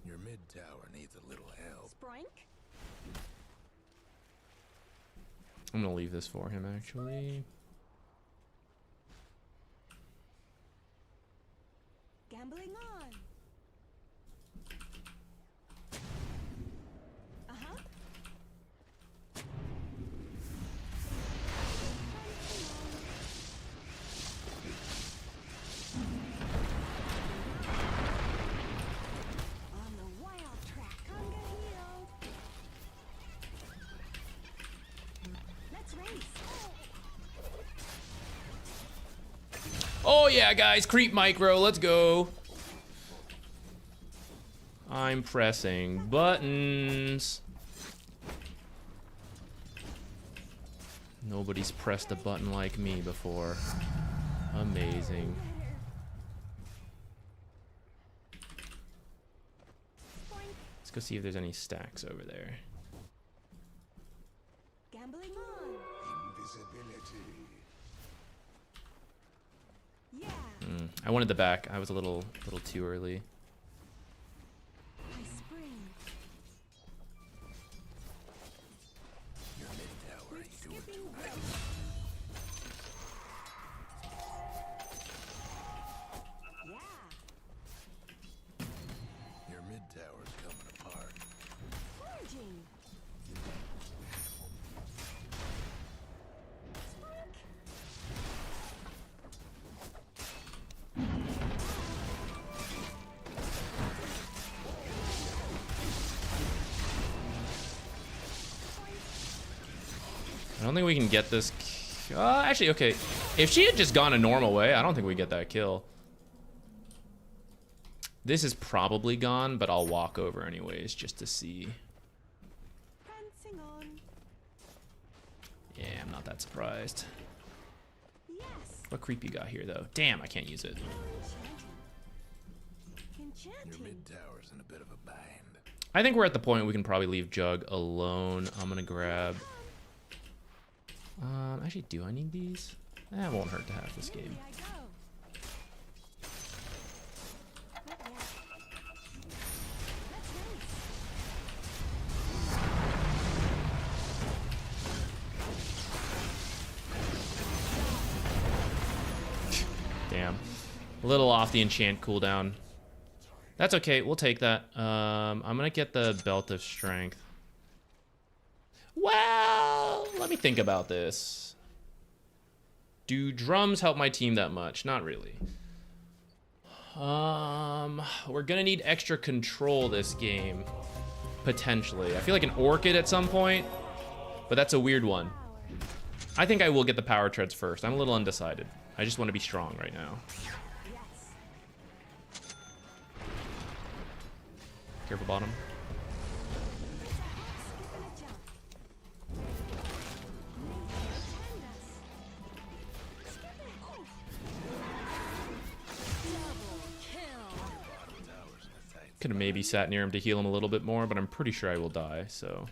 Your mid tower needs a little help. Sprank. I'm gonna leave this for him, actually. Gambling on. Uh-huh. On the wild track. Conga healed. Let's race. Oh yeah, guys, creep micro, let's go. I'm pressing buttons. Nobody's pressed a button like me before. Amazing. Let's go see if there's any stacks over there. Gambling on. Invisibility. Yeah. I wanted the back. I was a little too early. I spring. Your mid tower ain't doing Skipping too rope. Yeah. Your mid tower's coming apart. Foraging. Spike. I don't think we can get this. Actually, okay. If she had just gone a normal way, I don't think we get that kill. This is probably gone, but I'll walk over anyways just to see. Prancing on. Yeah, I'm not that surprised. Yes. What creep you got here, though? Damn, I can't use it. Your Enchanting. mid tower's in a bit of a bind. I think we're at the point we can probably leave Jug alone. I'm gonna grab. Actually, do I need these? That won't hurt to have this game. Here I go. Not yet. Let's race. Damn. A little off the enchant cooldown. That's okay. We'll take that. I'm gonna get the Belt of Strength. Well, let me think about this. Do drums help my team that much? Not really. We're gonna need extra control this game. Potentially. I feel like an Orchid at some point, but that's a weird one. I think I will get the Power Treads first. I'm a little undecided. I just want to be strong right now. Yes. Careful bottom. It's a hop, skip, and a jump. Enchantress. Skip it. Oh. Double kill. Bottom tower's in a tight Could have maybe sat near him to heal him a little bit more, but I'm pretty sure I will die, so.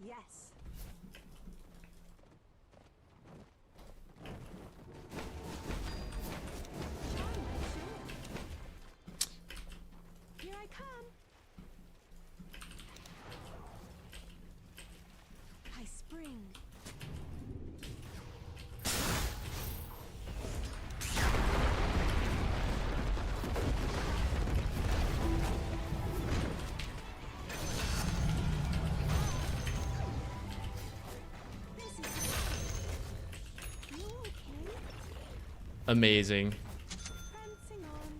Yes. Here I come. I spring. This is you okay? Amazing. Prancing on.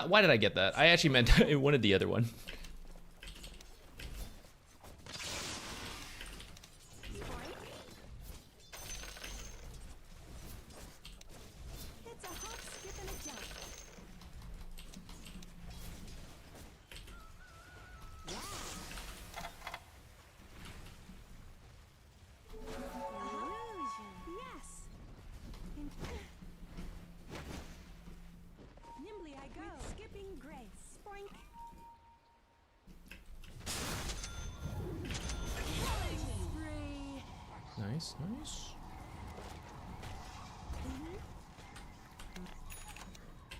Why did I get that? I actually meant I wanted the other one. It's a hop, skip, and a jump. Illusion. Yes. Nimbly I go. With skipping grace. Boink. Spree. Nice, nice.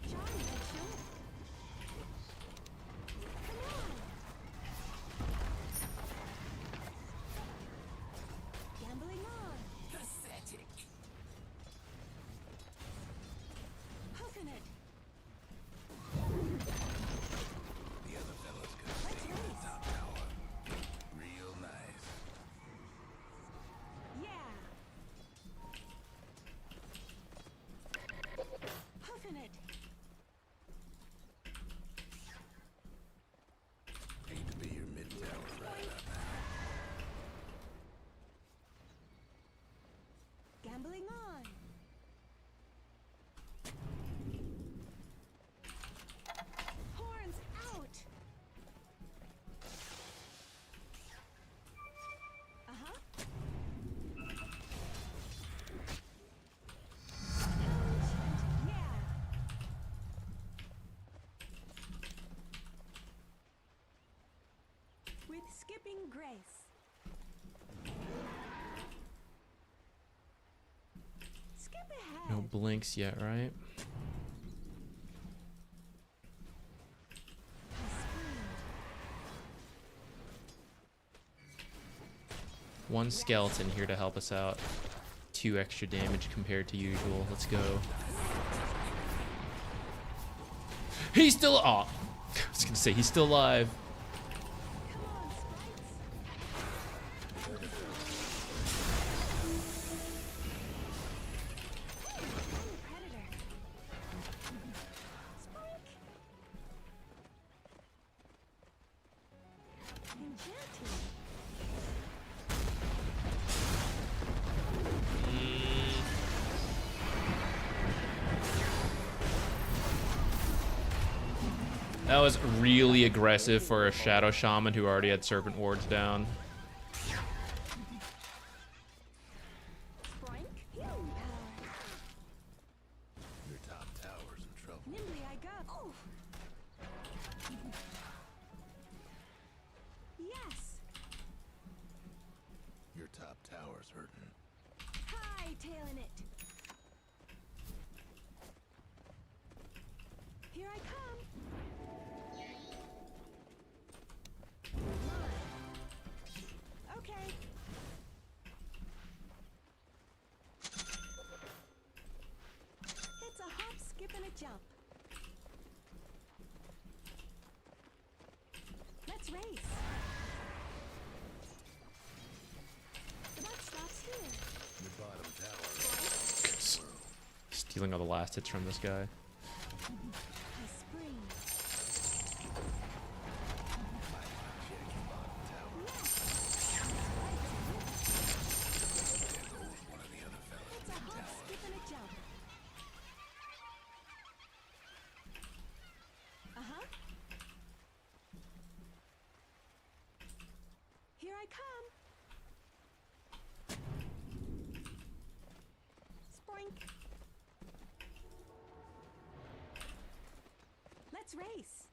Johnny, sure. Come on. Gambling on. Pathetic. Hoofing it. The other fellas could stay in the top tower. Real nice. Yeah. Hoofing it. Hate to be your mid tower right about now. Gambling on. Horns out. Uh-huh. Yeah. With skipping grace. Skip ahead. No blinks yet, right? One skeleton here to help us out. 2 extra damage compared to usual. Let's go. He's still. Oh, I was gonna say he's still alive. Come on, sprites. Predator. Spike. Enchantress. That was really aggressive for a Shadow Shaman who already had Serpent Wards down. Spike. Healing power. Your top tower's in trouble. Nimbly I go. Oh. Yes. Your top tower's hurting. Hightailing it. Here I come. Okay. It's a hop, skip, and a jump. Let's race. The buck stops here. Your bottom tower. Stealing all the last hits from this guy. I spring. Check your bottom tower. There goes one of the other fellas. It's a hop, skip, and a jump. Uh-huh. Here I come. Spoink. Let's race.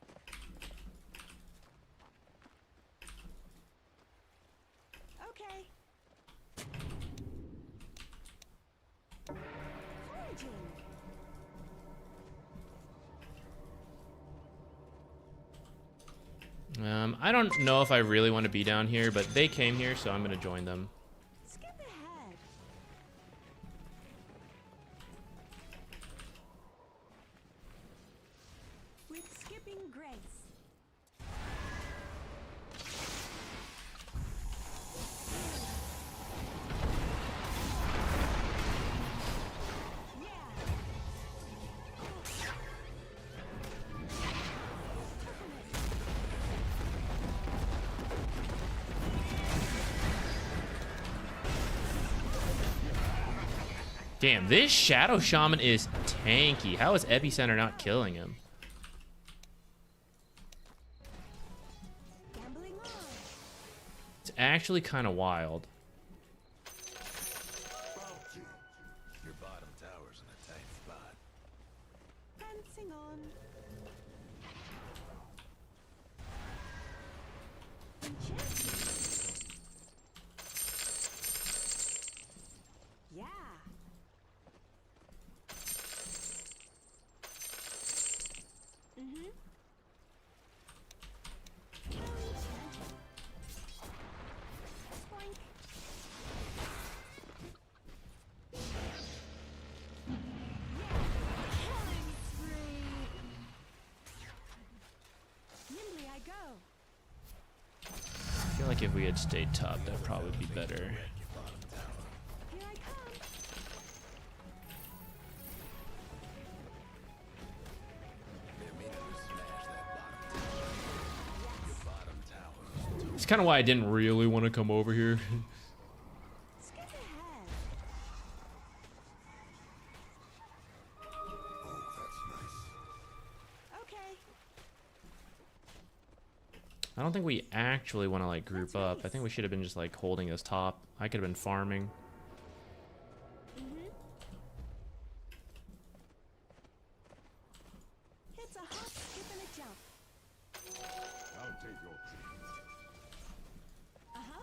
Okay. Foraging. I don't know if I really want to be down here, but they came here, so I'm gonna join them. Skip ahead. With skipping grace. Yeah. Damn, this Shadow Shaman is tanky. How is Epicenter not killing him? Gambling on. It's actually kind of wild. Your bottom tower's in a tight spot. Fencing on. Enchantress. Yeah. Mm-hmm. Boink. Killing spree. Nimbly I go. I feel like if we had stayed top, that'd probably be better. Here I come. They're meaning to smash that bottom tower. Your bottom tower. It's kind of why I didn't really want to come over here. Skip ahead. Oh, that's nice. Okay. I don't think we actually want to like group up. I think we should have been just like holding this top. I could have been farming. Mm-hmm. It's a hop, skip, and a jump. I'll take your treatment. Uh-huh.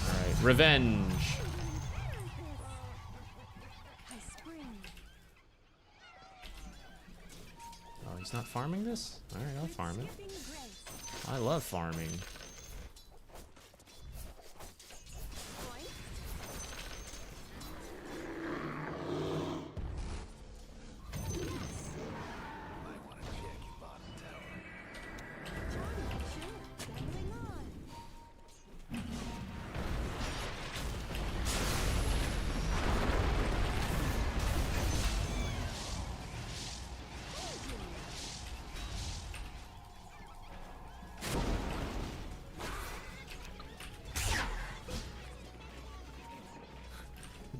All right, revenge. I spring. Oh, he's not farming this? All right, I'll farm it. Skipping grace. I love farming. Boink. Might want to check your bottom tower. John action. Gambling on.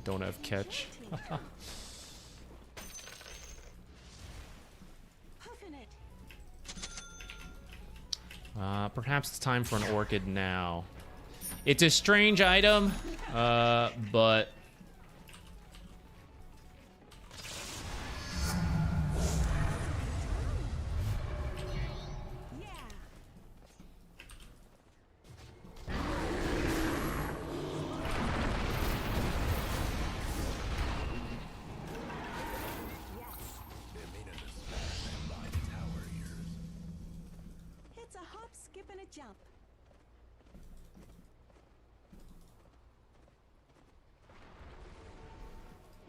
Don't have catch. Puffin it. Perhaps it's time for an orchid now. It's a strange item, but Yeah. They're meaning to smash that bottom tower of yours. It's a hop, skip, and a jump.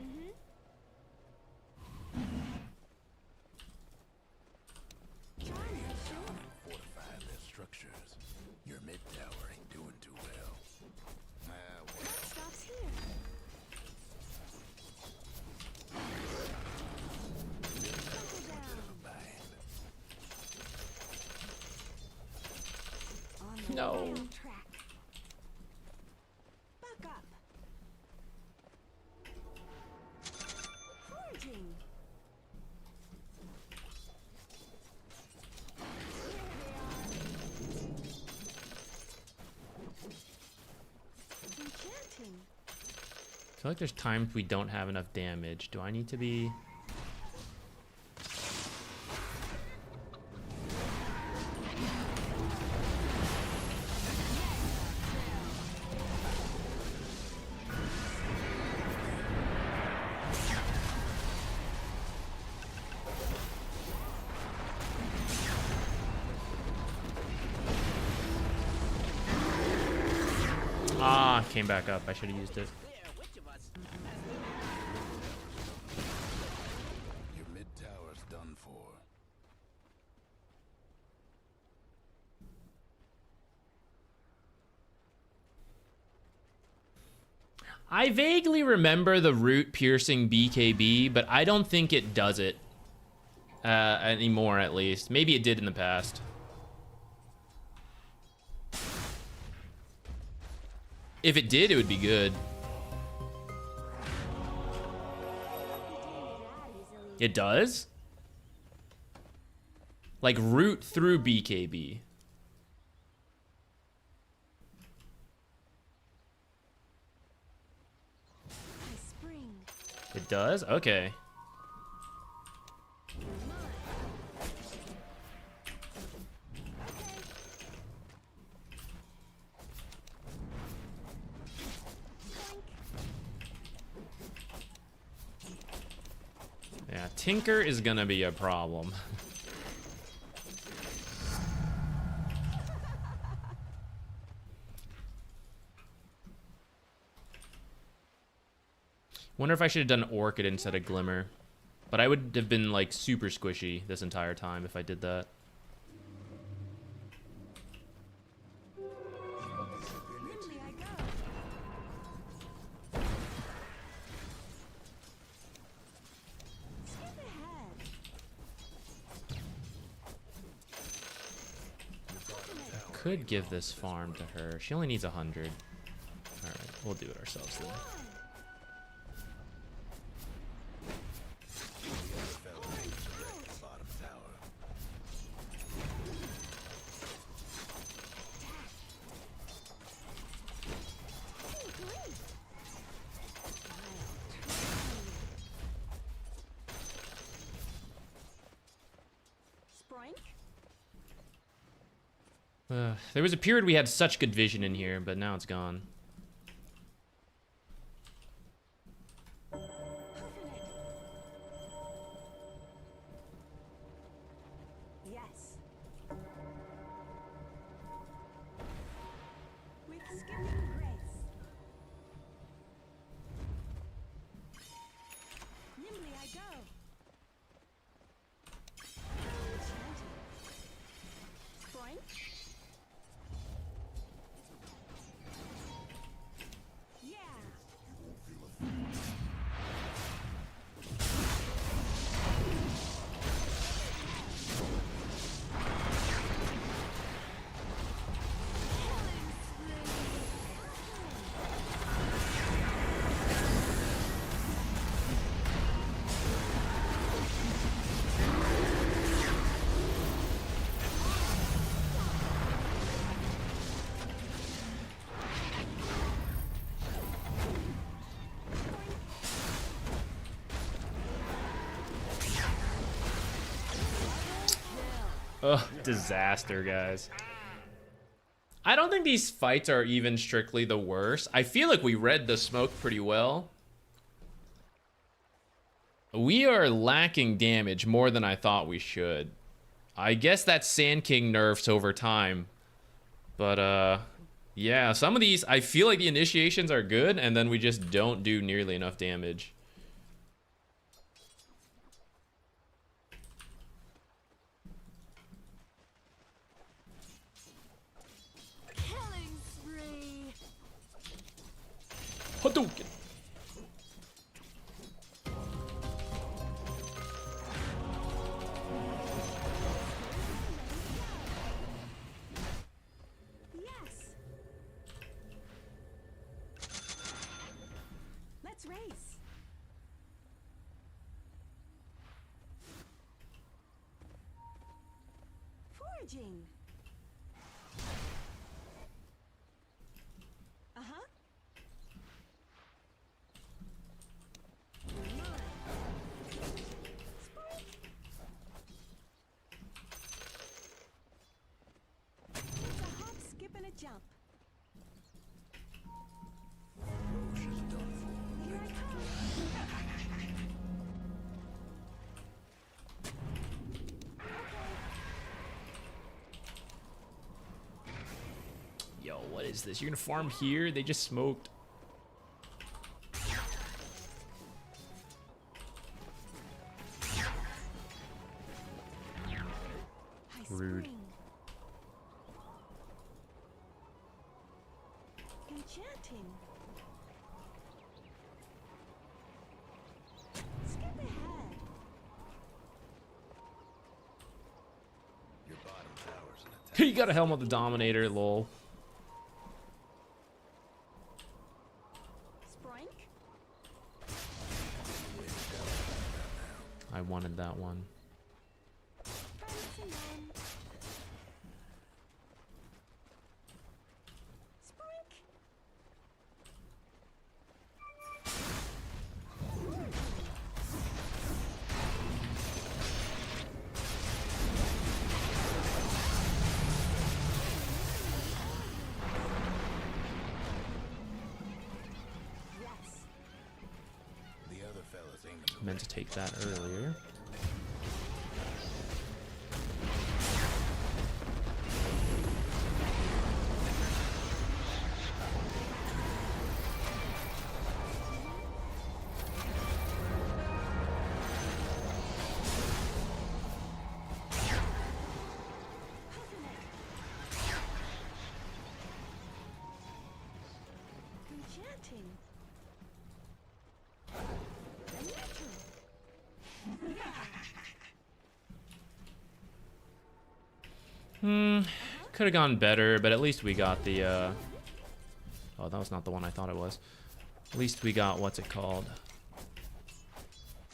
Mm-hmm. John action. Fortifying their structures. Your mid tower ain't doing too well. That stops here. Buckle down. On the No. right track. Buck up. Foraging. Here they are. Enchanting. I feel like there's times we don't have enough damage. Do I need to be? Ah, came back up. I should have used it. Your mid tower's done for. I vaguely remember the root piercing BKB, but I don't think it does it anymore, at least. Maybe it did in the past. If it did, it would be good. It does? Like root through BKB. I spring. It does? Okay. Yeah, Tinker is gonna be a problem. Wonder if I should have done Orchid instead of Glimmer. But I would have been like super squishy this entire time if I did that. Nimbly I go. Skip ahead. Could give this farm to her. She only needs 100. Alright, we'll do it ourselves then. Bottom tower. Sprank. There was a period we had such good vision in here, but now it's gone. Yes. With skipping grace. Nimbly I go. Enchanted. Sprank. Yeah. Ugh, disaster, guys. I don't think these fights are even strictly the worst. I feel like we read the smoke pretty well. We are lacking damage more than I thought we should. I guess that's Sand King nerfs over time. But, yeah, some of these, I feel like the initiations are good, and then we just don't do nearly enough damage. Killing spree. Hadouken! Yes. Let's race. Foraging. Uh-huh. Spike. It's a hop, skip, and a jump. Here I come. Yo, what is this? You're gonna farm here? They just smoked. I Rude. spring. Enchanting. Skip ahead. Your bottom tower's an attack. You got a Helm of the Dominator, lol. I wanted that one. Prancing on. Sprink. Yes. The other fellas ain't Meant to take that earlier. Enchanting. A natural. Could have gone better, but at least we got the, oh, that was not the one I thought it was. At least we got, what's it called?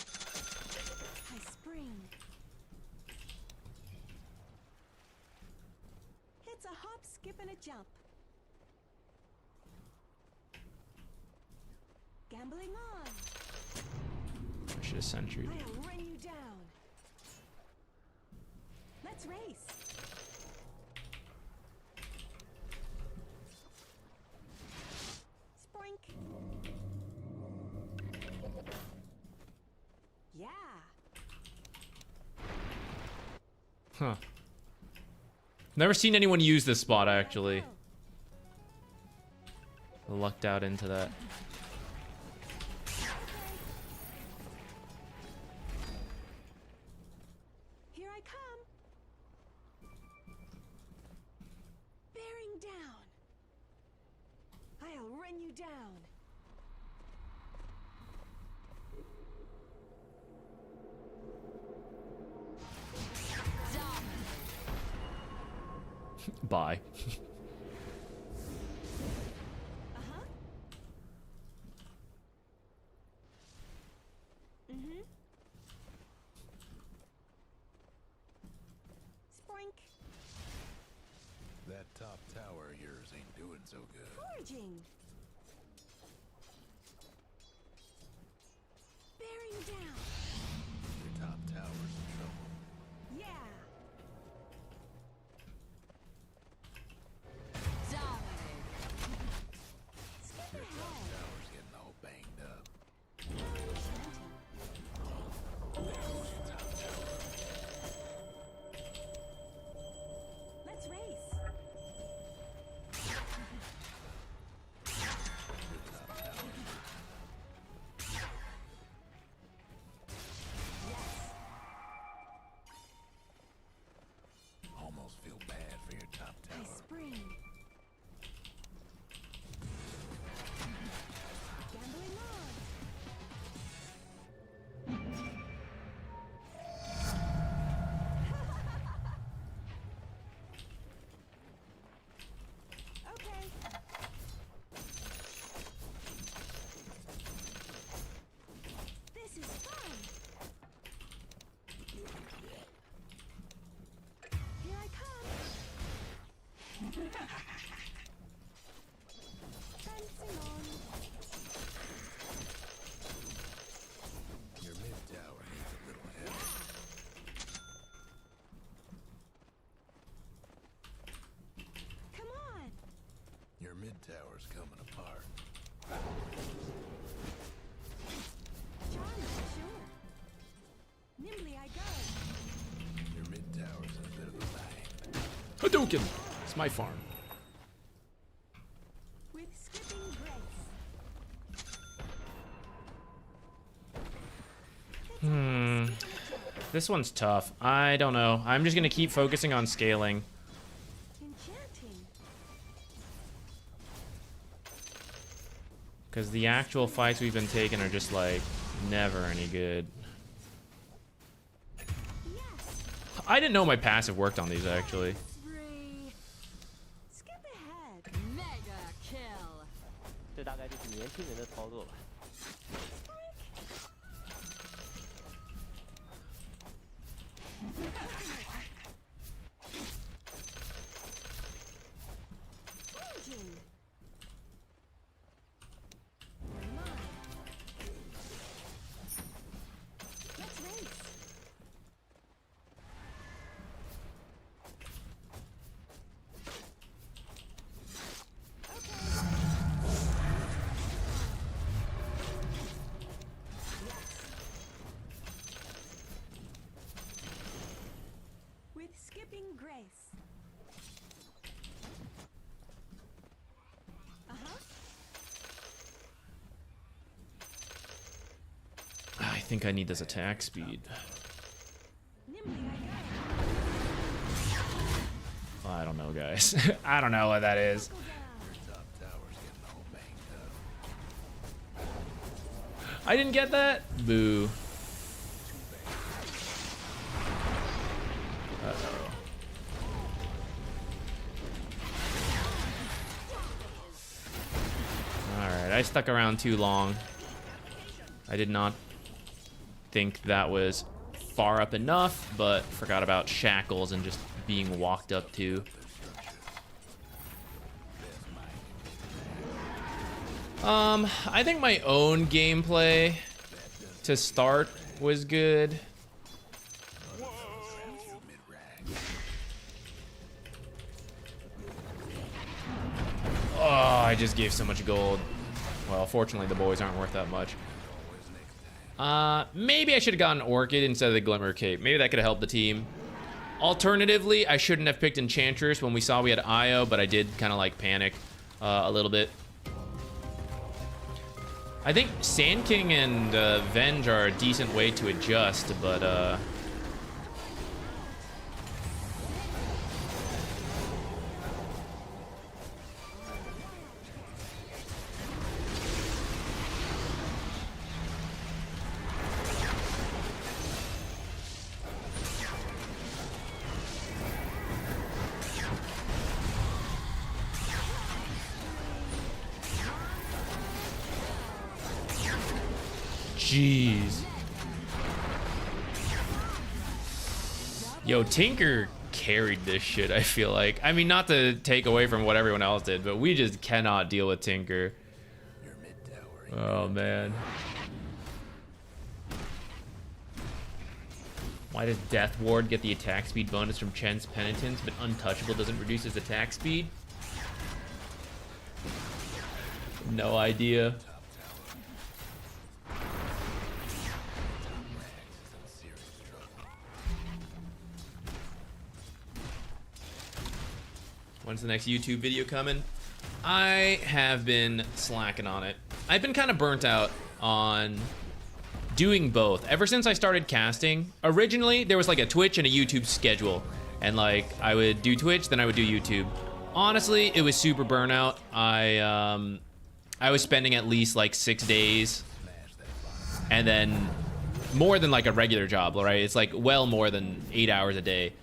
I spring. It's a hop, skip, and a jump. Gambling on. I should have sentry. I'll run you down. Let's race. Sprink. Yeah. Huh. Never seen anyone use this spot, actually. Lucked out into that. Here I come. Bearing down. I'll run you down. Bye. Uh-huh. Mm-hmm. Sprink. That top tower of yours ain't doing so good. Foraging. Bearing down. Your top tower's in trouble. Yeah. Skip Your top ahead. tower's getting all banged up. Enchanting. There goes your top tower. Let's race. Your top tower. Yes. Almost feel bad for your top I tower. spring. Gambling on. Okay. This is fun. Here I come. Prancing on. Your mid tower needs a little help. Come on. Your mid tower's coming apart. Charlie, sure. Nimbly I go. Your mid tower's in a bit of a bang. Hadouken! It's my farm. With skipping grace. This one's tough. I don't know. I'm just gonna keep focusing on scaling. Enchanting. Because the actual fights we've been taking are just like never any good. Yes. I didn't know my passive worked on these actually. Three. Skip ahead. Mega kill. 这大概就是年轻人的操作吧。think I need this attack speed. I don't know, guys. I don't know what that is. I didn't get that? Boo. Uh-oh. Alright, I stuck around too long. I did not think that was far up enough, but forgot about shackles and just being walked up to. I think my own gameplay to start was good. Oh, I just gave so much gold. Well, fortunately the boys aren't worth that much. Maybe I should have gotten Orchid instead of the Glimmer Cape. Maybe that could have helped the team. Alternatively, I shouldn't have picked Enchantress when we saw we had Io, but I did kind of like panic a little bit. I think Sand King and Venge are a decent way to adjust, but jeez. Yo, Tinker carried this shit, I feel like. I mean, not to take away from what everyone else did, but we just cannot deal with Tinker. Oh, man. Why does Death Ward get the attack speed bonus from Chen's Penitence, but Untouchable doesn't reduce his attack speed? No idea. When's the next YouTube video coming? I have been slacking on it. I've been kind of burnt out on doing both. Ever since I started casting, originally there was like a Twitch and a YouTube schedule. And like I would do Twitch, then I would do YouTube. Honestly, it was super burnout. I was spending at least like 6 days and then more than like a regular job, right? It's like well more than 8 hours a day.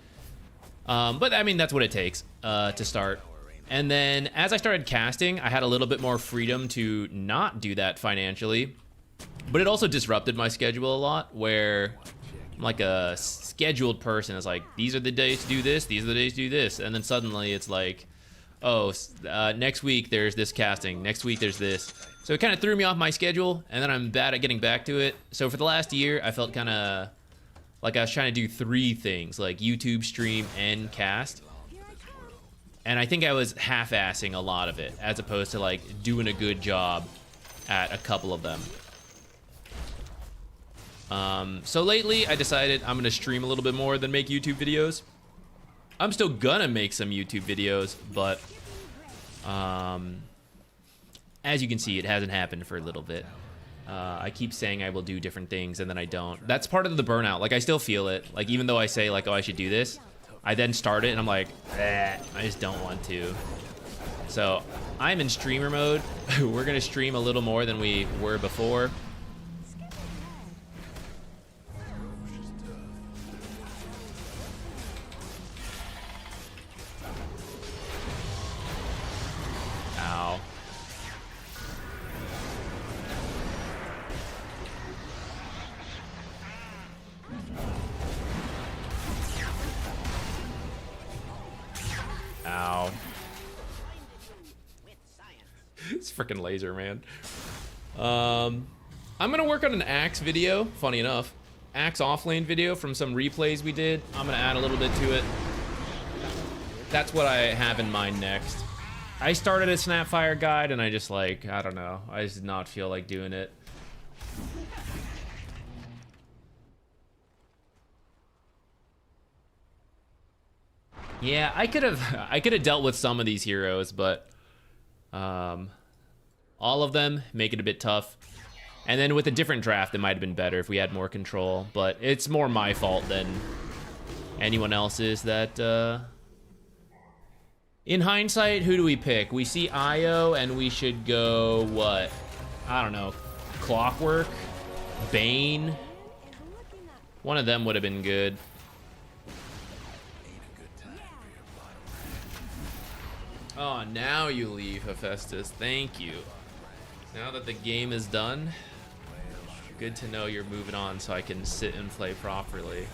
But I mean, that's what it takes to start. And then as I started casting, I had a little bit more freedom to not do that financially. But it also disrupted my schedule a lot, where I'm like a scheduled person. It's like, these are the days to do this, these are the days to do this. And then suddenly it's like, oh, next week there's this casting, next week there's this. So it kind of threw me off my schedule, and then I'm bad at getting back to it. So for the last year, I felt kind of like I was trying to do 3 things, like YouTube, stream, and cast. And I think I was half-assing a lot of it, as opposed to like doing a good job at a couple of them. So lately, I decided I'm gonna stream a little bit more than make YouTube videos. I'm still gonna make some YouTube videos, but as you can see, it hasn't happened for a little bit. I keep saying I will do different things and then I don't. That's part of the burnout. Like, I still feel it. Like, even though I say like, oh, I should do this, I then start it and I'm like, I just don't want to. So I'm in streamer mode. We're gonna stream a little more than we were before. Ow. Ow. It's freaking laser, man. I'm gonna work on an Axe video, funny enough. Axe offlane video from some replays we did. I'm gonna add a little bit to it. That's what I have in mind next. I started a Snapfire guide and I just like, I don't know. I just did not feel like doing it. Yeah, I could have dealt with some of these heroes, but all of them make it a bit tough. And then with a different draft, it might have been better if we had more control. But it's more my fault than anyone else's that... In hindsight, who do we pick? We see Io, and we should go, what? I don't know. Clockwork? Bane? One of them would have been good. Oh, now you leave, Hephaestus. Thank you. Now that the game is done, good to know you're moving on so I can sit and play properly.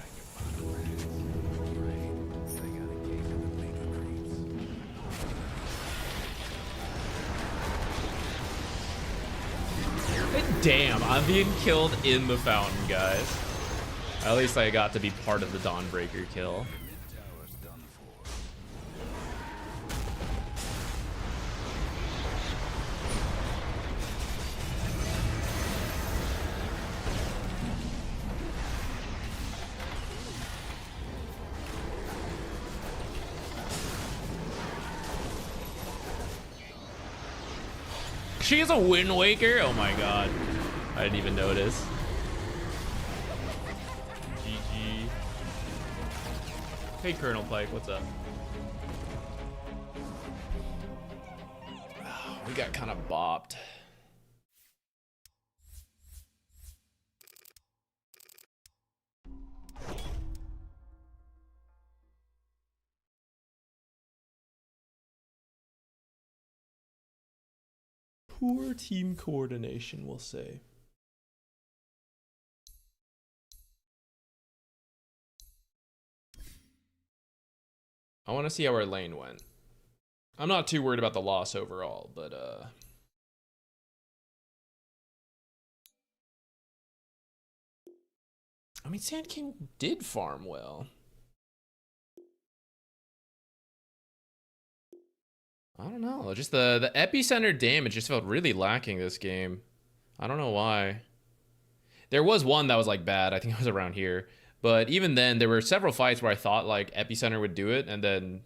Damn, I'm being killed in the fountain, guys. At least I got to be part of the Dawnbreaker kill. She is a Wind Waker? Oh my god. I didn't even notice. GG. Hey, Colonel Pike, what's up? We got kind of bopped. Poor team coordination, we'll say. I want to see how our lane went. I'm not too worried about the loss overall, but I mean, Sand King did farm well. I don't know, just the epicenter damage just felt really lacking this game. I don't know why. There was one that was like bad, I think it was around here. But even then, there were several fights where I thought like epicenter would do it, and then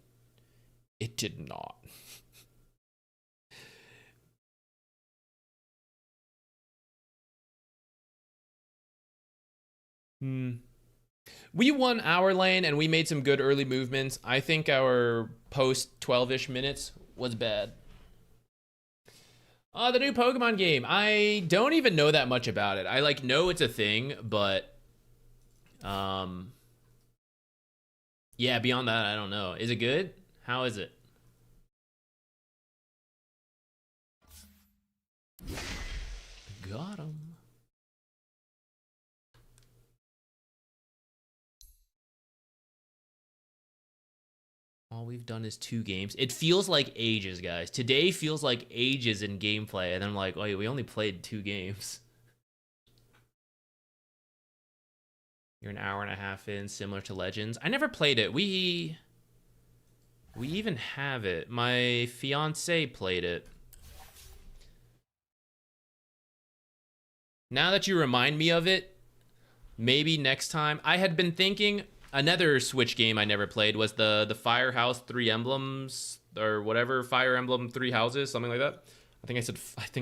it did not. We won our lane and we made some good early movements. I think our post 12-ish minutes was bad. The new Pokemon game. I don't even know that much about it. I like know it's a thing, but yeah, beyond that, I don't know. Is it good? How is it? Got him. All we've done is 2 games. It feels like ages, guys. Today feels like ages in gameplay, and I'm like, wait, we only played 2 games. You're an hour and a half in, similar to Legends. I never played it. We even have it. My fiance played it. Now that you remind me of it, maybe next time. I had been thinking another Switch game I never played was the Firehouse 3 Emblems or whatever, Fire Emblem 3 Houses, something like that. I think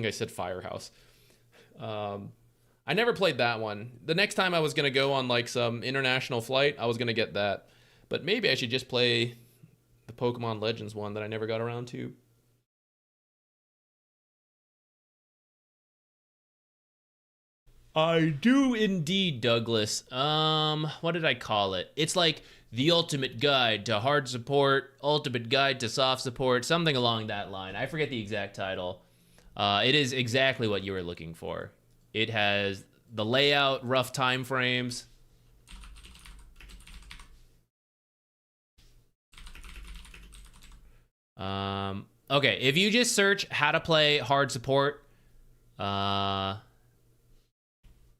I said Firehouse. I never played that one. The next time I was gonna go on like some international flight, I was gonna get that. But maybe I should just play the Pokemon Legends one that I never got around to. I do indeed, Douglas. What did I call it? It's like the ultimate guide to hard support, ultimate guide to soft support, something along that line. I forget the exact title. It is exactly what you were looking for. It has the layout, rough time frames. Okay, if you just search how to play hard support,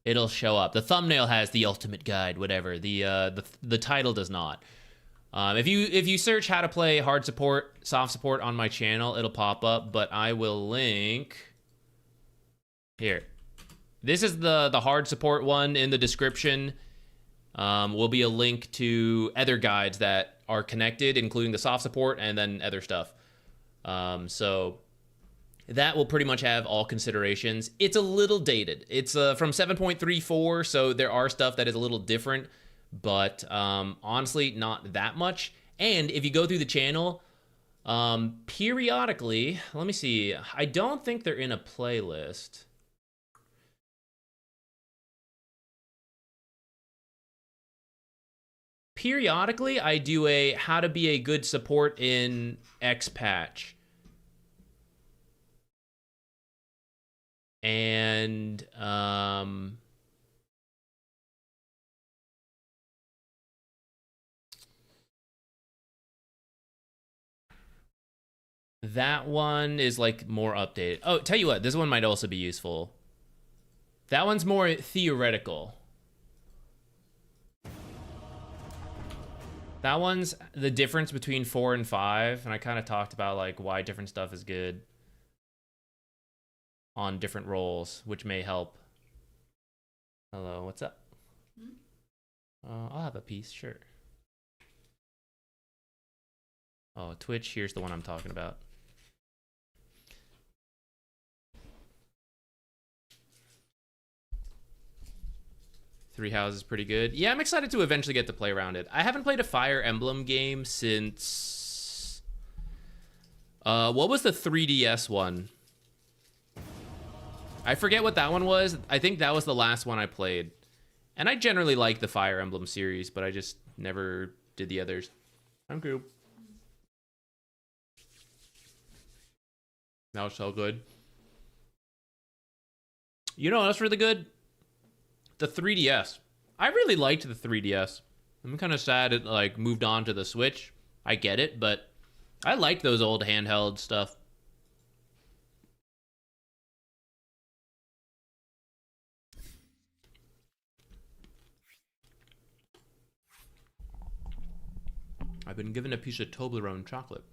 it'll show up. The thumbnail has the ultimate guide, whatever. The title does not. If you search how to play hard support, soft support on my channel, it'll pop up. But I will link here. This is the hard support one in the description. Will be a link to other guides that are connected, including the soft support and then other stuff. So that will pretty much have all considerations. It's a little dated. It's from 7.34, so there are stuff that is a little different, but honestly, not that much. And if you go through the channel, periodically, let me see, I don't think they're in a playlist. Periodically, I do a how to be a good support in X patch. And that one is like more updated. Oh, tell you what, this one might also be useful. That one's more theoretical. That one's the difference between 4 and 5, and I kind of talked about like why different stuff is good on different roles, which may help. Hello, what's up? I'll have a piece, sure. Oh, Twitch, here's the one I'm talking about. Three Houses pretty good. Yeah, I'm excited to eventually get to play around it. I haven't played a Fire Emblem game since... what was the 3DS one? I forget what that one was. I think that was the last one I played. And I generally like the Fire Emblem series, but I just never did the others. I'm cool. That was so good. You know that's really good? The 3DS. I really liked the 3DS. I'm kind of sad it like moved on to the Switch. I get it, but I like those old handheld stuff. I've been given a piece of Toblerone chocolate.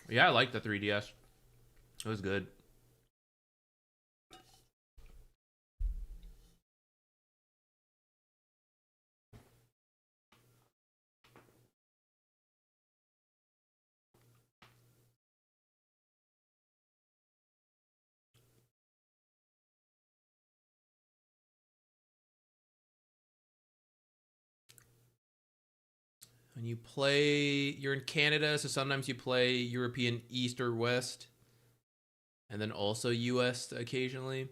Yeah, I like the 3DS. It was good. When you play, you're in Canada, so sometimes you play European East or West, and then also US occasionally.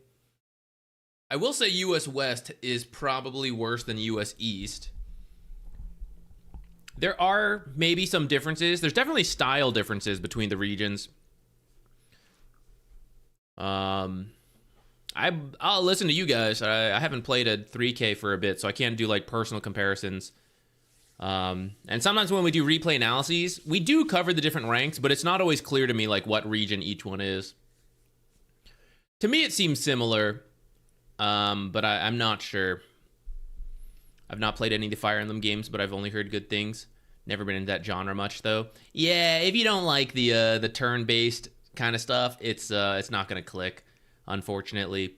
I will say US West is probably worse than US East. There are maybe some differences. There's definitely style differences between the regions. I'll listen to you guys. I haven't played a 3K for a bit, so I can't do like personal comparisons. And sometimes when we do replay analyses, we do cover the different ranks, but it's not always clear to me like what region each one is. To me, it seems similar, but I'm not sure. I've not played any of the Fire Emblem games, but I've only heard good things. Never been into that genre much, though. Yeah, if you don't like the turn-based kind of stuff, it's not gonna click, unfortunately.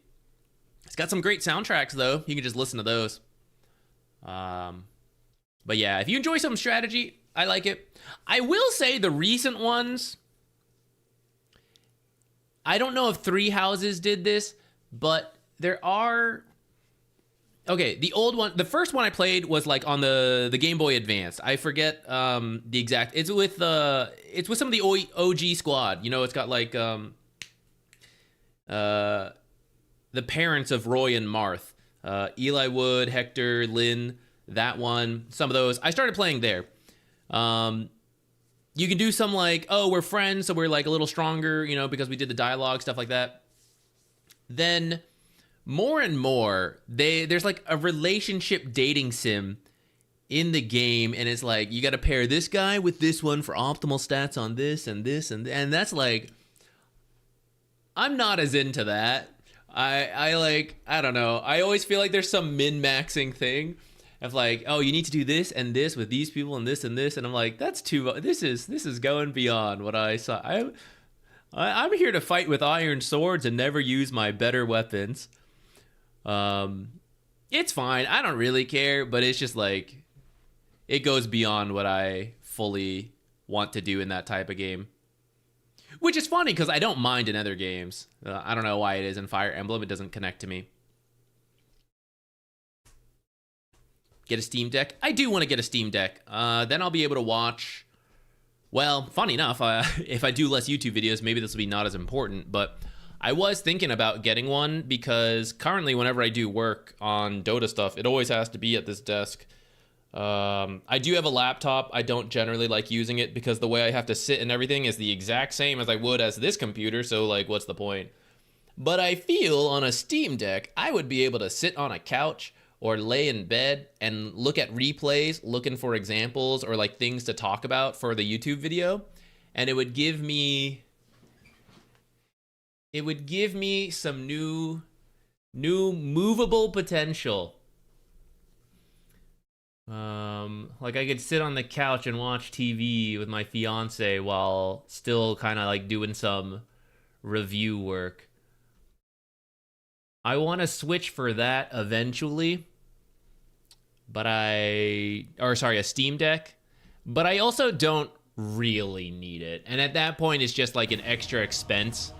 It's got some great soundtracks, though. You can just listen to those. But yeah, if you enjoy some strategy, I like it. I will say the recent ones, I don't know if Three Houses did this, but there are... Okay, the old one, the first one I played was like on the Game Boy Advance. I forget the exact... It's with some of the OG squad. You know, it's got like the parents of Roy and Marth. Eli Wood, Hector, Lynn... That one, some of those. I started playing there. You can do some like, oh, we're friends, so we're like a little stronger, you know, because we did the dialogue, stuff like that. Then more and more, there's like a relationship dating sim in the game, and it's like you got to pair this guy with this one for optimal stats on this and this and that's like, I'm not as into that. I don't know. I always feel like there's some min-maxing thing. of like, oh, you need to do this and this with these people and this and this, and I'm like, that's too. This is going beyond what I saw. I'm here to fight with iron swords and never use my better weapons. It's fine. I don't really care, but it's just like it goes beyond what I fully want to do in that type of game. Which is funny because I don't mind in other games. I don't know why it is in Fire Emblem. It doesn't connect to me. Get a Steam Deck? I do want to get a Steam Deck. Then I'll be able to watch... Well, funny enough, if I do less YouTube videos, maybe this will be not as important. But I was thinking about getting one because currently whenever I do work on Dota stuff, it always has to be at this desk. I do have a laptop. I don't generally like using it because the way I have to sit and everything is the exact same as I would as this computer, so like what's the point? But I feel on a Steam Deck, I would be able to sit on a couch or lay in bed and look at replays, looking for examples or like things to talk about for the YouTube video, and it would give me some new movable potential. Like I could sit on the couch and watch TV with my fiance while still kind of like doing some review work. I want to switch for that eventually, but a Steam Deck, but I also don't really need it. And at that point, it's just like an extra expense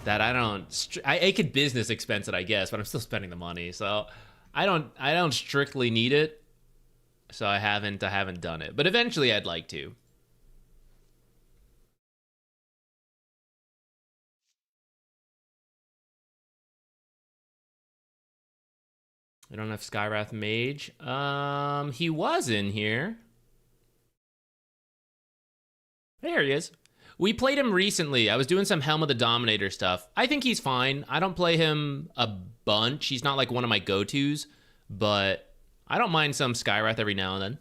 that I could business expense it, I guess, but I'm still spending the money. So I don't strictly need it. So I haven't done it, but eventually I'd like to. I don't have Skywrath Mage. He was in here. There he is. We played him recently. I was doing some Helm of the Dominator stuff. I think he's fine. I don't play him a bunch. He's not like one of my go-tos, but I don't mind some Skywrath every now and then.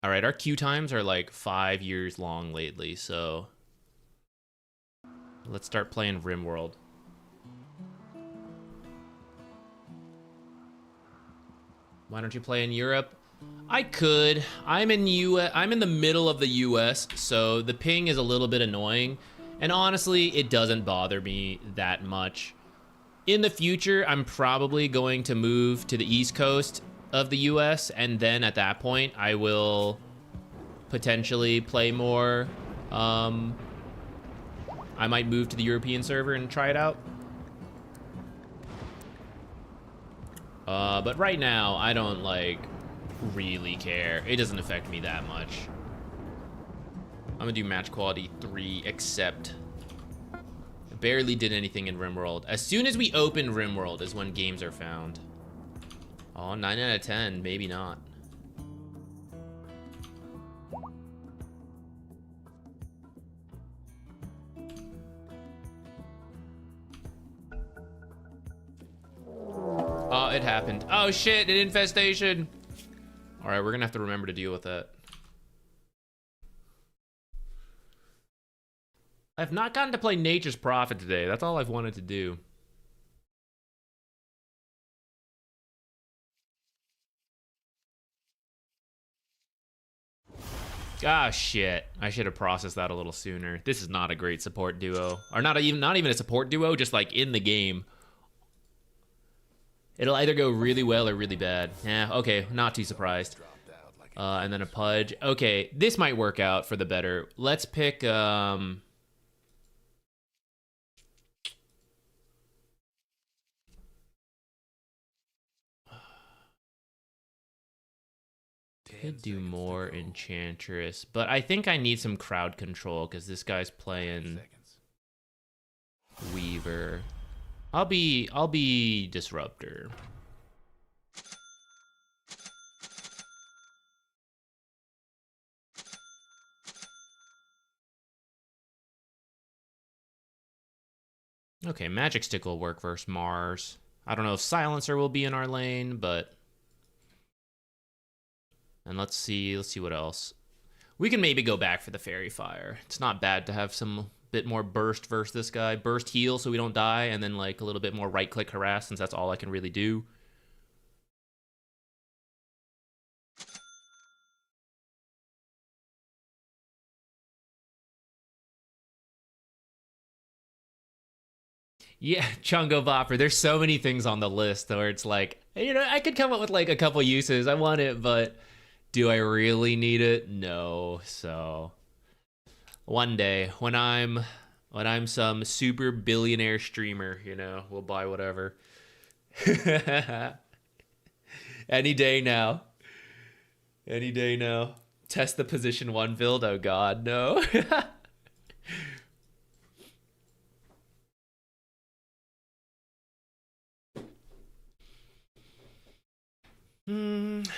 All right, our queue times are like 5 years long lately, so let's start playing RimWorld. Why don't you play in Europe? I could. I'm in the middle of the US, so the ping is a little bit annoying, and honestly, it doesn't bother me that much. In the future, I'm probably going to move to the East Coast of the US, and then at that point, I will potentially play more. I might move to the European server and try it out. But right now, I don't, like, really care. It doesn't affect me that much. I'm gonna do match quality 3, except... barely did anything in RimWorld. As soon as we open RimWorld is when games are found. Oh, 9 out of 10, maybe not. Oh, it happened. Oh shit, an infestation. All right, we're gonna have to remember to deal with that. I've not gotten to play Nature's Prophet today. That's all I've wanted to do. Ah, shit. I should have processed that a little sooner. This is not a great support duo. Or not even a support duo, just like in the game. It'll either go really well or really bad. Yeah, okay, not too surprised. And then a Pudge. Okay, this might work out for the better. Let's pick, could do more Enchantress, but I think I need some crowd control because this guy's playing Weaver. I'll be Disruptor. Okay, Magic Stick will work versus Mars. I don't know if Silencer will be in our lane, but... And let's see what else. We can maybe go back for the Fairy Fire. It's not bad to have some bit more burst versus this guy. Burst heal so we don't die, and then like a little bit more right-click harass since that's all I can really do. Yeah, Chungo Bopper. There's so many things on the list where it's like, you know, I could come up with like a couple uses. I want it, but do I really need it? No. So one day when I'm some super billionaire streamer, you know, we'll buy whatever. Any day now. Any day now. Test the position 1 build. Oh god, no.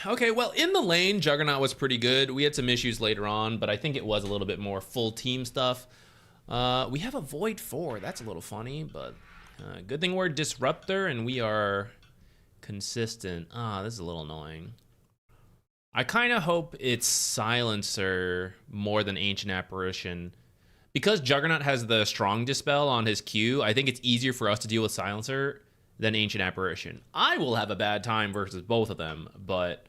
Okay, well, in the lane, Juggernaut was pretty good. We had some issues later on, but I think it was a little bit more full team stuff. We have a Void 4. That's a little funny, but good thing we're Disruptor and we are consistent. This is a little annoying. I kind of hope it's Silencer more than Ancient Apparition. Because Juggernaut has the Strong Dispel on his Q, I think it's easier for us to deal with Silencer than Ancient Apparition. I will have a bad time versus both of them, but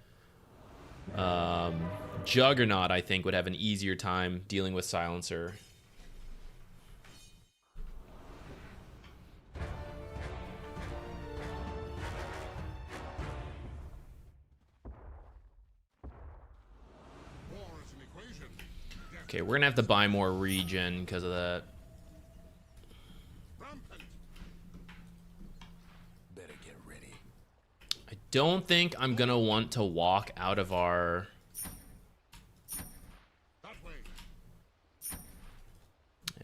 Juggernaut, I think, would have an easier time dealing with Silencer. Okay, we're gonna have to buy more regen because of that. Better get ready. I don't think I'm gonna want to walk out of our... Yeah,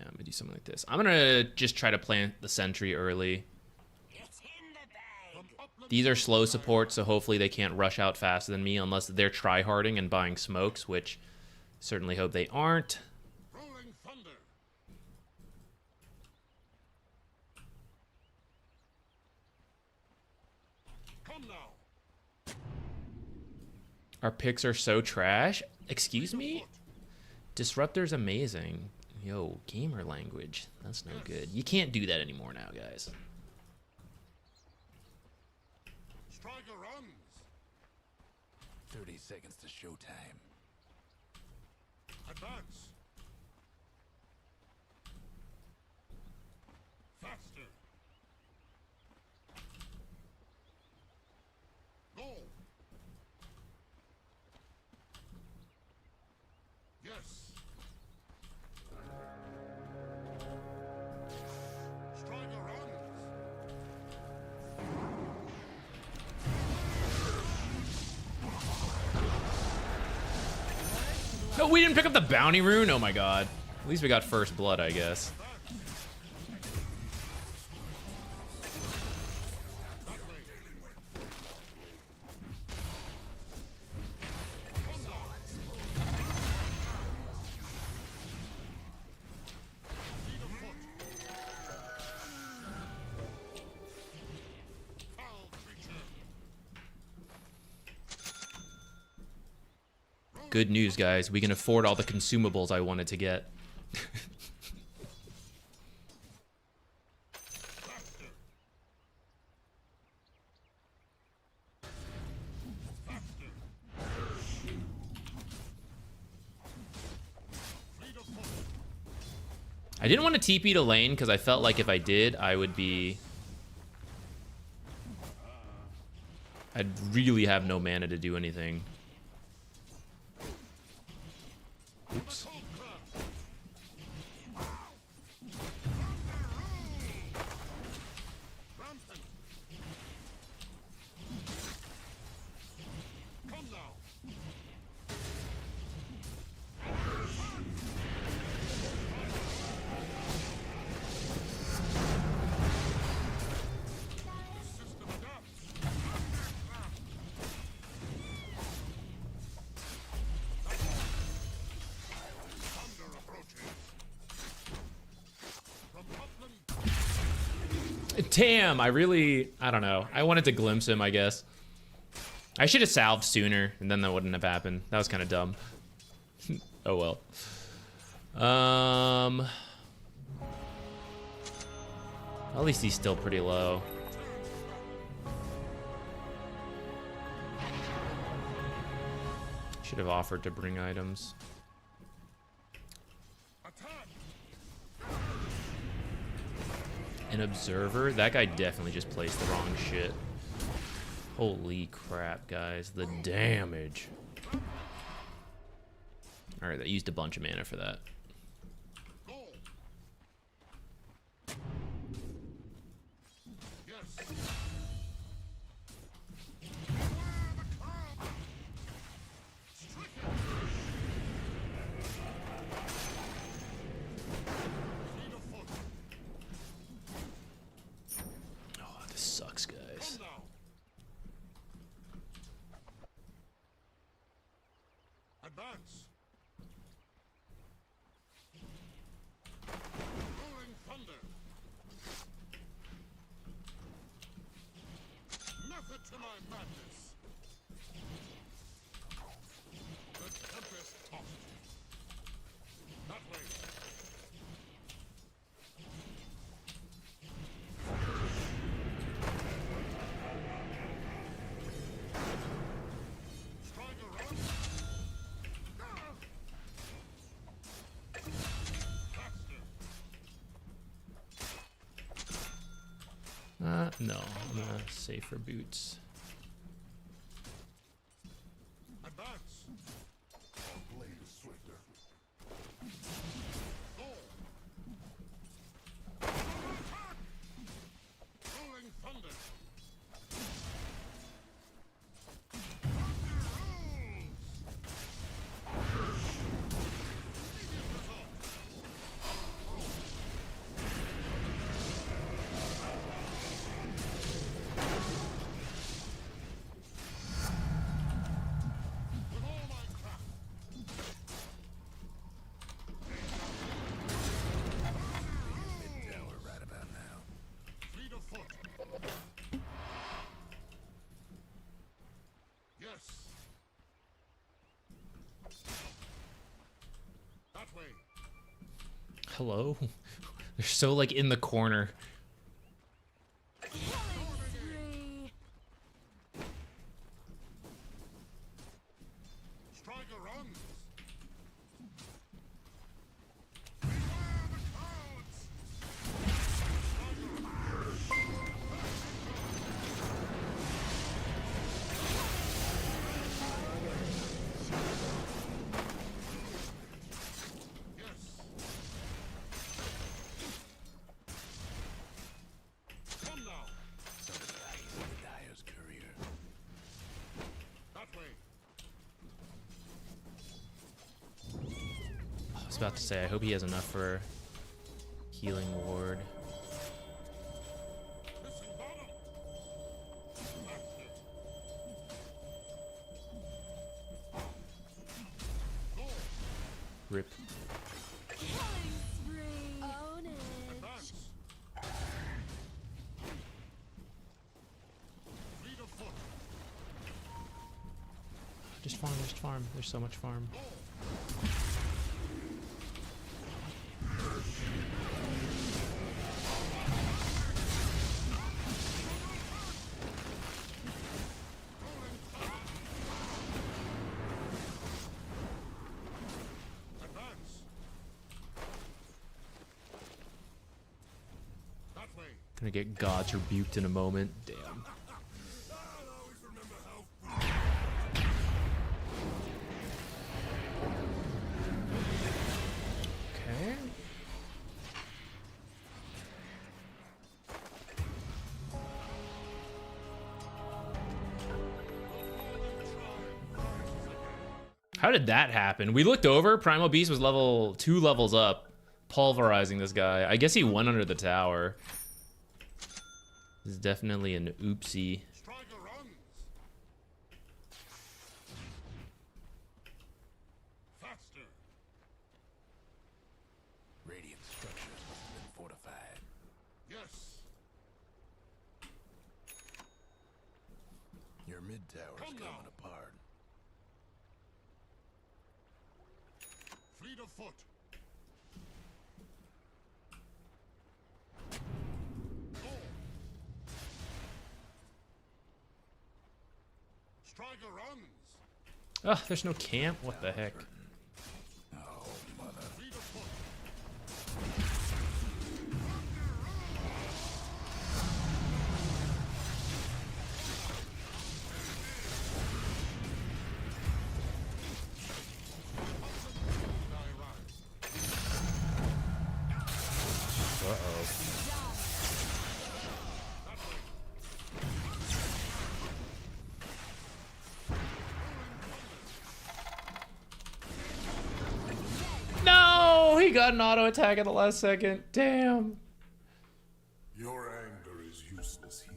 I'm gonna do something like this. I'm gonna just try to plant the sentry early. These are slow support, so hopefully they can't rush out faster than me unless they're tryharding and buying smokes, which certainly hope they aren't. Rolling thunder. Come now. Our picks are so trash. Excuse me? Disruptor's amazing. Yo, gamer language. That's no good. You can't do that anymore now, guys. Striker runs. 30 seconds to showtime. Advance. Faster. Go. Yes. Striker runs. No, we didn't pick up the bounty rune? Oh my god. At least we got first blood, I guess. Good news, guys. We can afford all the consumables I wanted to get. I didn't want to TP to lane because I felt like if I did, I would be... I'd really have no mana to do anything. Oops. Damn, I don't know. I wanted to glimpse him, I guess. I should have salved sooner, and then that wouldn't have happened. That was kind of dumb. Oh well. At least he's still pretty low. Should have offered to bring items. An observer? That guy definitely just placed the wrong shit. Holy crap, guys. The damage. Alright, I used a bunch of mana for that. Oh, this sucks, guys. Advance. Rolling thunder. Method to my madness. The tempest tossed. That way. Strike a run. No, I'm gonna save for boots. Advance. Blade is swifter. Rolling thunder. With all my craft. Mid-tower right about now. Fleet of foot. Yes. That way. Hello? They're so like in the corner. Striker runs. Yes. Come now. Somebody lies in the Dyer's courier. That way. I was about to say, I hope he has enough for healing ward. Missing bottom. That's it. Go. Rip. Own it. Advance. Fleet of foot. Just farm, just farm. There's so much farm. Advance. That way. Gonna get God's rebuked in a moment. Damn. I'll always remember how. Okay. How did that happen? We looked over. Primal Beast was level 2 levels up, pulverizing this guy. I guess he went under the tower. This is definitely an oopsie. Striker runs. Faster. Radiant structures must have been fortified. Yes. Your mid tower's Come coming now. apart. Fleet of foot. Go. Striker runs. Oh, there's no camp? What the heck? Oh, mother. Fleet of foot. he got an auto attack at the last second. Damn. Your anger is useless here.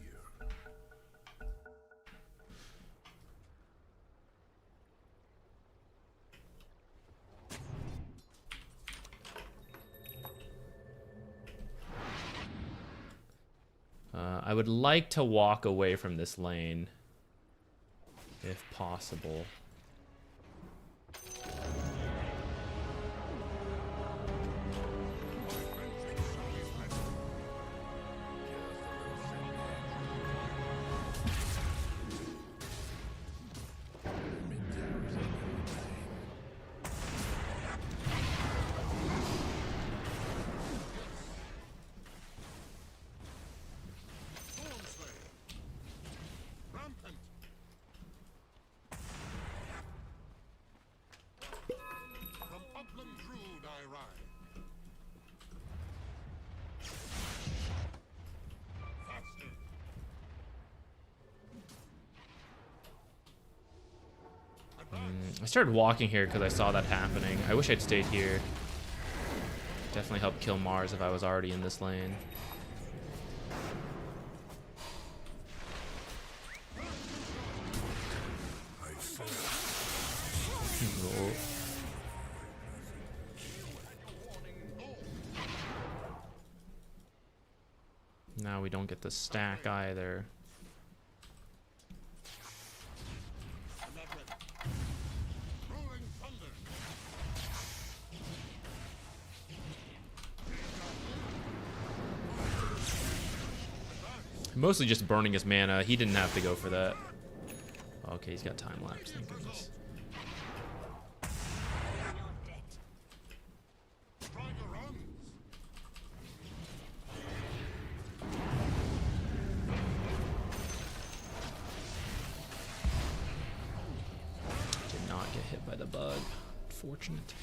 I would like to walk away from this lane, if possible. I started walking here because I saw that happening. I wish I'd stayed here. Definitely help kill Mars if I was already in this lane. Roll. Now we don't get the stack either. Mostly just burning his mana. He didn't have to go for that. Okay, he's got time lapse. Thank goodness. Did not get hit by the bug. Fortunate.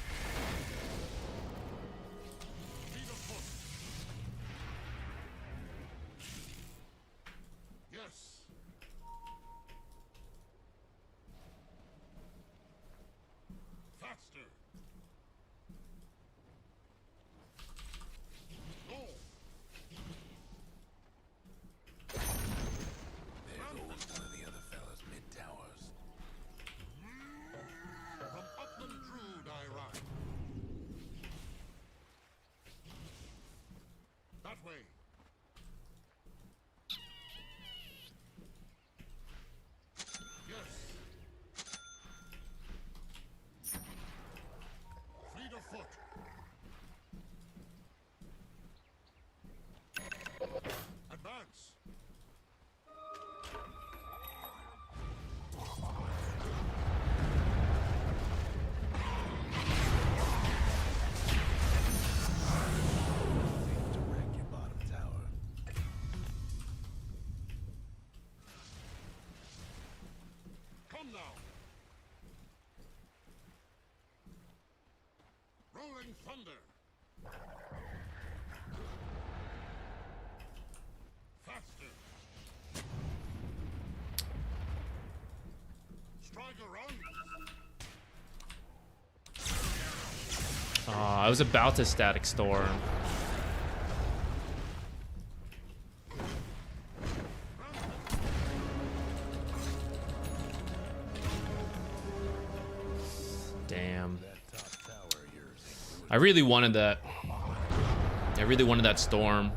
Thunder. Faster. Striker run. I was about to static storm. Damn. I really wanted that. I really wanted that storm.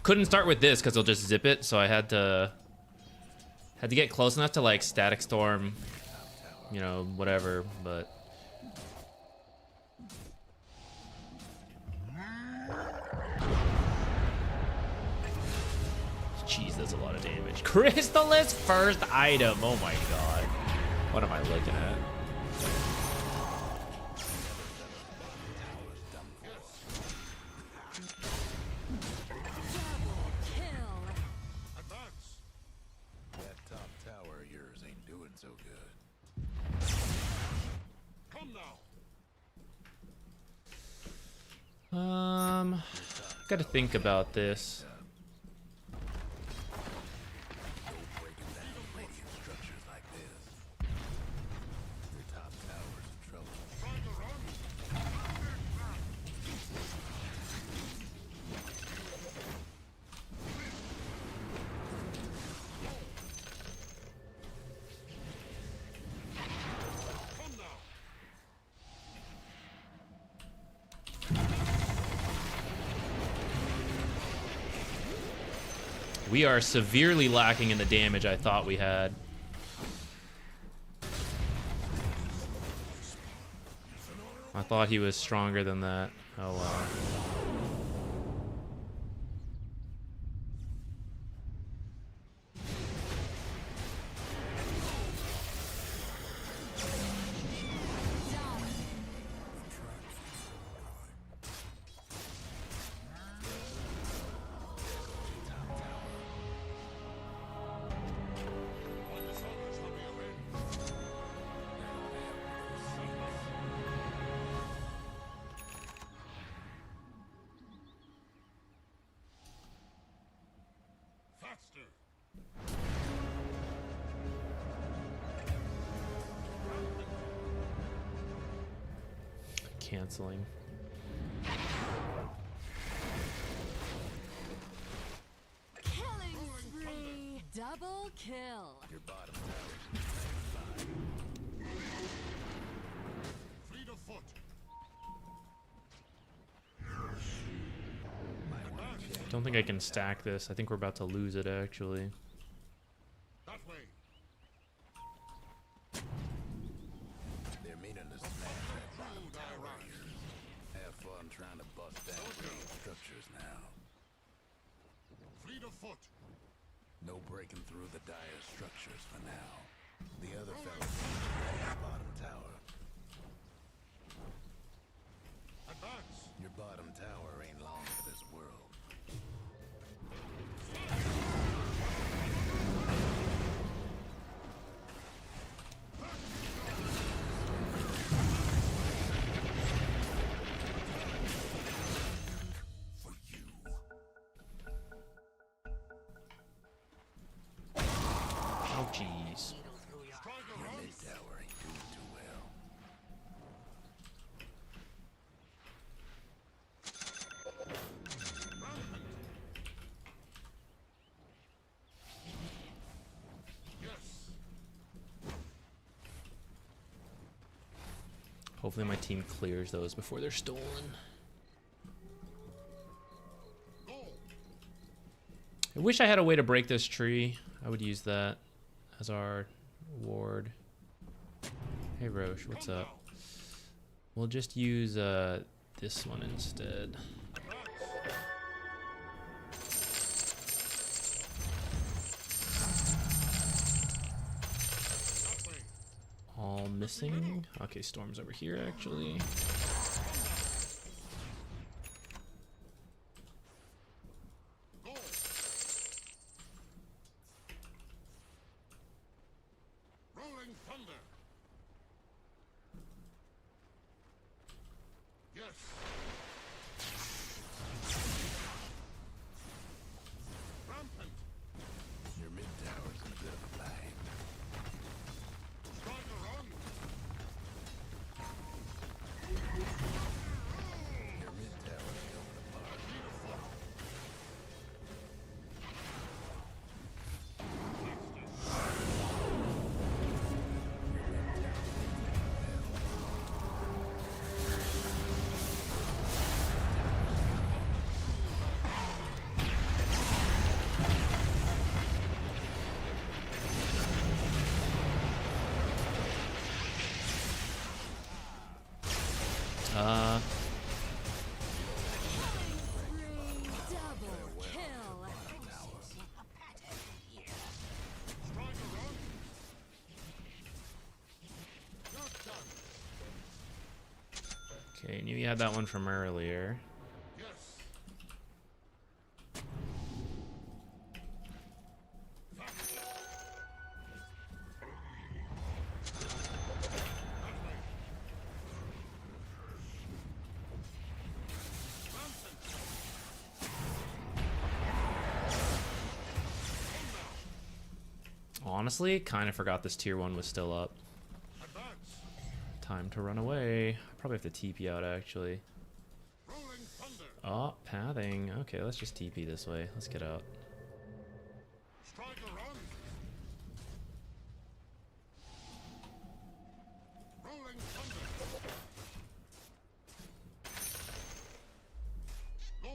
Couldn't start with this because he'll just zip it, so I had to get close enough to like static storm, you know, whatever, but jeez, that's a lot of damage. Crystallis first item. Oh my god. What am I looking at? Gotta think about this. We are severely lacking in the damage I thought we had. I thought he was stronger than that. Oh wow. Canceling. Killing spree. Double kill. Your bottom tower is Fleet of foot. Don't think I can stack this. I think we're about to lose it actually. That way. They're meaning to smash that bottom tower here. Have fun trying to bust down those structures now. Fleet of foot. No breaking through the dire structures for now. The other fellas need the bottom tower. Advance. Your bottom tower ain't long for this world. For you. Oh jeez. Your mid tower ain't doing too well. Hopefully my team clears those before they're stolen. I wish I had a way to break this tree. I would use that as our ward. Hey Roche, what's up? We'll just use this one instead. All missing. Okay, Storm's over here actually. Rolling thunder. Yes. Rampant. Your mid tower's in a bit of a lag. Striker on. Your mid tower's going apart. Double kill. Okay, knew you had that one from earlier. Yes. Honestly, kind of forgot this tier 1 was still up. Advance. Time to run away. I probably have to TP out actually. Rolling thunder. Oh, pathing. Okay, let's just TP this way. Let's get out. Striker on. Rolling thunder. Go.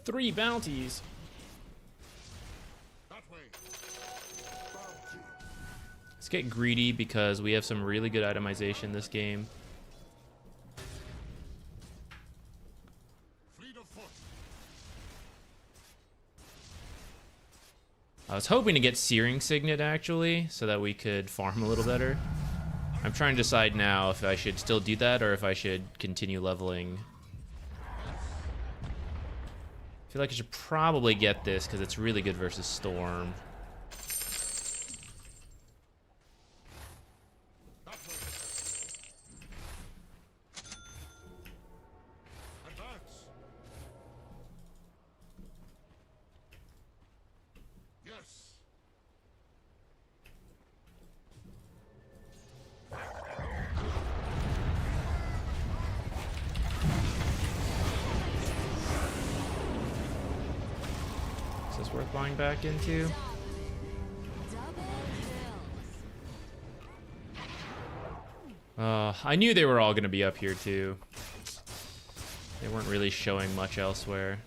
3 bounties. That way. Let's get greedy because we have some really good itemization this game. Fleet of foot. I was hoping to get Searing Signet actually, so that we could farm a little better. I'm trying to decide now if I should still do that or if I should continue leveling. I feel like I should probably get this because it's really good versus Storm. That way. Advance. Yes. Is this worth buying back into? I knew they were all going to be up here too. They weren't really showing much elsewhere.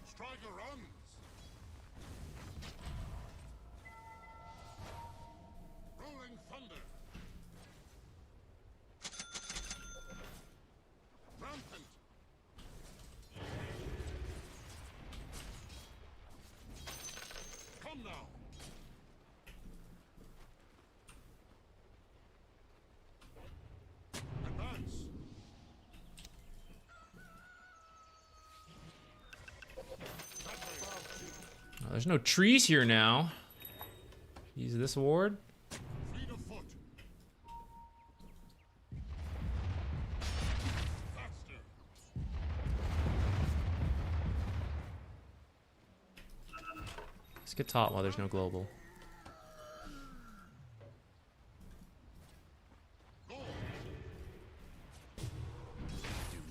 Striker runs. Rolling thunder. Rampant. Come now. Advance. Oh, there's no trees here now. Use this ward. Fleet of foot. Faster. Let's get top while there's no global. Do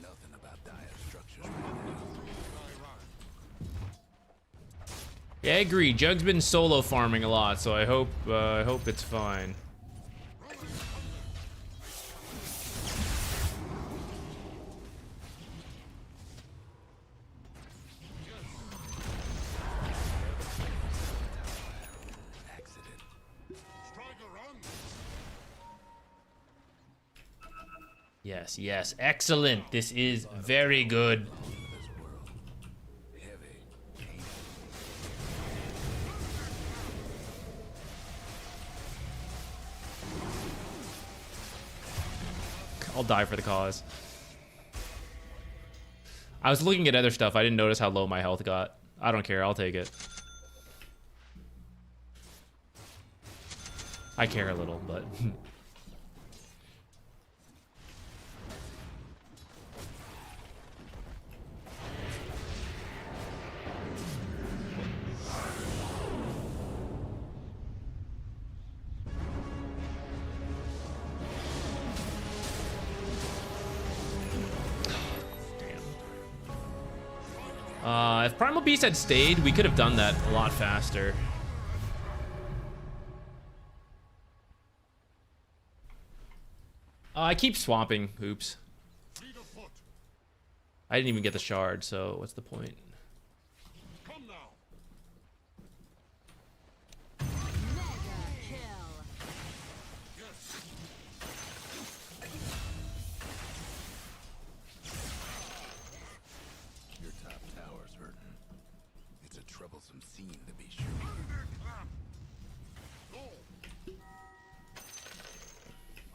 nothing about dire structures right now. Yeah, I agree. Jug's been solo farming a lot, so I hope it's fine. Accident. Striker runs. Yes, yes, excellent. This is very good. This world. Heavy. Painful. I'll die for the cause. I was looking at other stuff. I didn't notice how low my health got. I don't care. I'll take it. I care a little, but... if Primal Beast had stayed, we could have done that a lot faster. I keep swapping. Oops. Fleet of foot. I didn't even get the shard, so what's the point? Come now. Yes. Your top tower's hurting. It's a troublesome scene to be sure. Thunderclap. Go.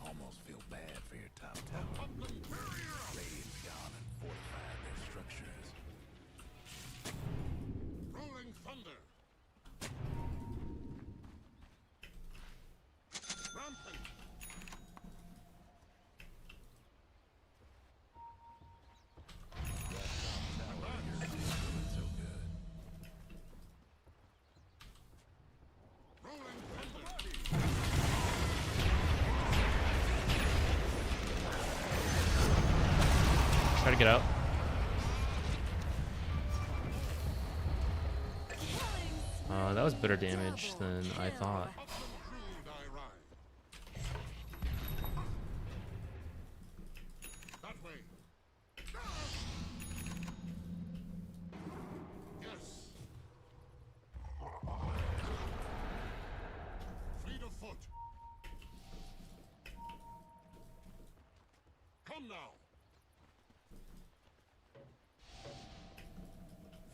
Almost feel bad for your top tower. Upland barrier. Raiden's gone and fortified their structures. Try to get out. That was better damage than I thought. That way. Yes. Fleet of foot. Come now.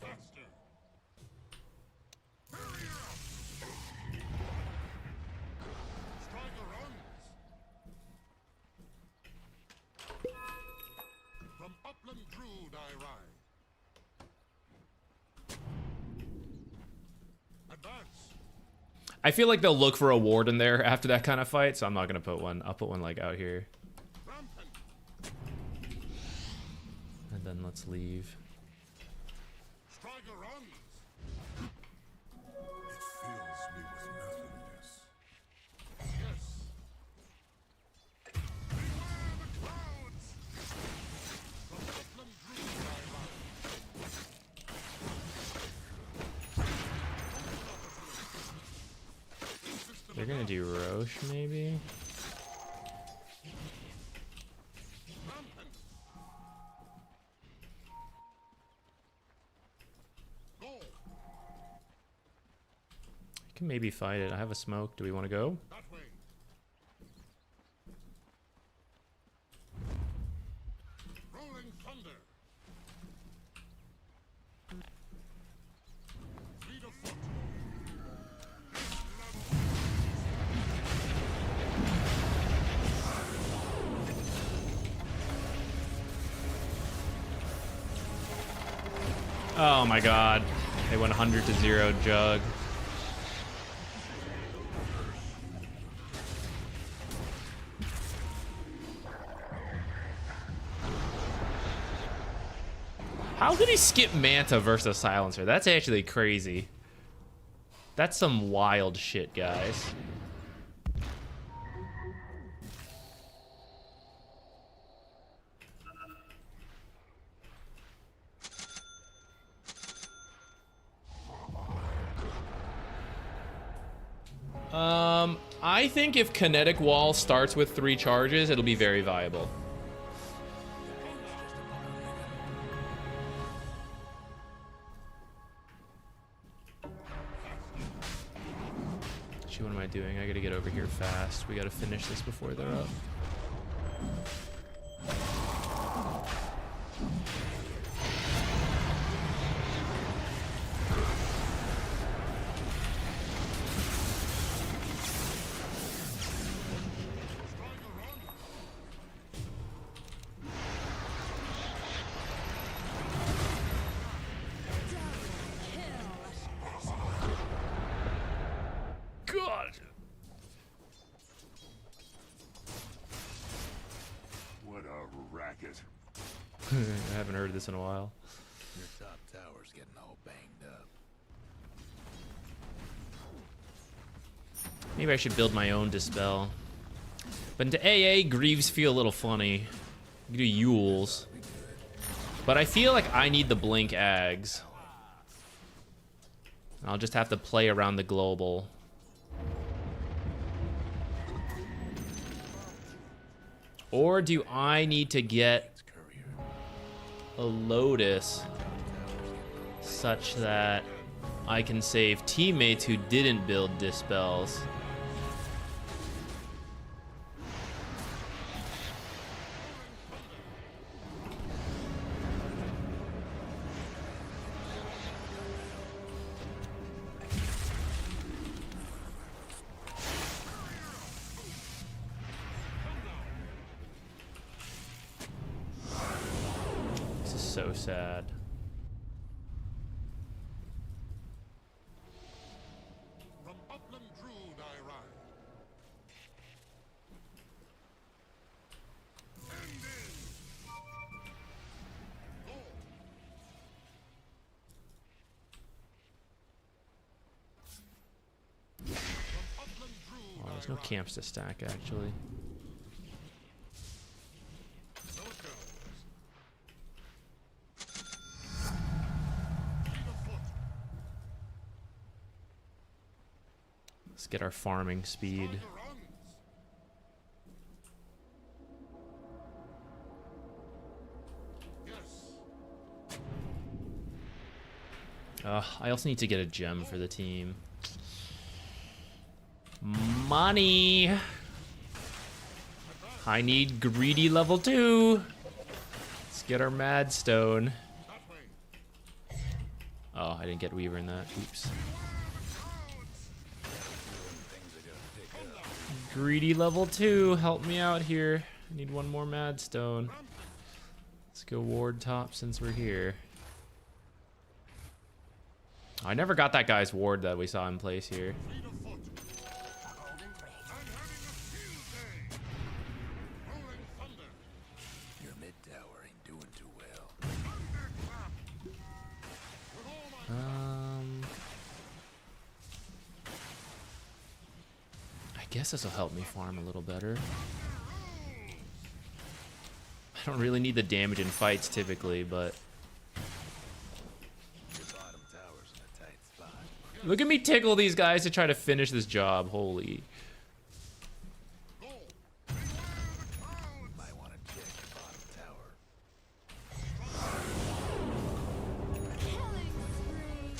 Faster. Hurry up. Striker runs. From upland Druid I ride. Advance. I feel like they'll look for a ward in there after that kind of fight, so I'm not gonna put one. I'll put one like out here, Rampant. and then let's leave. Striker runs. It fills me with nothingness. Yes. Beware the clouds. From upland Druid I ride. They're gonna do Roche, maybe? Rampant. Go. I can maybe fight it. I have a smoke. Do we want to go? That way. Rolling thunder. Fleet of foot. Oh my god. They went 100 to 0 jug. How could he skip Manta versus Silencer? That's actually crazy. That's some wild shit, guys. I think if Kinetic Wall starts with 3 charges, it'll be very viable. Gee, what am I doing? I gotta get over here fast. We gotta finish this before they're up. God. What a racket. I haven't heard this in a while. Your top tower's getting all banged up. Maybe I should build my own Dispel. But into AA, Greaves feel a little funny. You do Yules. But I feel like I need the Blink Ags. I'll just have to play around the global. Or do I need to get a Lotus such that I can save teammates who didn't build Dispels? This is so sad. From upland Druid I ride. End in. Go. From upland Druid Oh, there's I no ride. camps to stack, actually. So it goes. Let's get our farming speed. I also need to get a gem for the team. Money! I need greedy level 2. Let's get our mad stone. Oh, I didn't get Weaver in that. Oops. Greedy level 2, help me out here. I need one more mad stone. Let's go ward top since we're here. I never got that guy's ward that we saw in place here. Your mid tower ain't doing too well. I guess this will help me farm a little better. I don't really need the damage in fights typically, but Your bottom tower's in a tight spot. look at me tickle these guys to try to finish this job. Holy. Might want to check your bottom tower. Killing spree.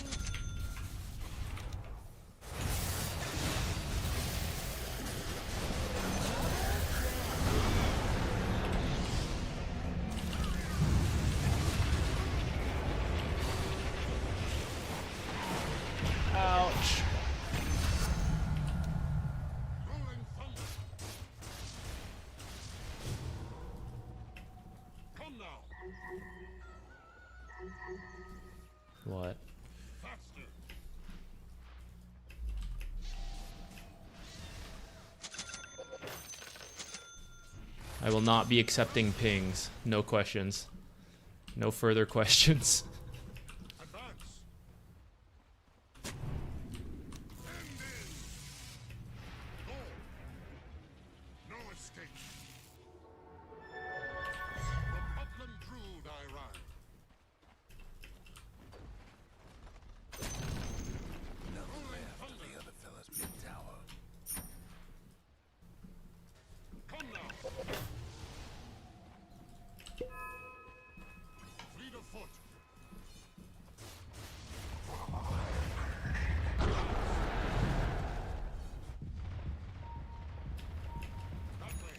Ouch. Rolling thunder. Come now. What? Faster. I will not be accepting pings. No questions. No further questions. Advance. End in. Go. No escape. From upland Druid I ride. Nothing left of the other fella's mid tower. Come now. Fleet of foot. That way.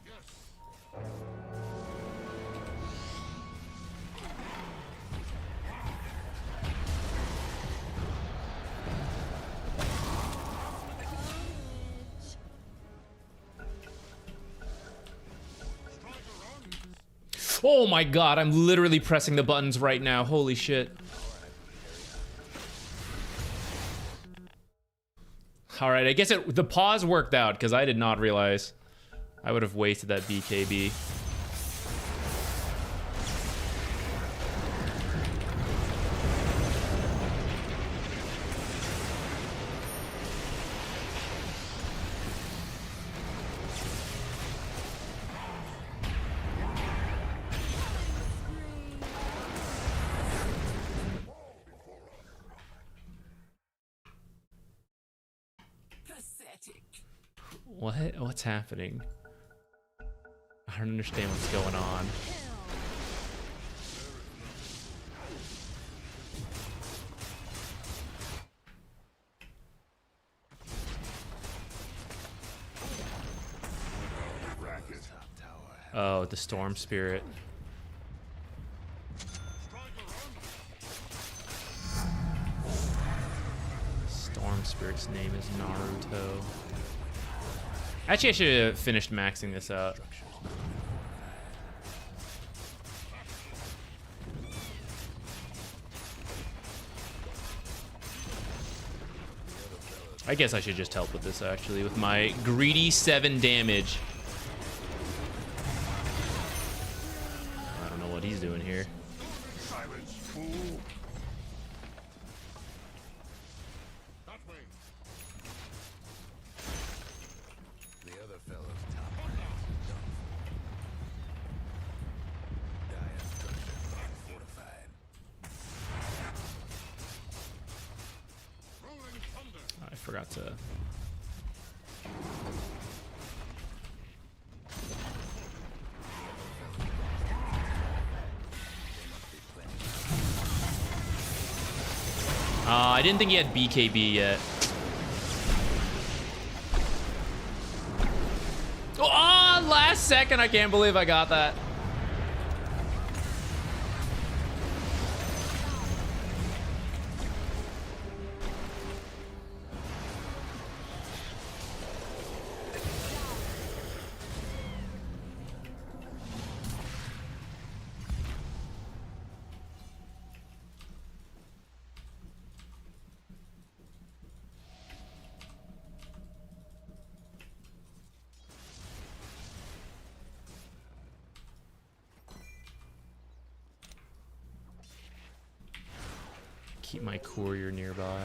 Yes. Striker runs. Oh my god, I'm literally pressing the buttons right now. Holy shit. Alright, I guess the pause worked out because I did not realize. I would have wasted that BKB. What's happening? I don't understand what's going on. Top tower. Oh, the Storm Spirit. Storm Spirit's name is Naruto. Actually, I should have finished maxing this out. I guess I should just help with this, actually, with my greedy 7 damage. I don't know what he's doing here. Silence, fool. That way. The other fella's top ranks is done for. Dire structures are fortified. forgot to. I didn't think he had BKB yet. Oh, last second. I can't believe I got that. Keep my courier nearby.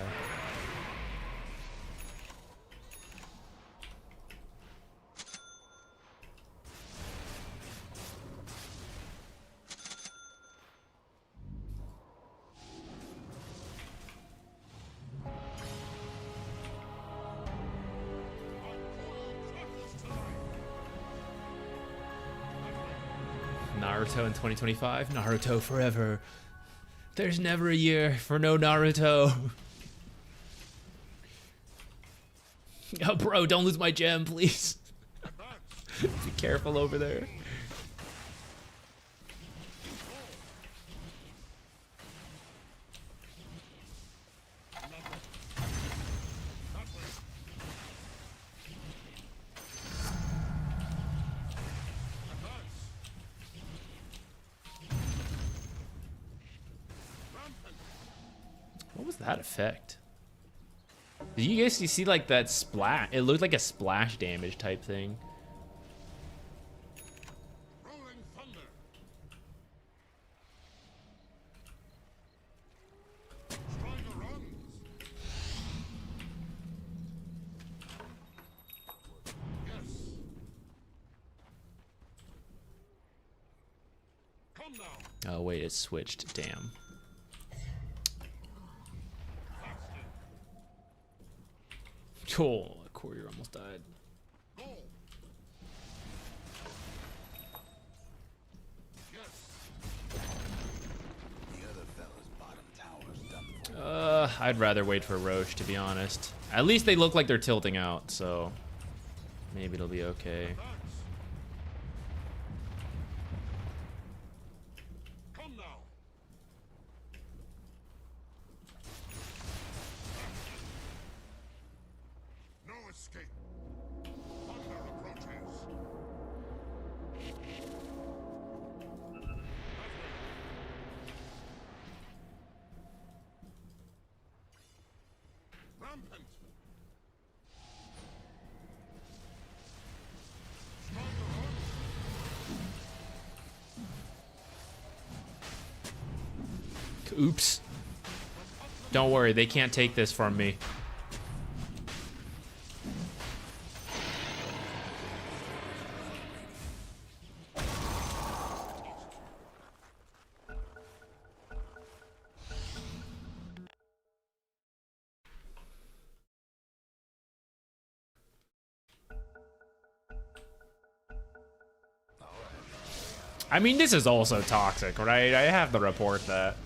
Naruto in 2025? Naruto forever. There's never a year for no Naruto. Oh, bro, don't lose my gem, please. Be careful over there. What was that effect? Did you guys see like that splash? It looked like a splash damage type thing. Rolling thunder. Strider runs. Yes. Come now. Oh wait, it switched. Damn. Oh, courier almost died. Go. Yes. The other fella's bottom tower's done for. I'd rather wait for Roche, to be honest. At least they look like they're tilting out, so maybe it'll be okay. Advance. Come now. No escape. Thunder approaches. Rampant. Strider runs. Oops. Don't worry, they can't take this from me. I mean, this is also toxic, right? I have to report that.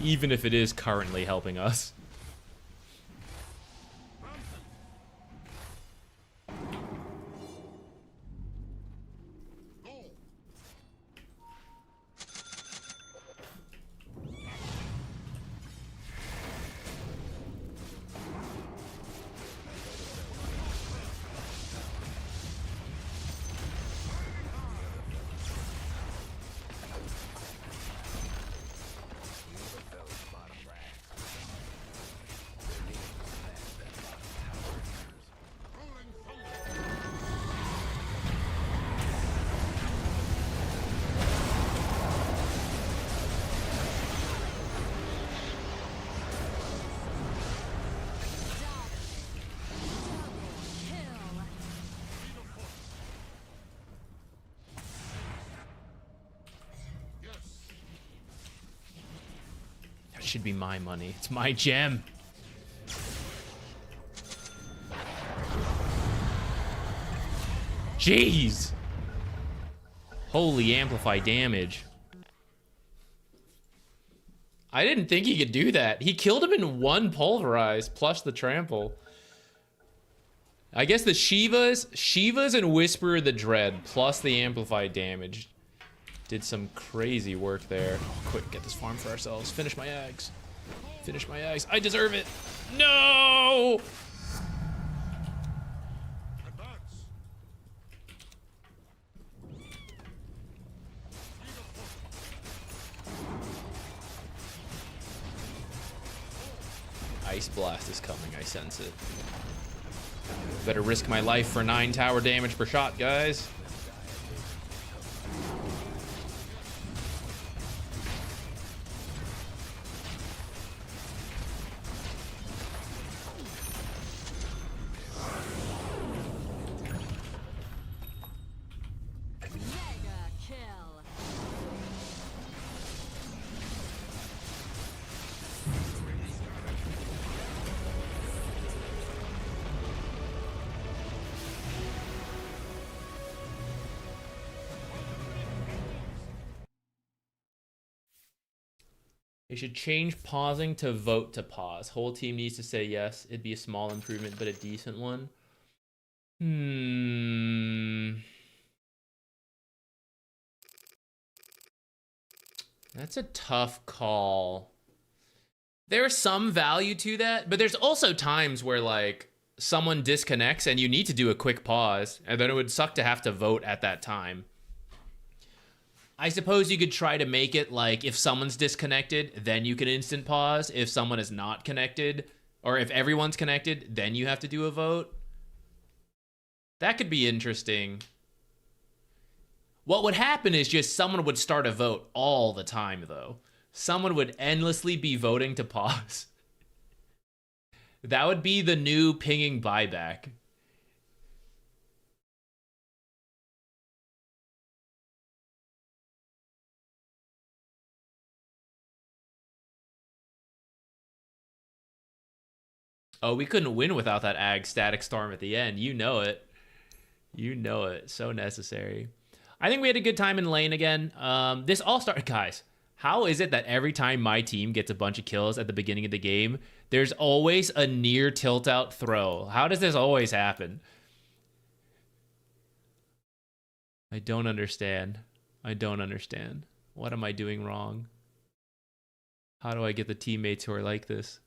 Even if it is currently helping us. Go. should be my money. It's my gem. Jeez. Holy amplify damage. I didn't think he could do that. He killed him in one pulverize plus the trample. I guess the Shivas and Whisperer the Dread plus the amplified damage did some crazy work there. Oh, quick, get this farm for ourselves. Finish my eggs. Finish my eggs. I deserve it. No! Advance. Ice Blast is coming, I sense it. Better risk my life for 9 tower damage per shot, guys. Mega kill. They should change pausing to vote to pause. Whole team needs to say yes. It'd be a small improvement, but a decent one. That's a tough call. There's some value to that, but there's also times where like someone disconnects and you need to do a quick pause, and then it would suck to have to vote at that time. I suppose you could try to make it like if someone's disconnected, then you can instant pause. If someone is not connected, or if everyone's connected, then you have to do a vote. That could be interesting. What would happen is just someone would start a vote all the time, though. Someone would endlessly be voting to pause. That would be the new pinging buyback. Oh, we couldn't win without that Ag Static Storm at the end. You know it. You know it. So necessary. I think we had a good time in lane again. This all-star... Guys, how is it that every time my team gets a bunch of kills at the beginning of the game, there's always a near tilt-out throw? How does this always happen? I don't understand. I don't understand. What am I doing wrong? How do I get the teammates who are like this?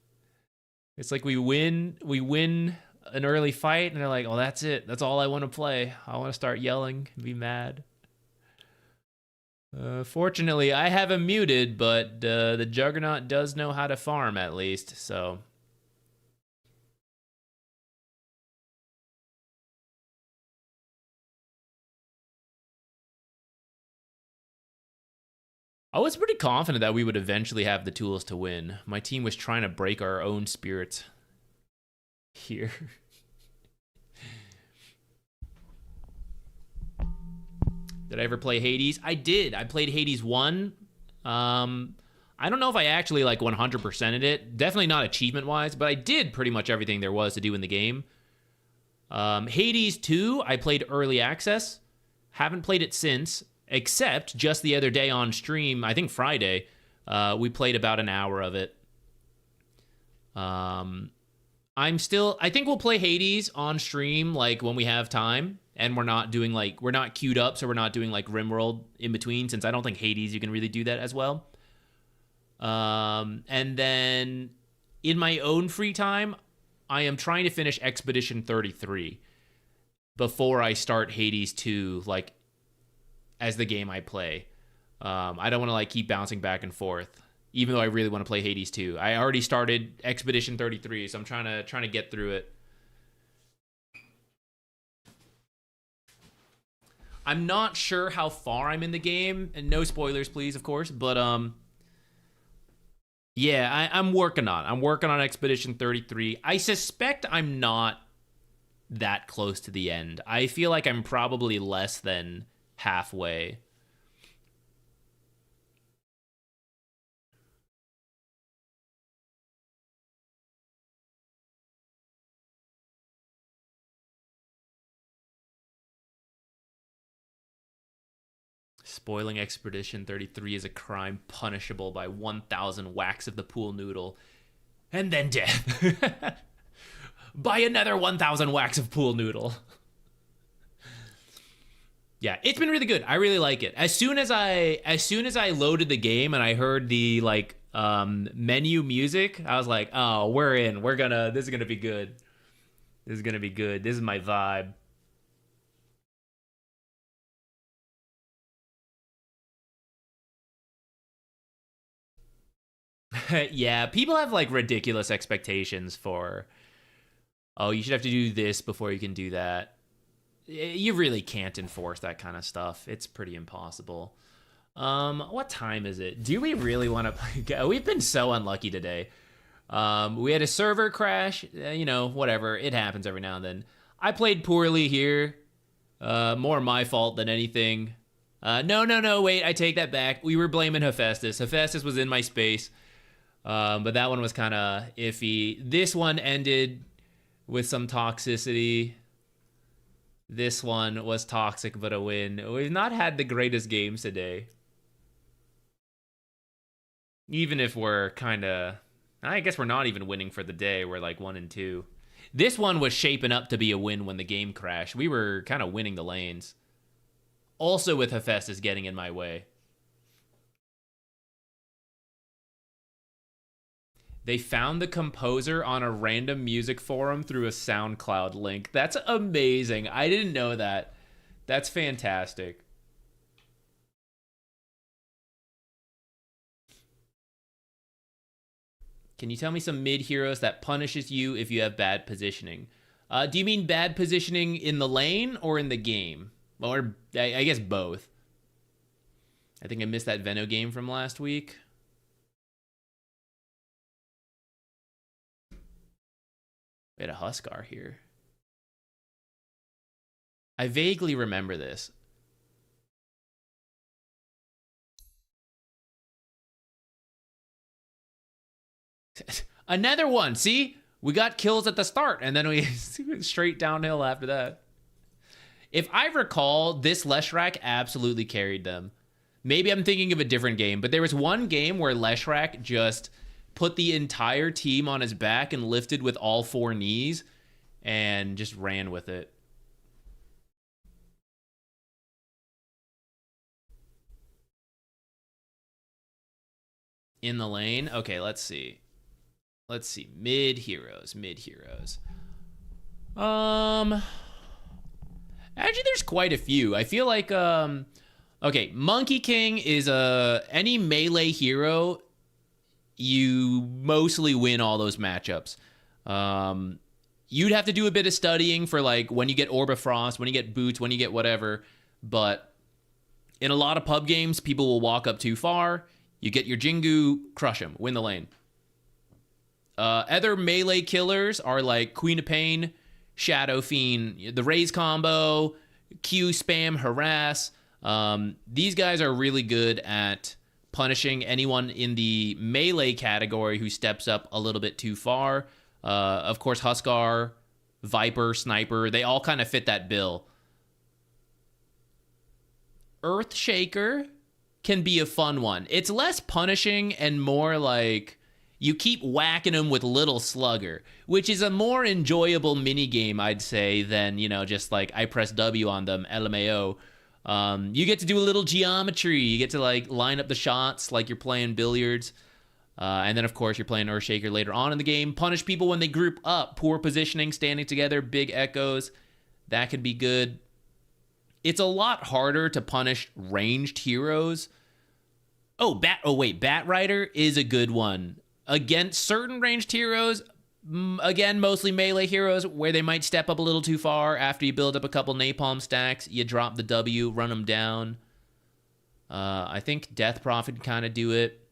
It's like we win an early fight, and they're like, oh, that's it. That's all I want to play. I want to start yelling and be mad. Fortunately, I have him muted, but the Juggernaut does know how to farm, at least, so... I was pretty confident that we would eventually have the tools to win. My team was trying to break our own spirits here. Did I ever play Hades? I did. I played Hades 1. I don't know if I actually like 100%ed it. Definitely not achievement-wise, but I did pretty much everything there was to do in the game. Hades 2, I played early access. Haven't played it since. Except just the other day on stream, I think Friday, we played about an hour of it. I think we'll play Hades on stream, like, when we have time, and we're not doing, like, we're not queued up, so we're not doing, like, RimWorld in between, since I don't think Hades, you can really do that as well. And then, in my own free time, I am trying to finish Expedition 33 before I start Hades 2, like, as the game I play. I don't want to like keep bouncing back and forth, even though I really want to play Hades 2. I already started Expedition 33, so I'm trying to get through it. I'm not sure how far I'm in the game, and no spoilers, please, of course. But yeah, I'm working on Expedition 33. I suspect I'm not that close to the end. I feel like I'm probably less than halfway. Spoiling Expedition 33 is a crime punishable by 1,000 whacks of the pool noodle. And then death. By another 1,000 whacks of pool noodle. Yeah, it's been really good. I really like it. As soon as I loaded the game and I heard the like menu music, I was like, oh, we're in. This is gonna be good. This is gonna be good. This is my vibe. Yeah, people have like ridiculous expectations for, oh, you should have to do this before you can do that. You really can't enforce that kind of stuff. It's pretty impossible. What time is it? Do we really want to play? We've been so unlucky today. We had a server crash. You know, whatever. It happens every now and then. I played poorly here. More my fault than anything. No. Wait, I take that back. We were blaming Hephaestus. Hephaestus was in my space. But that one was kind of iffy. This one ended with some toxicity. This one was toxic, but a win. We've not had the greatest games today. Even if we're kind of... I guess we're not even winning for the day. We're like 1 and 2. This one was shaping up to be a win when the game crashed. We were kind of winning the lanes. Also with Hephaestus getting in my way. They found the composer on a random music forum through a SoundCloud link. That's amazing. I didn't know that. That's fantastic. Can you tell me some mid heroes that punishes you if you have bad positioning? Do you mean bad positioning in the lane or in the game? Or I guess both. I think I missed that Veno game from last week. We had a Huskar here. I vaguely remember this. Another one. See? We got kills at the start, and then we straight downhill after that. If I recall, this Leshrac absolutely carried them. Maybe I'm thinking of a different game, but there was one game where Leshrac just put the entire team on his back and lifted with all 4 knees and just ran with it. In the lane? Okay, let's see. Let's see. Mid heroes. Actually, there's quite a few. I feel like, okay, Monkey King is any melee hero. You mostly win all those matchups. You'd have to do a bit of studying for like when you get Orb of Frost, when you get Boots, when you get whatever. But in a lot of pub games, people will walk up too far. You get your Jingu, crush him, win the lane. Other melee killers are like Queen of Pain, Shadow Fiend, the Raise combo, Q spam, harass. These guys are really good at punishing anyone in the melee category who steps up a little bit too far. Of course, Huskar, Viper, Sniper, they all kind of fit that bill. Earthshaker can be a fun one. It's less punishing and more like you keep whacking them with Little Slugger, which is a more enjoyable minigame, I'd say, than, you know, just like I press W on them, LMAO. You get to do a little geometry. You get to like line up the shots like you're playing billiards. And then, of course, you're playing Earthshaker later on in the game. Punish people when they group up. Poor positioning, standing together, big echoes. That could be good. It's a lot harder to punish ranged heroes. Bat Rider is a good one. Against certain ranged heroes, again, mostly melee heroes, where they might step up a little too far. After you build up a couple napalm stacks, you drop the W, run them down. I think Death Prophet can kind of do it.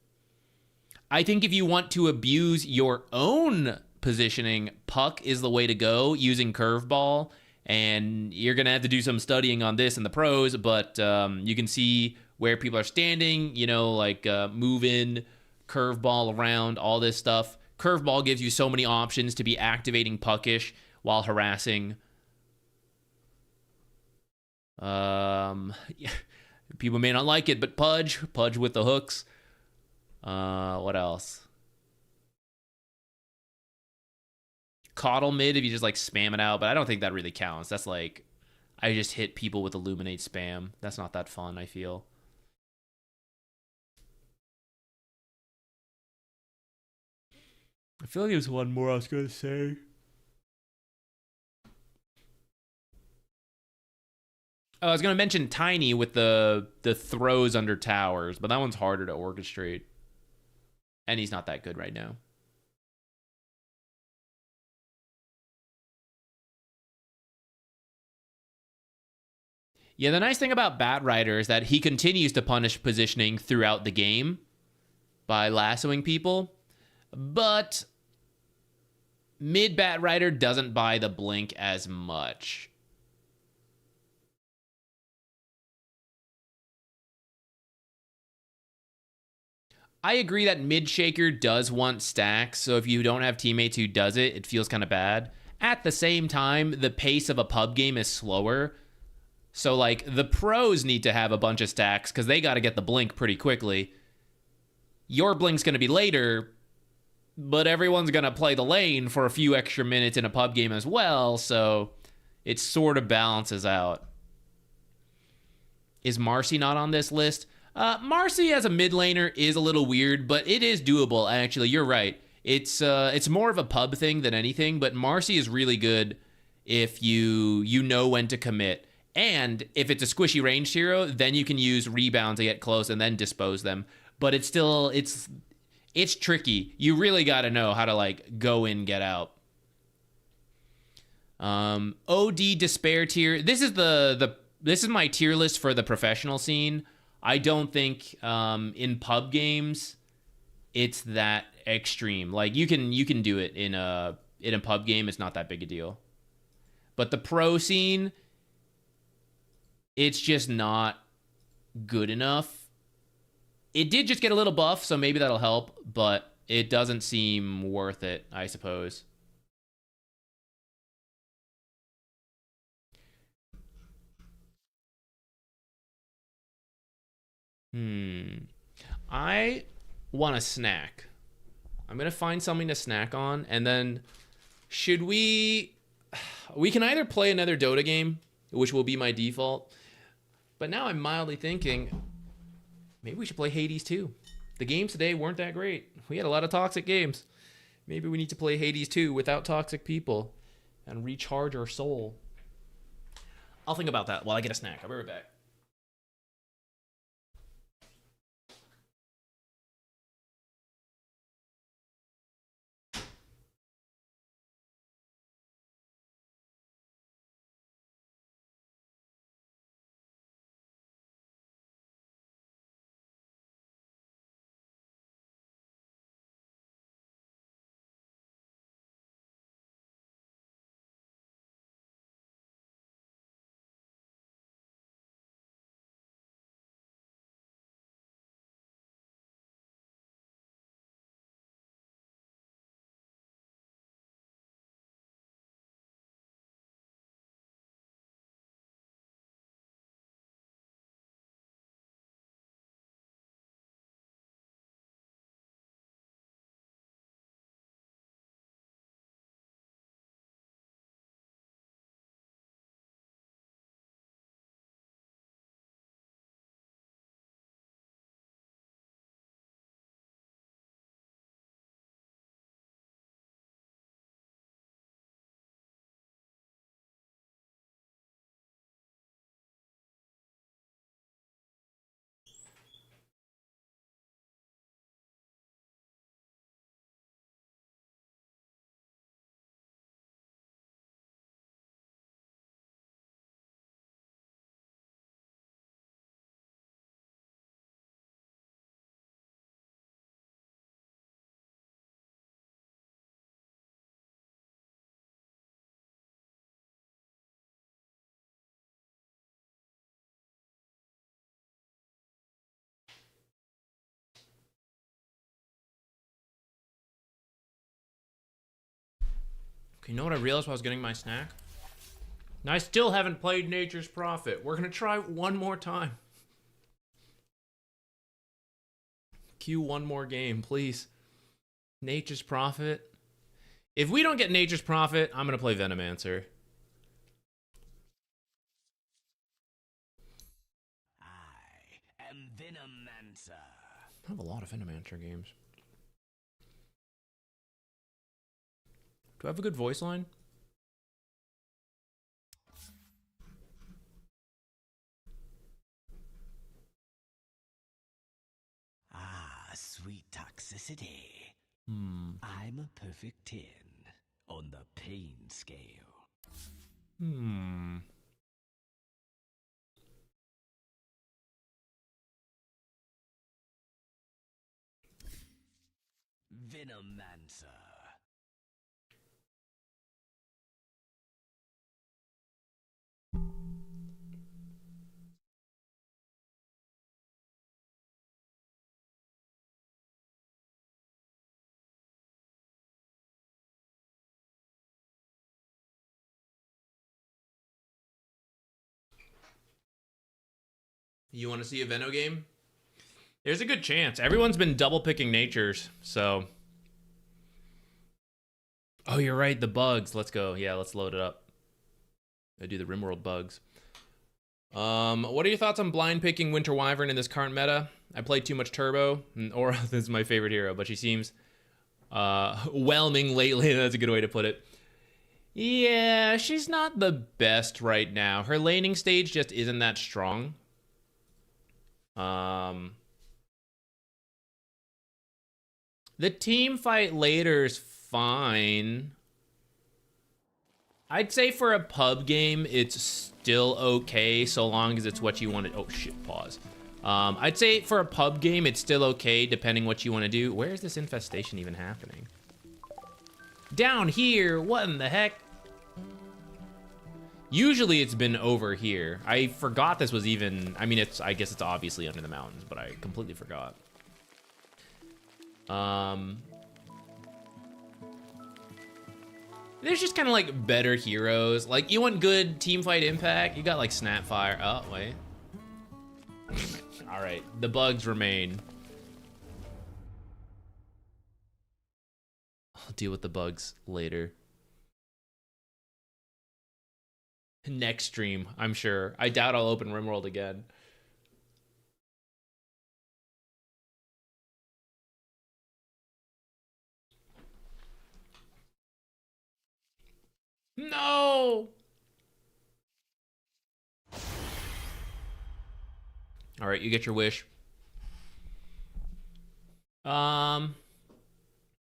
I think if you want to abuse your own positioning, Puck is the way to go, using Curveball. And you're going to have to do some studying on this in the pros, but you can see where people are standing, you know, like move in, Curveball around, all this stuff. Curveball gives you so many options to be activating Puckish while harassing. People may not like it, but Pudge with the hooks. What else? Coddle mid if you just like spam it out, but I don't think that really counts. That's like, I just hit people with Illuminate spam. That's not that fun, I feel. I feel like there's one more I was gonna say. Oh, I was gonna mention Tiny with the throws under towers, but that one's harder to orchestrate. And he's not that good right now. Yeah, the nice thing about Bat Rider is that he continues to punish positioning throughout the game by lassoing people, but mid Bat Rider doesn't buy the blink as much. I agree that mid shaker does want stacks, so if you don't have teammates who does it, it feels kind of bad. At the same time, the pace of a pub game is slower. So, like, the pros need to have a bunch of stacks because they got to get the blink pretty quickly. Your blink's going to be later, but everyone's going to play the lane for a few extra minutes in a pub game as well, so it sort of balances out. Is Marci not on this list? Marci as a mid laner is a little weird, but it is doable, actually. You're right. It's more of a pub thing than anything, but Marci is really good if you know when to commit. And if it's a squishy ranged hero, then you can use rebound to get close and then dispose them. But it's still, it's tricky. You really got to know how to like go in, get out. OD despair tier. This is this is my tier list for the professional scene. I don't think in pub games it's that extreme. Like you can do it in a pub game. It's not that big a deal. But the pro scene, it's just not good enough. It did just get a little buff, so maybe that'll help, but it doesn't seem worth it, I suppose. I want a snack. I'm going to find something to snack on, and then should we can either play another Dota game, which will be my default, but now I'm mildly thinking maybe we should play Hades 2. The games today weren't that great. We had a lot of toxic games. Maybe we need to play Hades 2 without toxic people and recharge our soul. I'll think about that while I get a snack. I'll be right back. You know what I realized while I was getting my snack? I still haven't played Nature's Prophet. We're going to try one more time. queue one more game, please. Nature's Prophet. If we don't get Nature's Prophet, I'm going to play Venomancer. I am Venomancer. I have a lot of Venomancer games. Do I have a good voice line? Ah, sweet toxicity. Hmm. I'm a perfect 10 on the pain scale. Hmm. Venomancer. You want to see a Veno game? There's a good chance. Everyone's been double picking Natures, so. Oh, you're right. The bugs. Let's go. Yeah, let's load it up. I do the RimWorld bugs. What are your thoughts on blind picking Winter Wyvern in this current meta? I played too much Turbo. Aura is my favorite hero, but she seems whelming lately. That's a good way to put it. Yeah, she's not the best right now. Her laning stage just isn't that strong. The team fight later's fine. I'd say for a pub game, it's still okay so long as it's what you want to. Oh shit! Pause. I'd say for a pub game, it's still okay depending what you want to do. Where is this infestation even happening? Down here. What in the heck? Usually it's been over here. I forgot this was even. I mean, I guess it's obviously under the mountains, but I completely forgot. There's just kind of like better heroes. Like, you want good team fight impact? You got like Snapfire. Oh, wait. All right, the bugs remain. I'll deal with the bugs later. Next stream, I'm sure. I doubt I'll open RimWorld again. No! All right, you get your wish.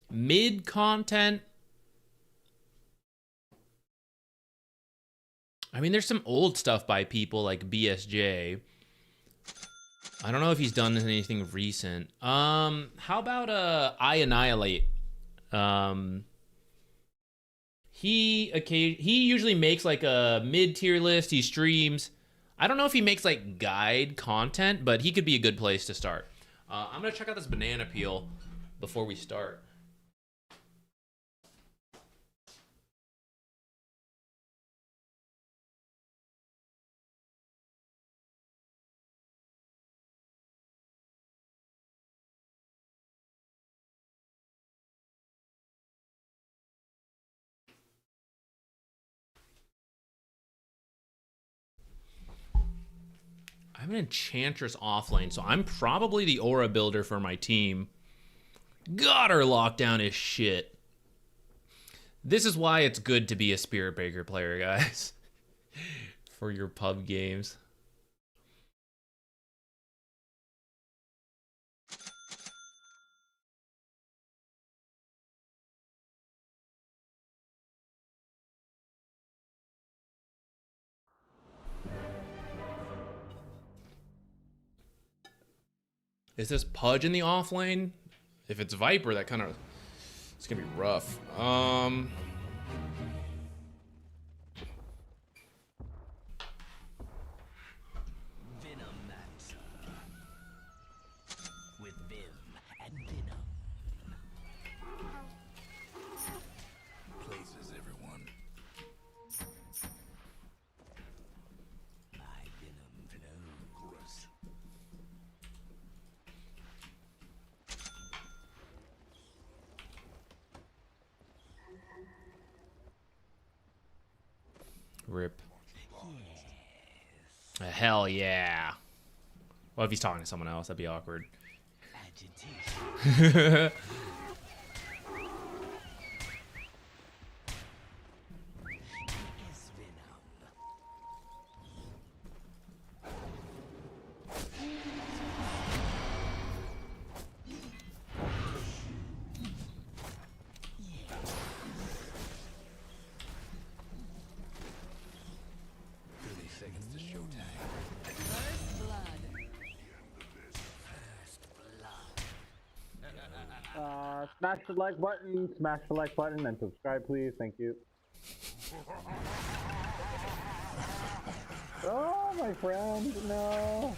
Mid content. I mean, there's some old stuff by people like BSJ. I don't know if he's done anything recent. How about I Annihilate? He usually makes like a mid-tier list. He streams. I don't know if he makes like guide content, but he could be a good place to start. I'm gonna check out this banana peel before we start. I'm an Enchantress offlane, so I'm probably the aura builder for my team. God, our lockdown is shit. This is why it's good to be a Spirit Breaker player, guys. For your pub games. Is this Pudge in the off lane? If it's Viper, that kind of... It's gonna be rough. Venomancer. With Vim and Venom. Places, everyone. My venom flows. Rip. Hell yeah. Well, if he's talking to someone else, that'd be awkward. Agitation. Quickest venom. Seconds to showtime. First blood. Smash the like button, smash the like button, and subscribe, please. Thank you. Oh, my friend, no.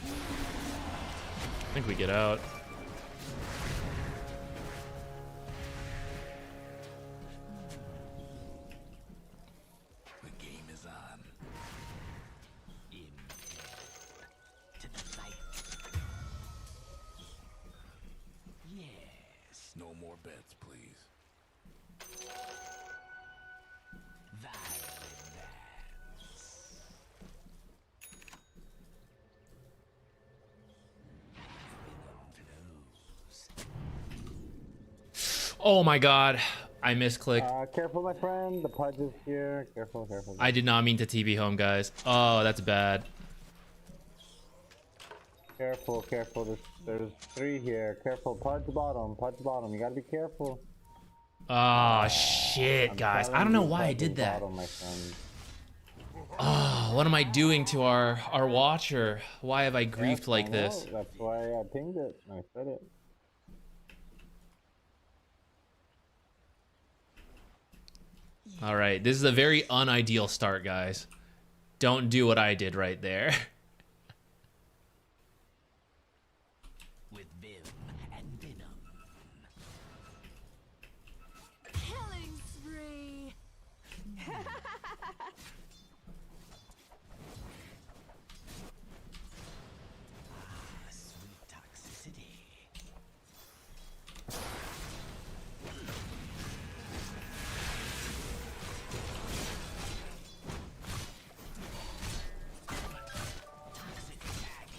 I think we get out. The game is on. To the light. Yes. No more bets, please. Violent dance. Venom flows. Oh my god. I misclicked. Careful, my friend. The Pudge is here. Careful, careful. I did not mean to TP home, guys. Oh, that's bad. Careful, careful. There's 3 here. Careful, Pudge bottom, Pudge bottom. You gotta be careful. Oh, shit, guys. I don't know why I did that. Bottom, my friend. Oh, what am I doing to our watcher? Why have I griefed Yes, like I know. this? That's why I pinged it. I said it. All right, this is a very unideal start, guys. Don't do what I did right there. With Vim and Venom. Killing spree. Sweet toxicity. Toxic attack.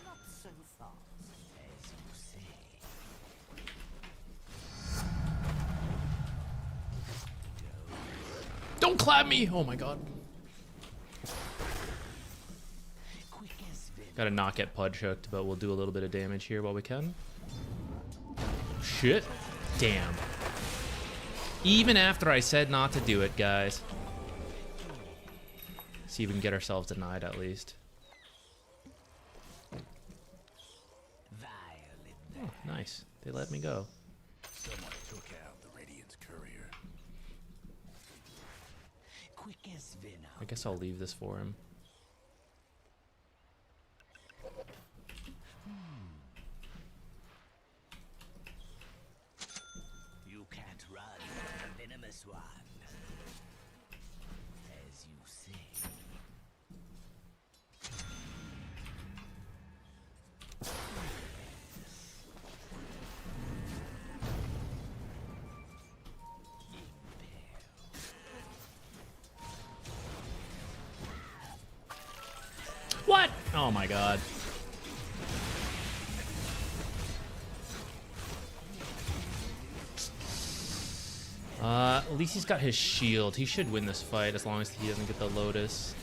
Not so fast. As you say. Don't clap me! Oh my god. Quick as Venom. Gotta not get Pudge hooked, but we'll do a little bit of damage here while we can. Shit. Damn. Even after I said not to do it, guys. See if we can get ourselves denied at least. Violent. Oh, nice. They let me go. Someone took out the Radiant's courier. Quick as Venom. I guess I'll leave this for him. You can't run from the venomous one. As you say. What? Oh my god. At least he's got his shield. He should win this fight as long as he doesn't get the Lotus.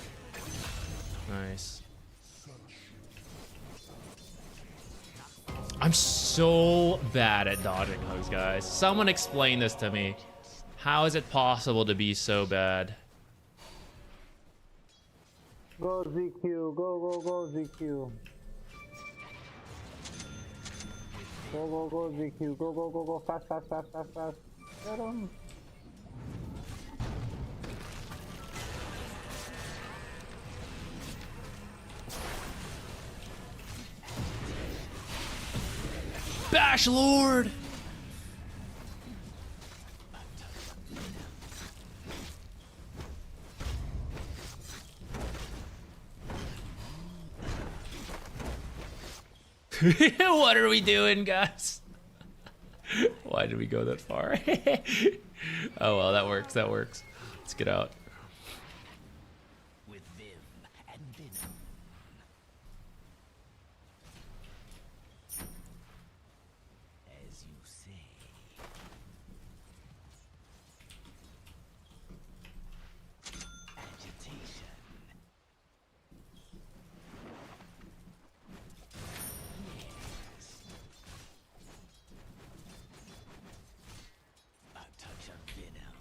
Nice. I'm so bad at dodging hugs, guys. Someone explain this to me. How is it possible to be so bad? Go ZQ, go ZQ. Go ZQ, go, fast. Get him. Bash Lord! What are we doing, guys? Why did we go that far? Oh well, that works. That works. Let's get out. With vim and venom. As you say. Agitation. Yes. A touch of venom.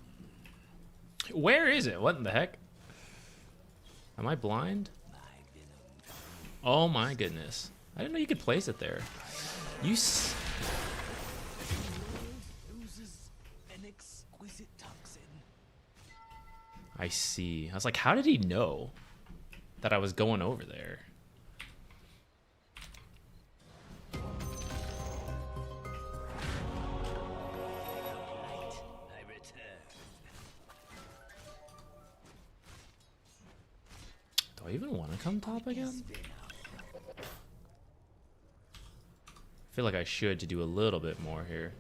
Where is it? What in the heck? Am I blind? Oh my goodness. I didn't know you could place it there. You Loses an exquisite toxin. I see. I was like, how did he know that I was going over there? Right, I return. Do I even want to come top again? I feel like I should to do a little bit more here.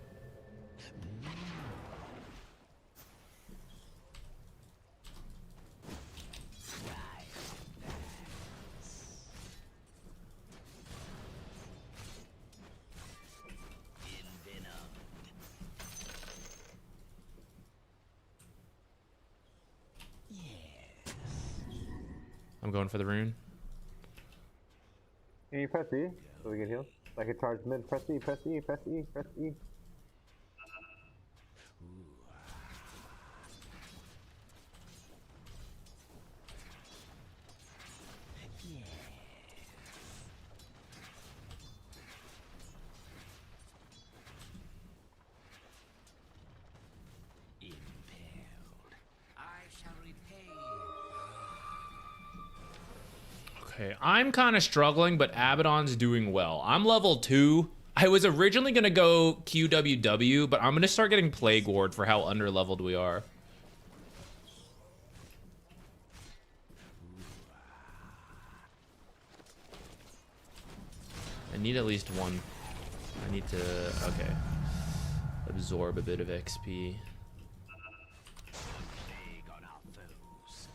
I'm going for the rune. Can you press E so we get healed? Like a charge mid. Press E, press E, press E, press E. Impaled. I shall repay. Okay, I'm kind of struggling, but Abaddon's doing well. I'm level 2. I was originally going to go QWW, but I'm going to start getting Plague Ward for how under-leveled we are. I need at least one. I need to, okay. Absorb a bit of XP. Plague on our foes.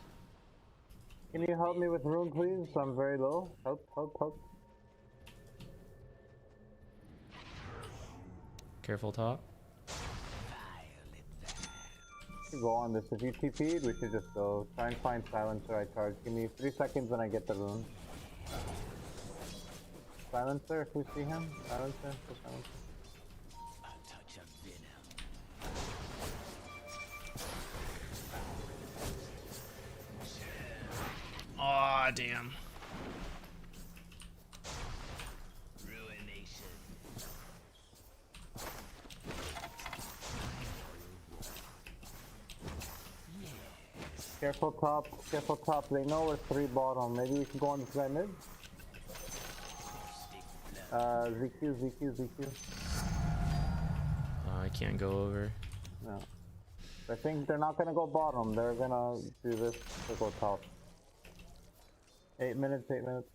Can you help me with rune, please? I'm very low. Help, help, help. Careful top. We go on this. If you TP'd, we should just go. Try and find Silencer. I charge. Give me 3 seconds when I get the rune. Silencer, if we see him. Silencer, for Silencer. A touch of venom. Aw, damn. Ruination. Careful top, careful top. They know we're 3 bottom. Maybe we can go on this guy mid. ZQ, ZQ, ZQ. I can't go over. No. I think they're not gonna go bottom. They're gonna do this to go top. 8 minutes, 8 minutes.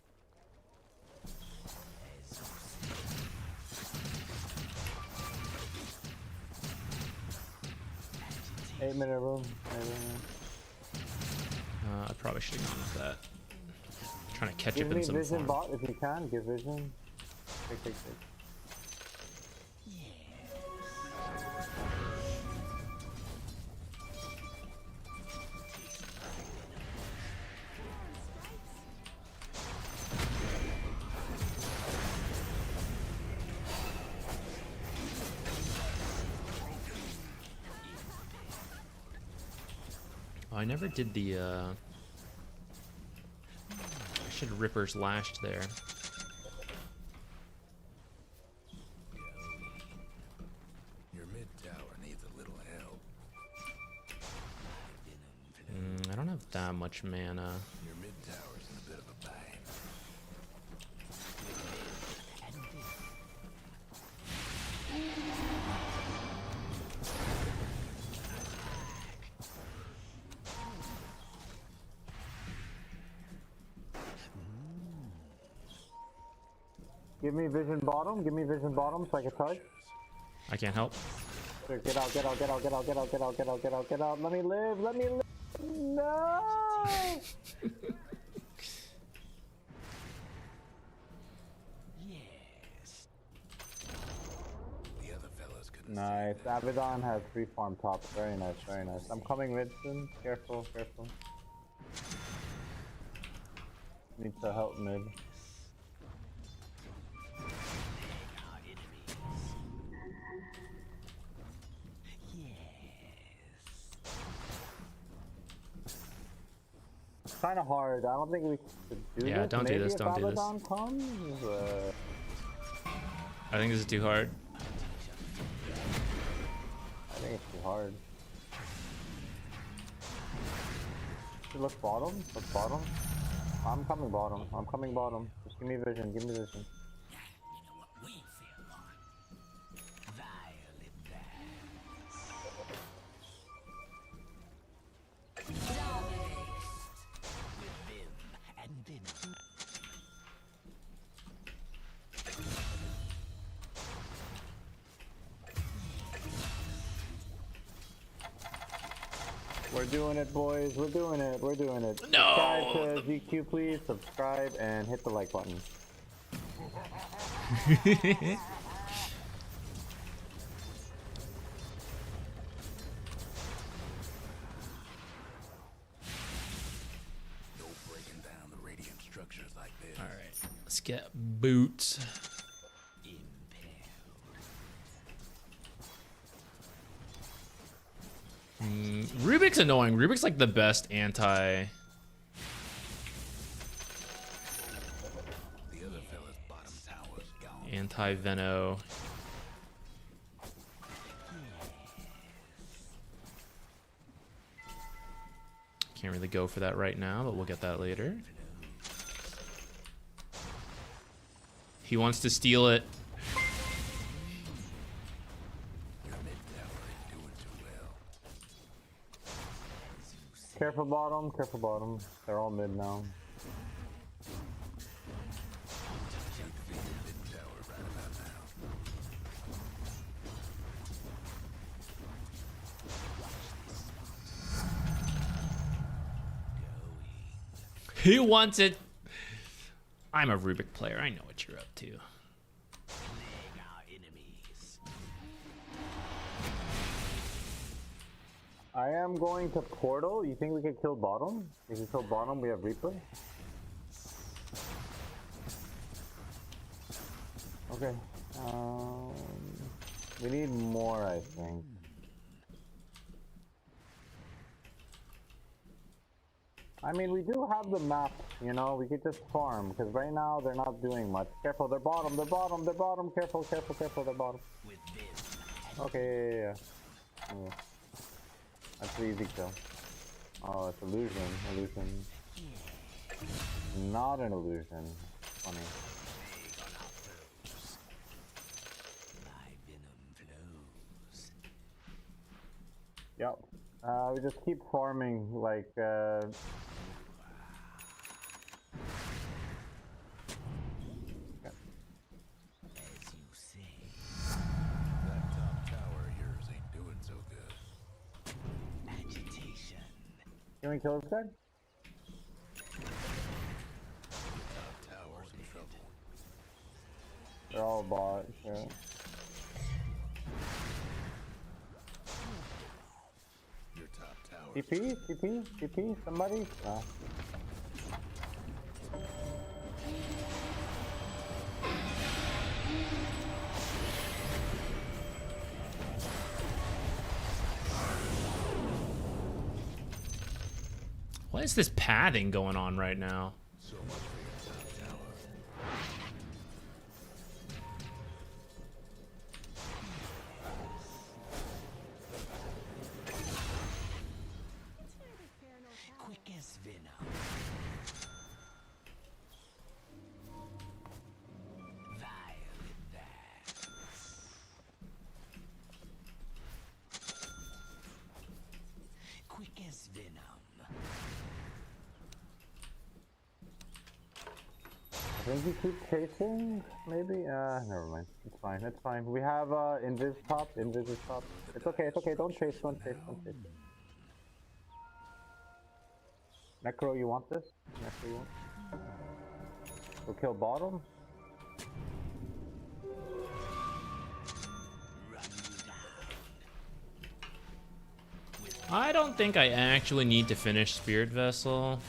Eight-minute room. 8-minute room. I probably should have gone with that. Trying to catch Give up in me some vision form. bot if you can. Give vision. Take. Oh, I never did the, I should have Ripper's lashed there. Your mid tower needs a little help. I don't have that much mana. Your mid tower's in a bit of a bind. Give me vision bottom. Give me vision bottom so I can touch. I can't help. Sure, get out, get out, get out, get out, get out, get out, get out, get out, get out. Let me live, let me live. No! Yes. The other fellas couldn't Nice. see that. Abaddon has 3 farm tops. Very nice, very nice. I'm coming mid soon. Careful, careful. Need to help mid. Our enemies. Yes. Kind of hard. I don't think we should do Yeah, this. don't do Maybe this, if don't do this. Abaddon comes, I think this is too hard. I think it's too hard. Should look bottom. Look bottom. I'm coming bottom. I'm coming bottom. Just give me vision. Give me vision. You know what we feel like? Violet with vim and venom. We're doing it, boys. We're doing it. We're doing it. No! Subscribe to ZQ, please. Subscribe and hit the like button. No breaking down the radiant structures like this. All right, let's get boots. Rubik's annoying. Rubik's like the best The other fella's bottom tower's gone. anti-Veno. Can't really go for that right now, but we'll get that later. He wants to steal it. Your mid tower ain't doing too well. Careful bottom. Careful bottom. They're all mid now. You defeated mid tower right about now. He wants it. I'm a Rubik player. I know what you're up to. Plague our enemies. I am going to portal. You think we can kill bottom? We can kill bottom. We have Reaper. Okay. We need more, I think. I mean, we do have the map, you know, we could just farm, because right now they're not doing much. Careful, they're bottom, they're bottom, they're bottom, careful, careful, careful, they're bottom. With vim. Okay, yeah. That's the easy kill. Oh, it's illusion, illusion. Not an illusion. Funny. Plague on our foes. My venom flows. Yep. We just keep farming, like, As you say. That top tower of yours ain't doing so good. Agitation. can we kill this guy? Top tower's in trouble. They're all bot, yeah. Your top tower. TP, TP, TP, somebody? What is this padding going on right now? So much for your top tower. Quick as venom. Violet bats. Quick as venom. think you keep chasing, maybe? Never mind. It's fine, it's fine. We have, Invis top, Invis is top. It's okay, don't chase, don't chase, don't chase. Necro, you want this? Necro, you want? We'll kill bottom? I don't think I actually need to finish Spirit Vessel.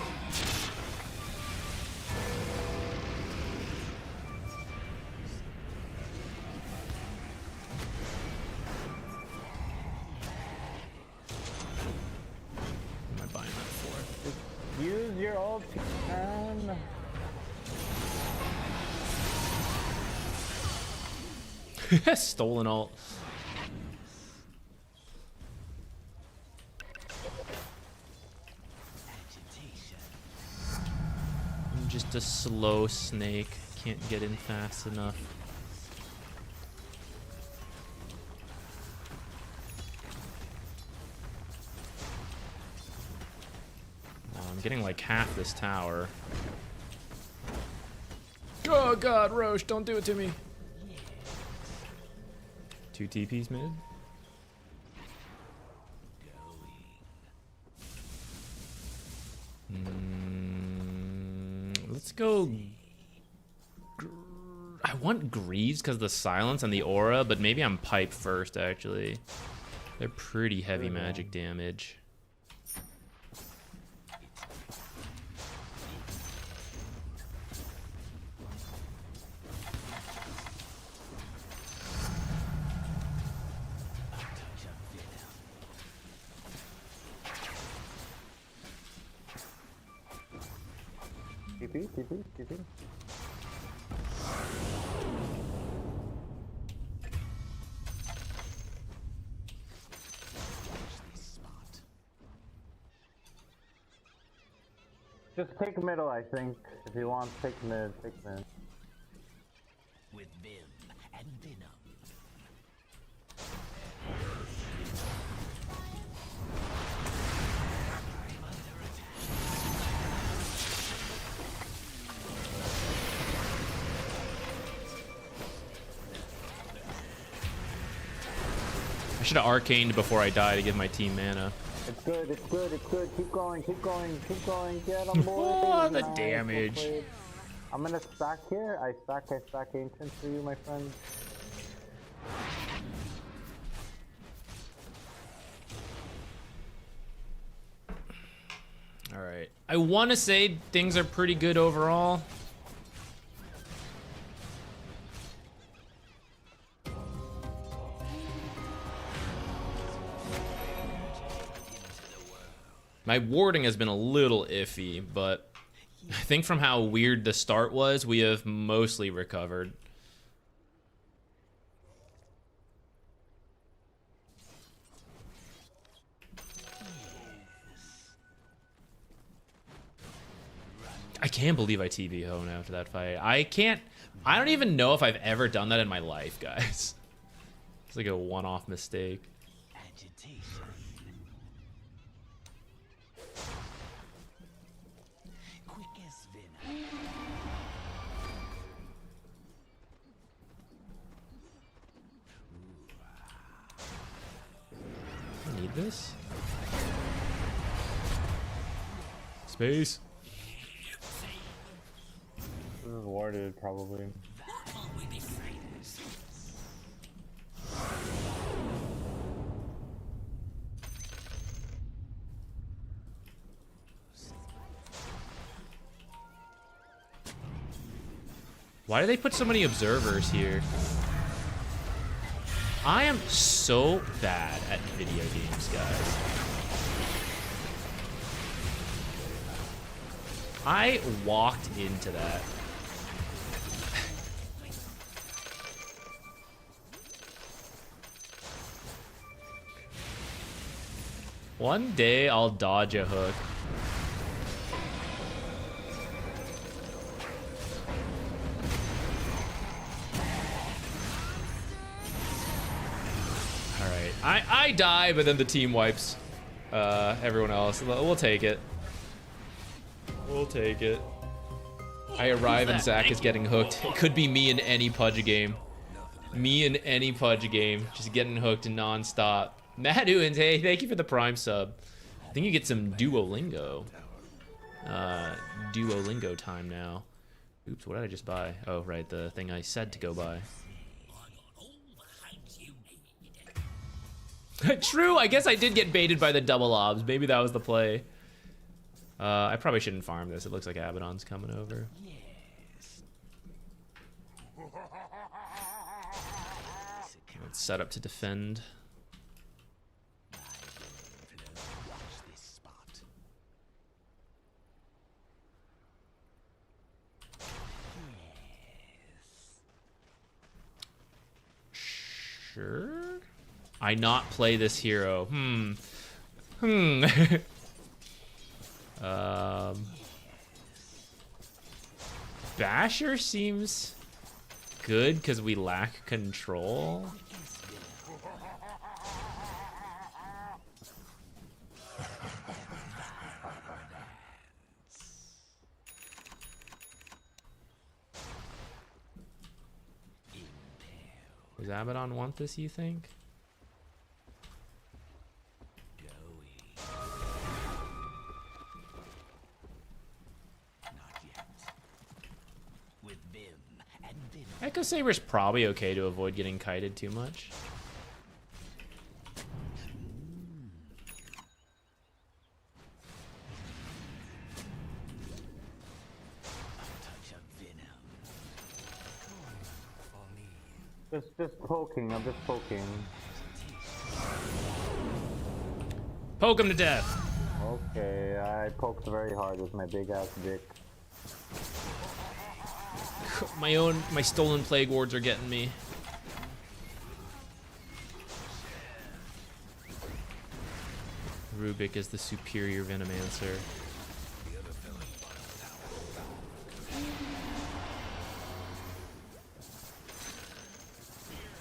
What am I buying that for? Use your ult, man. Stolen ult. I'm just a slow snake. Can't get in fast enough. Oh, I'm getting like half this tower. Oh god, Roche, don't do it to me. 2 TPs mid. Let's go. I want Greaves because of the silence and the aura, but maybe I'm pipe first actually. They're pretty heavy magic damage. TP. Just take middle, I think. If you want, take mid, With Vim and Venom. I should have arcaned before I die to give my team mana. It's good. Keep going. Get on board. Oh, the Nice, damage. well played. I'm gonna stack here. I stack Ancient for you, my friend. Alright. I want to say things are pretty good overall. My warding has been a little iffy, but I think from how weird the start was, we have mostly recovered. I can't believe I TV Hone after that fight. I don't even know if I've ever done that in my life, guys. It's like a one-off mistake. Agitation. Quick as Venom. I need this. Space. This is warded, probably. Why do they put so many observers here? I am so bad at video games, guys. I walked into that. One day I'll dodge a hook. Alright, I die, but then the team wipes everyone else. We'll take it. We'll take it. I arrive and Zach is getting hooked. It could be me in any Pudge game. Me in any Pudge game. Just getting hooked non-stop. Matt Owens, hey, thank you for the Prime sub. I think you get some Duolingo. Duolingo time now. Oops, what did I just buy? Oh, right, the thing I said to go buy. True, I guess I did get baited by the double obs. Maybe that was the play. I probably shouldn't farm this. It looks like Abaddon's coming over. Let's set up to defend. Sure. I not play this hero. Basher seems good because we lack control. Does Abaddon want this, you think? Echo Saber's probably okay to avoid getting kited too much. Just poking, I'm just poking. Poke him to death. Okay, I poked very hard with my big ass dick. My stolen plague wards are getting me. Rubik is the superior Venomancer.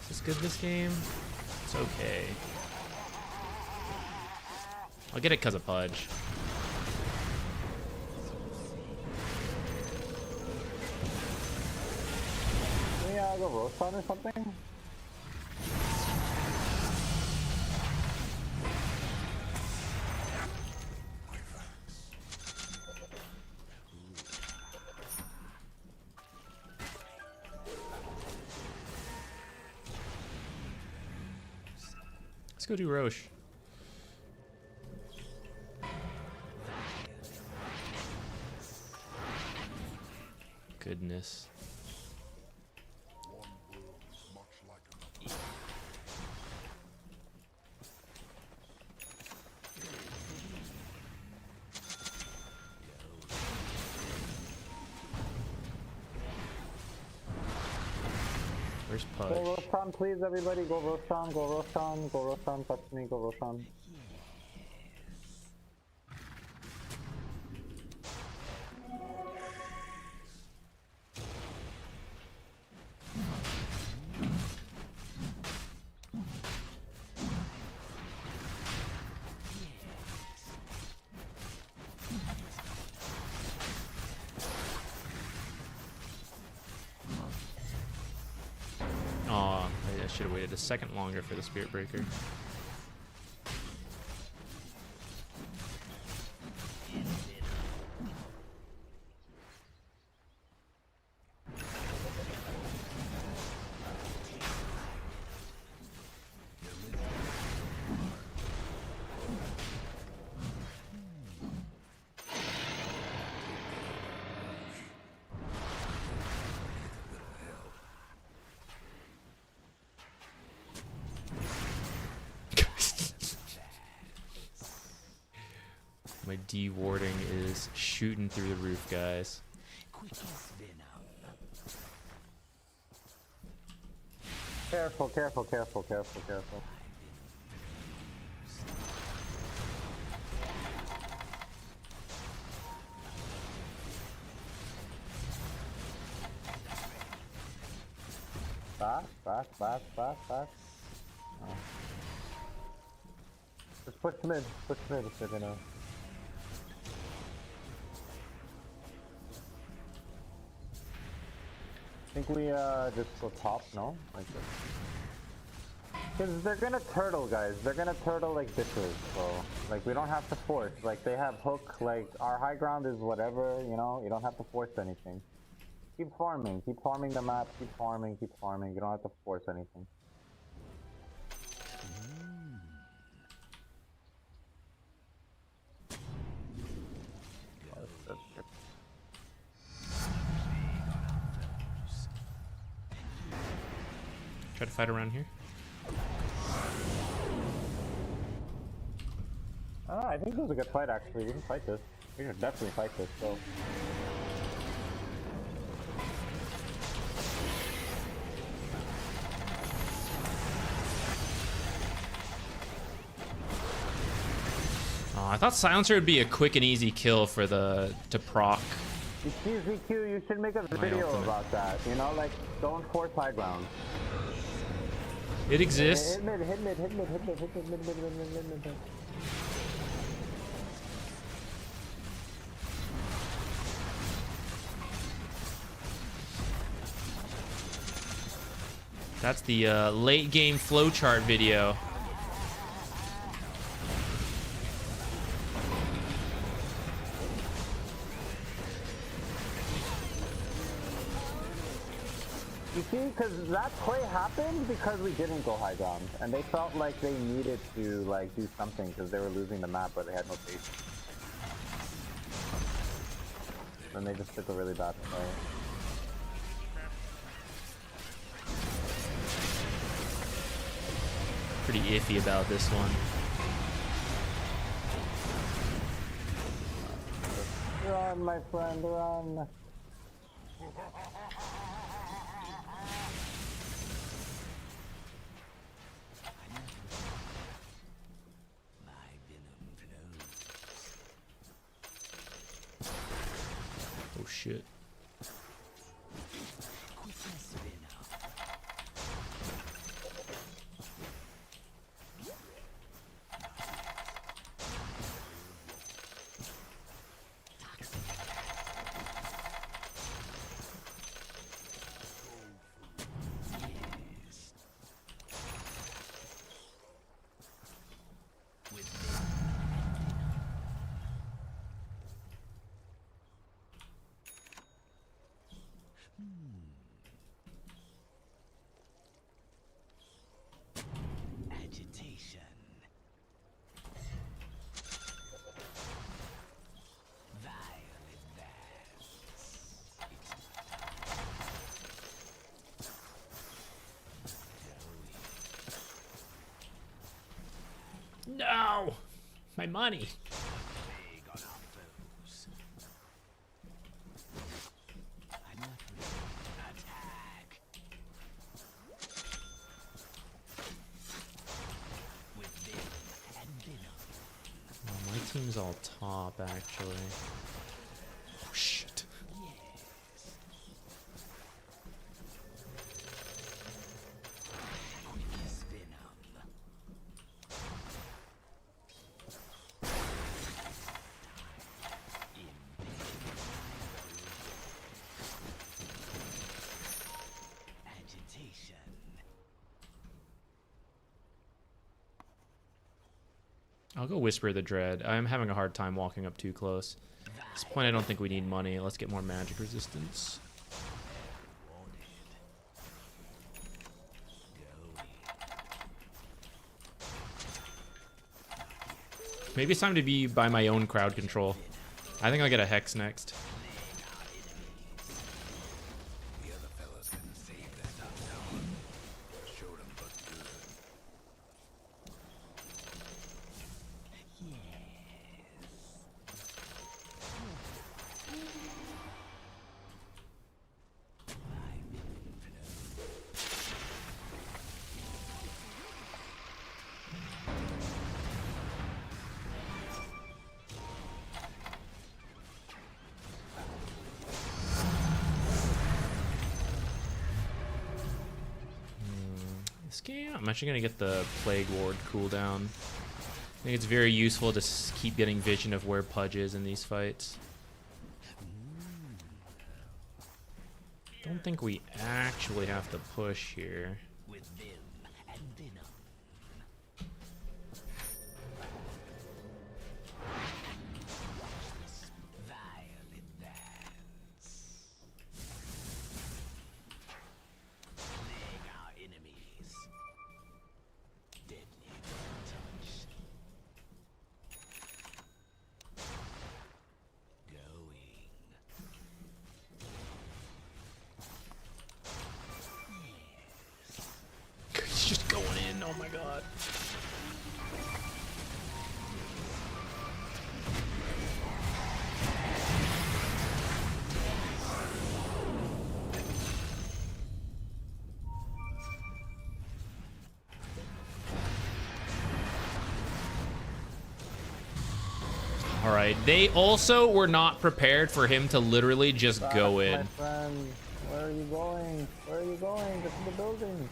Is this good this game? It's okay. I'll get it because of Pudge. Go roast on or something? Let's go do Roche. Goodness. Where's Pudge? Go Roshan, please, everybody. Go Roshan, go Roshan, go Roshan, touch me, go Roshan. I should have waited a second longer for the Spirit Breaker. My D-warding is shooting through the roof, guys. Careful, careful, careful, careful, careful. Back. Oh. Just push mid if you're gonna. think we just go top, no? Like this. Because they're gonna turtle, guys. They're gonna turtle like bitches, so like we don't have to force. Like they have hook. Like our high ground is whatever, you know. You don't have to force anything. Keep farming the map. Keep farming. You don't have to force anything. Try to fight around here. I think this is a good fight, actually. We can fight this. We should definitely fight this, so. Oh, I thought Silencer would be a quick and easy kill for to proc. You see, ZQ, you should make a video ultimate. about that. You know, like, don't force high ground. It exists. Hit mid. That's the late game flowchart video. You see, because that play happened because we didn't go high ground, and they felt like they needed to like do something because they were losing the map or they had no patience. And they just took a really bad play. Pretty iffy about this one. Run, my friend, run. Oh shit. No! My money. Oh, my team's all top, actually. Oh, shit. I'll go Whisper the Dread. I'm having a hard time walking up too close. At this point, I don't think we need money. Let's get more magic resistance. Maybe it's time to be by my own crowd control. I think I'll get a Hex next. The other fellas couldn't save that top tower. Showed them but good. This game, I'm actually going to get the Plague Ward cooldown. I think it's very useful to keep getting vision of where Pudge is in these fights. Don't think we actually have to push here. with Vim and Venom. Violet dance. Plague our enemies. Deadly touch. Going. He's just going in. Oh my god. All right. They also were not prepared for him to literally just go in. My friend, where are you going? Where are you going? Get to the building.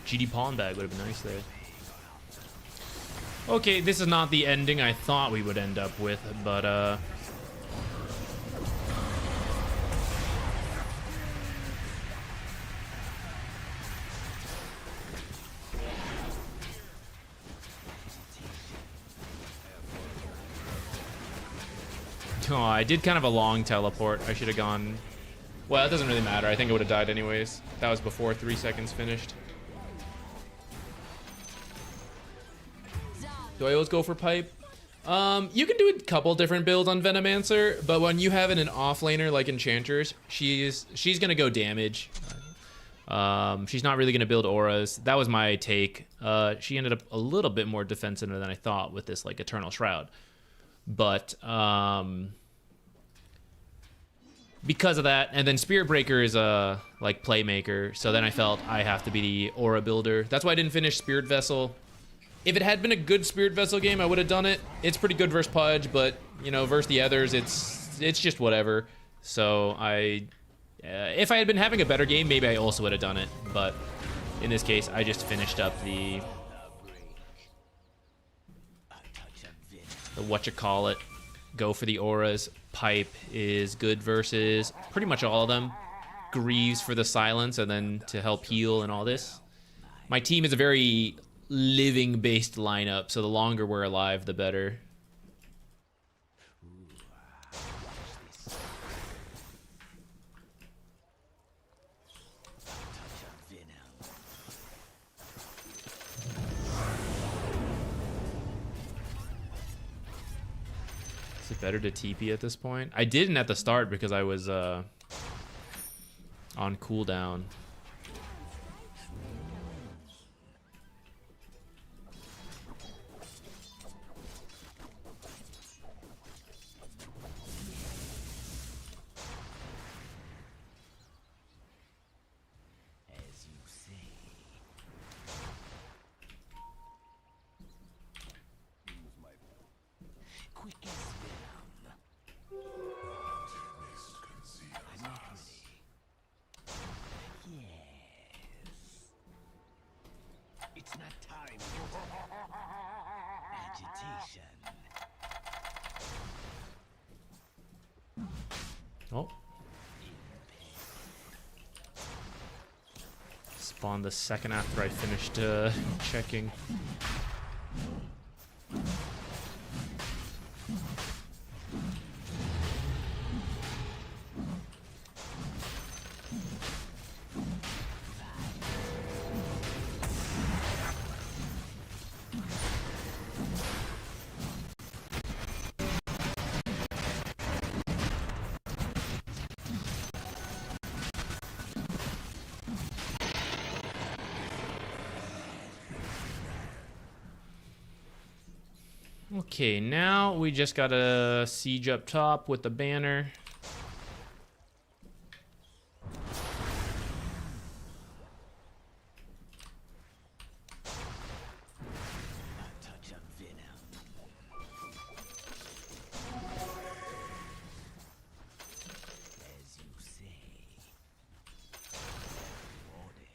GD pawn bag would have been nice there. Okay, this is not the ending I thought we would end up with, but oh, I did kind of a long teleport. I should have gone. Well, it doesn't really matter. I think it would have died anyways. That was before 3 seconds finished. Do I always go for pipe? You can do a couple different builds on Venomancer, but when you have an offlaner like Enchantress, she's gonna go damage. She's not really gonna build auras. That was my take. She ended up a little bit more defensive than I thought with this like Eternal Shroud, but because of that, and then Spirit Breaker is a like playmaker, so then I felt I have to be the aura builder. That's why I didn't finish Spirit Vessel. If it had been a good Spirit Vessel game, I would have done it. It's pretty good versus Pudge, but you know, versus the others, it's just whatever. So if I had been having a better game, maybe I also would have done it. But in this case, I just finished up the whatchamacallit. Go for the auras. Pipe is good versus pretty much all of them. Greaves for the silence and then to help heal and all this. My team is a very living based lineup, so the longer we're alive, the better. Is it better to TP at this point? I didn't at the start because I was on cooldown. It's not time for agitation. Oh. Spawned the second after I finished checking. Okay, now we just gotta siege up top with the banner. A touch of venom. As you say. Rewarded.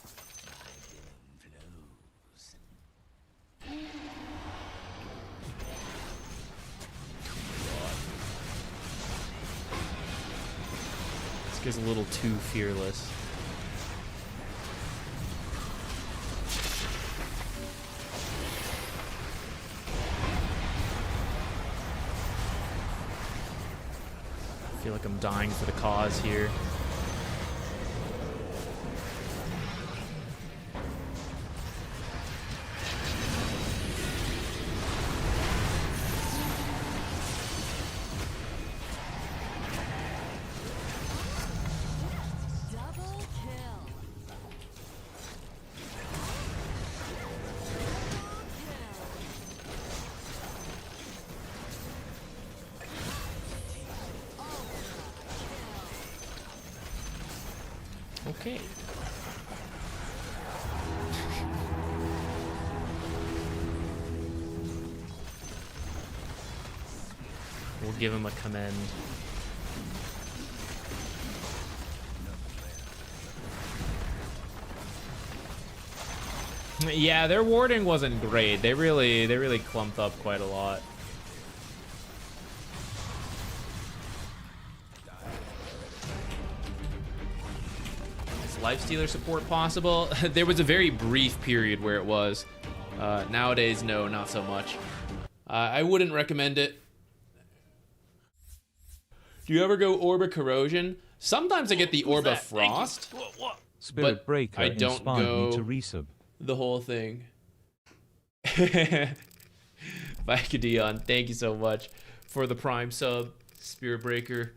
My venom flows. This guy's a little too fearless. I feel like I'm dying for the cause here. Double kill. Okay. We'll give him a commend. Yeah, their warding wasn't great. They really clumped up quite a lot. Is Lifestealer support possible? There was a very brief period where it was. Nowadays, no, not so much. I wouldn't recommend it. Do you ever go Orb of Corrosion? Sometimes I get the Orb of Frost, Spirit but Breaker I don't inspired go me to resub. the whole thing. Vicadion, thank you so much for the Prime sub. Spirit Breaker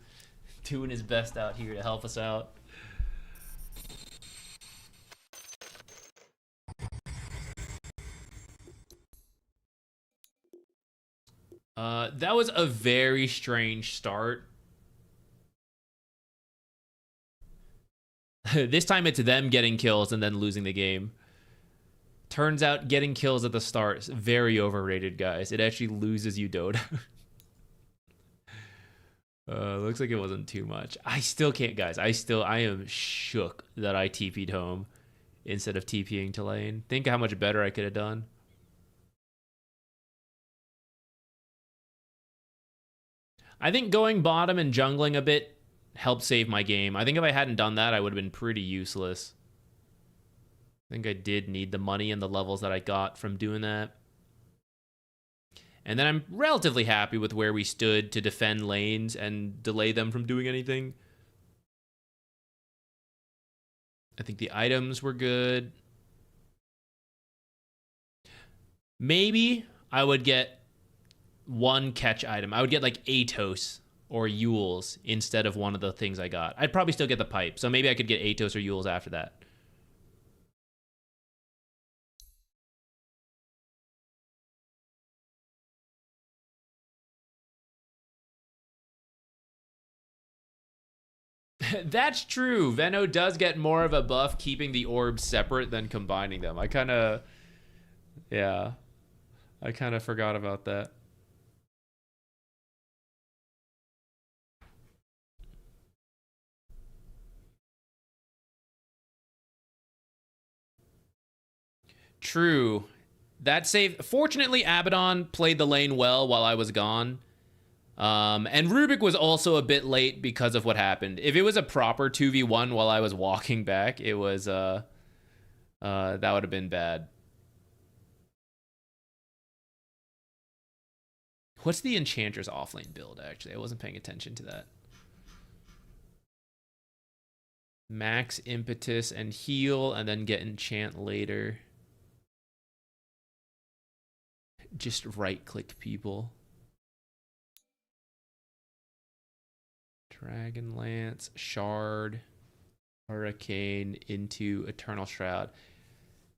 doing his best out here to help us out. That was a very strange start. This time it's them getting kills and then losing the game. Turns out getting kills at the start is very overrated, guys. It actually loses you Dota. Looks like it wasn't too much. I still can't, guys. I am shook that I TP'd home instead of TPing to lane. Think how much better I could have done. I think going bottom and jungling a bit helped save my game. I think if I hadn't done that, I would have been pretty useless. I think I did need the money and the levels that I got from doing that. And then I'm relatively happy with where we stood to defend lanes and delay them from doing anything. I think the items were good. Maybe I would get one catch item. I would get like Atos or Yules instead of one of the things I got. I'd probably still get the pipe, so maybe I could get Atos or Yules after that. That's true. Veno does get more of a buff keeping the orbs separate than combining them. I kind of forgot about that. True. That save. Fortunately, Abaddon played the lane well while I was gone. And Rubik was also a bit late because of what happened. If it was a proper 2v1 while I was walking back, it was, that would have been bad. What's the Enchantress offlane build, actually? I wasn't paying attention to that. Max impetus and heal, and then get enchant later. Just right-click people. Dragon Lance, Shard, Hurricane into Eternal Shroud.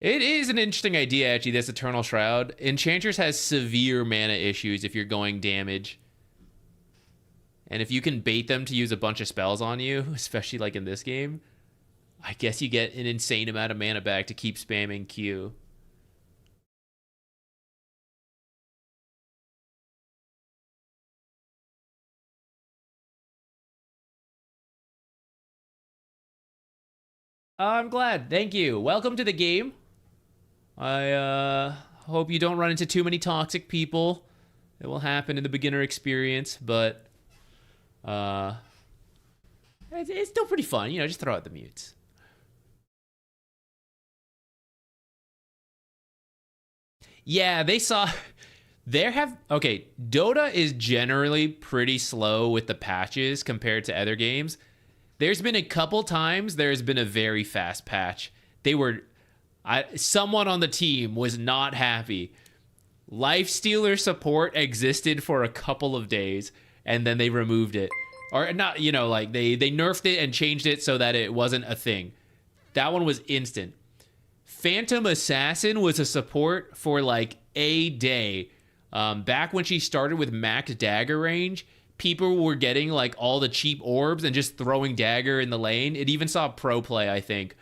It is an interesting idea, actually, this Eternal Shroud. Enchantress has severe mana issues if you're going damage. And if you can bait them to use a bunch of spells on you, especially like in this game, I guess you get an insane amount of mana back to keep spamming Q. I'm glad. Thank you. Welcome to the game. I hope you don't run into too many toxic people. It will happen in the beginner experience, but it's still pretty fun. You know, just throw out the mutes. Yeah, they saw... Okay, Dota is generally pretty slow with the patches compared to other games. There's been a couple times there's been a very fast patch. Someone on the team was not happy. Lifestealer support existed for a couple of days, and then they removed it. Or not, you know, like they nerfed it and changed it so that it wasn't a thing. That one was instant. Phantom Assassin was a support for like a day. Back when she started with max dagger range, people were getting like all the cheap orbs and just throwing dagger in the lane. It even saw pro play, I think.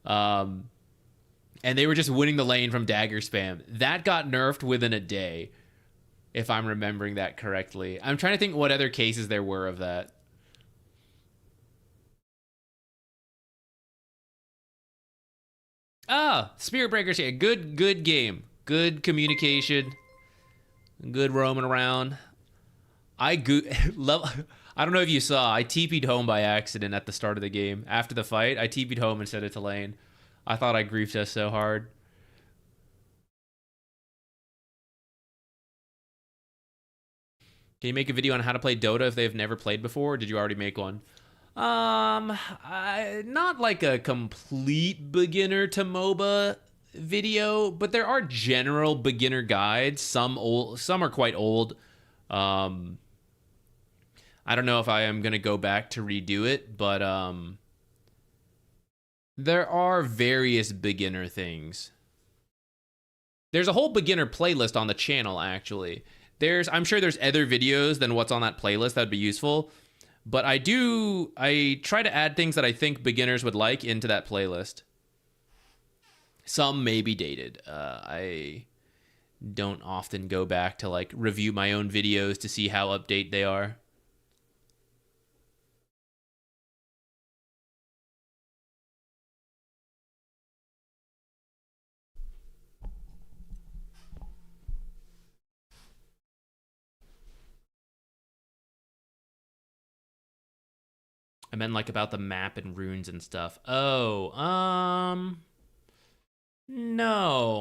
And they were just winning the lane from dagger spam. That got nerfed within a day, if I'm remembering that correctly. I'm trying to think what other cases there were of that. Spirit Breakers here. Good game. Good communication. Good roaming around. I don't know if you saw, I TP'd home by accident at the start of the game. After the fight, I TP'd home and sent it to lane. I thought I griefed us so hard. Can you make a video on how to play Dota if they've never played before? Or did you already make one? Not like a complete beginner to MOBA video, but there are general beginner guides. Some are quite old. I don't know if I am gonna go back to redo it, but there are various beginner things. There's a whole beginner playlist on the channel, actually. I'm sure there's other videos than what's on that playlist that'd be useful, but I try to add things that I think beginners would like into that playlist. Some may be dated. I don't often go back to like review my own videos to see how update they are. I meant like about the map and runes and stuff. No,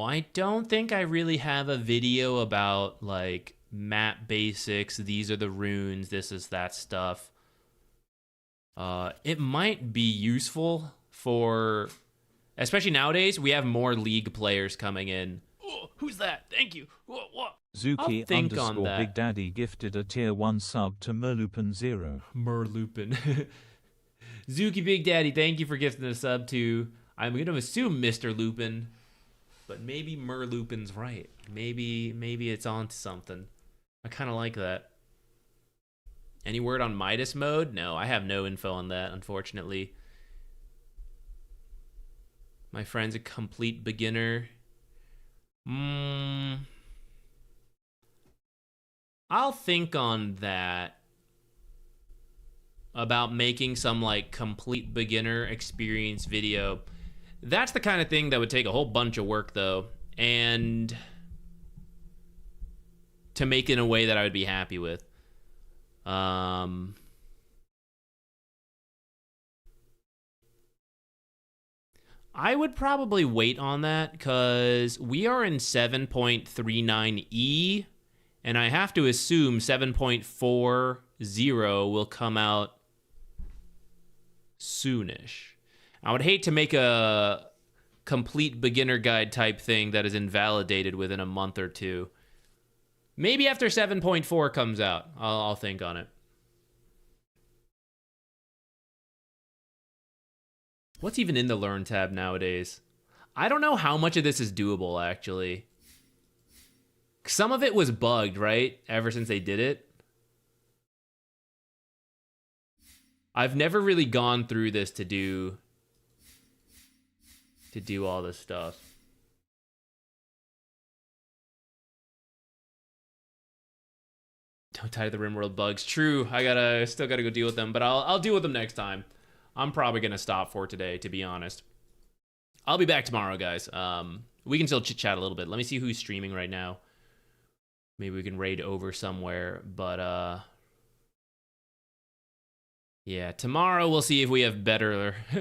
I don't think I really have a video about like map basics. These are the runes. This is that stuff. It might be useful for, especially nowadays, we have more League players coming in. Oh, who's that? Thank you. What? Zuki _ Big Daddy gifted a tier 1 sub to Merlupin 0. Merlupin. Zuki Big Daddy, thank you for gifting a sub to, I'm going to assume Mr. Lupin, but maybe Merlupin's right. Maybe it's on to something. I kind of like that. Any word on Midas mode? No, I have no info on that, unfortunately. My friend's a complete beginner. I'll think on that. About making some like complete beginner experience video. That's the kind of thing that would take a whole bunch of work though, and to make it in a way that I would be happy with. I would probably wait on that because we are in 7.39E and I have to assume 7.40 will come out soonish. I would hate to make a complete beginner guide type thing that is invalidated within a month or two. Maybe after 7.4 comes out, I'll think on it. What's even in the Learn tab nowadays? I don't know how much of this is doable, actually. Some of it was bugged, right? Ever since they did it. I've never really gone through this to do all this stuff. Don't tie to the RimWorld bugs. True, I still gotta go deal with them, but I'll deal with them next time. I'm probably gonna stop for today, to be honest. I'll be back tomorrow, guys. We can still chit chat a little bit. Let me see who's streaming right now. Maybe we can raid over somewhere, but yeah, tomorrow we'll see if we have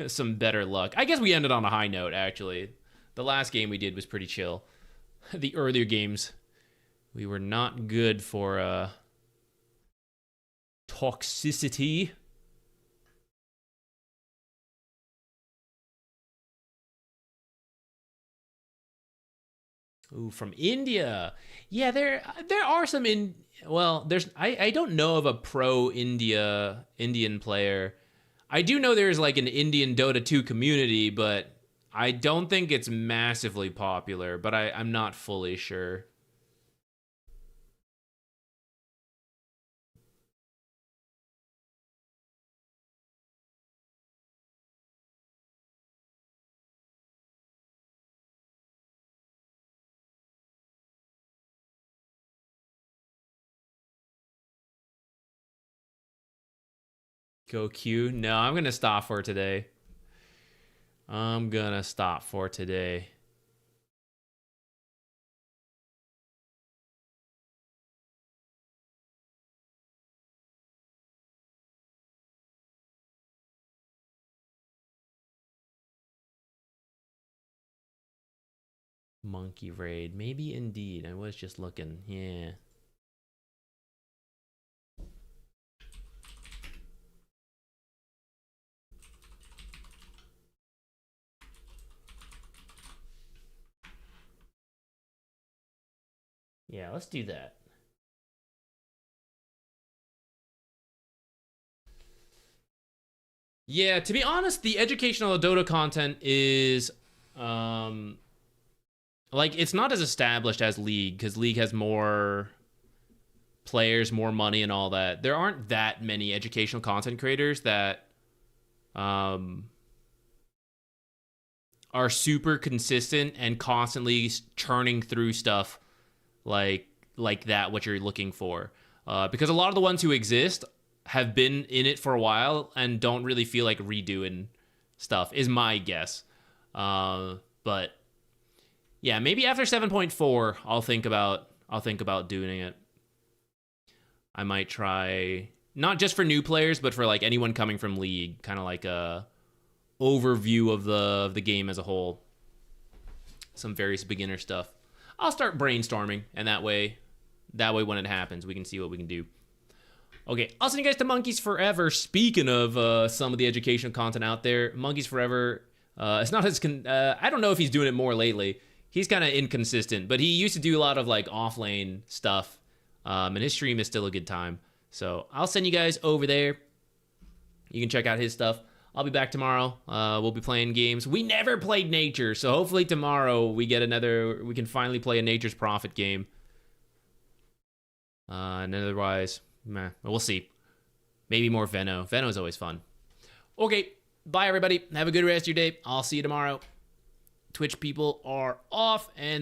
some better luck. I guess we ended on a high note, actually. The last game we did was pretty chill. The earlier games, we were not good for toxicity. Ooh, from India. Yeah, there are some well, I don't know of a pro Indian player. I do know there's like an Indian Dota 2 community, but I don't think it's massively popular, but I'm not fully sure. Go Q. No, I'm going to stop for today. I'm going to stop for today. Monkey raid. Maybe indeed. I was just looking. Yeah. Yeah, let's do that. Yeah, to be honest, the educational Dota content is like it's not as established as League, because League has more players, more money, and all that. There aren't that many educational content creators that are super consistent and constantly churning through stuff like that, what you're looking for, because a lot of the ones who exist have been in it for a while and don't really feel like redoing stuff, is my guess. But yeah, maybe after 7.4 I'll think about doing it. I might try, not just for new players, but for like anyone coming from League, kind of like a overview of the game as a whole, some various beginner stuff. I'll start brainstorming, and that way when it happens, we can see what we can do. Okay, I'll send you guys to Monkeys Forever. Speaking of some of the educational content out there, Monkeys Forever, it's not as I don't know if he's doing it more lately. He's kind of inconsistent, but he used to do a lot of like off-lane stuff, and his stream is still a good time. So I'll send you guys over there. You can check out his stuff. I'll be back tomorrow. We'll be playing games. We never played Nature, so hopefully tomorrow we can finally play a Nature's Prophet game. And otherwise, meh, we'll see. Maybe more Veno. Veno is always fun. Okay, bye everybody. Have a good rest of your day. I'll see you tomorrow. Twitch people are off, and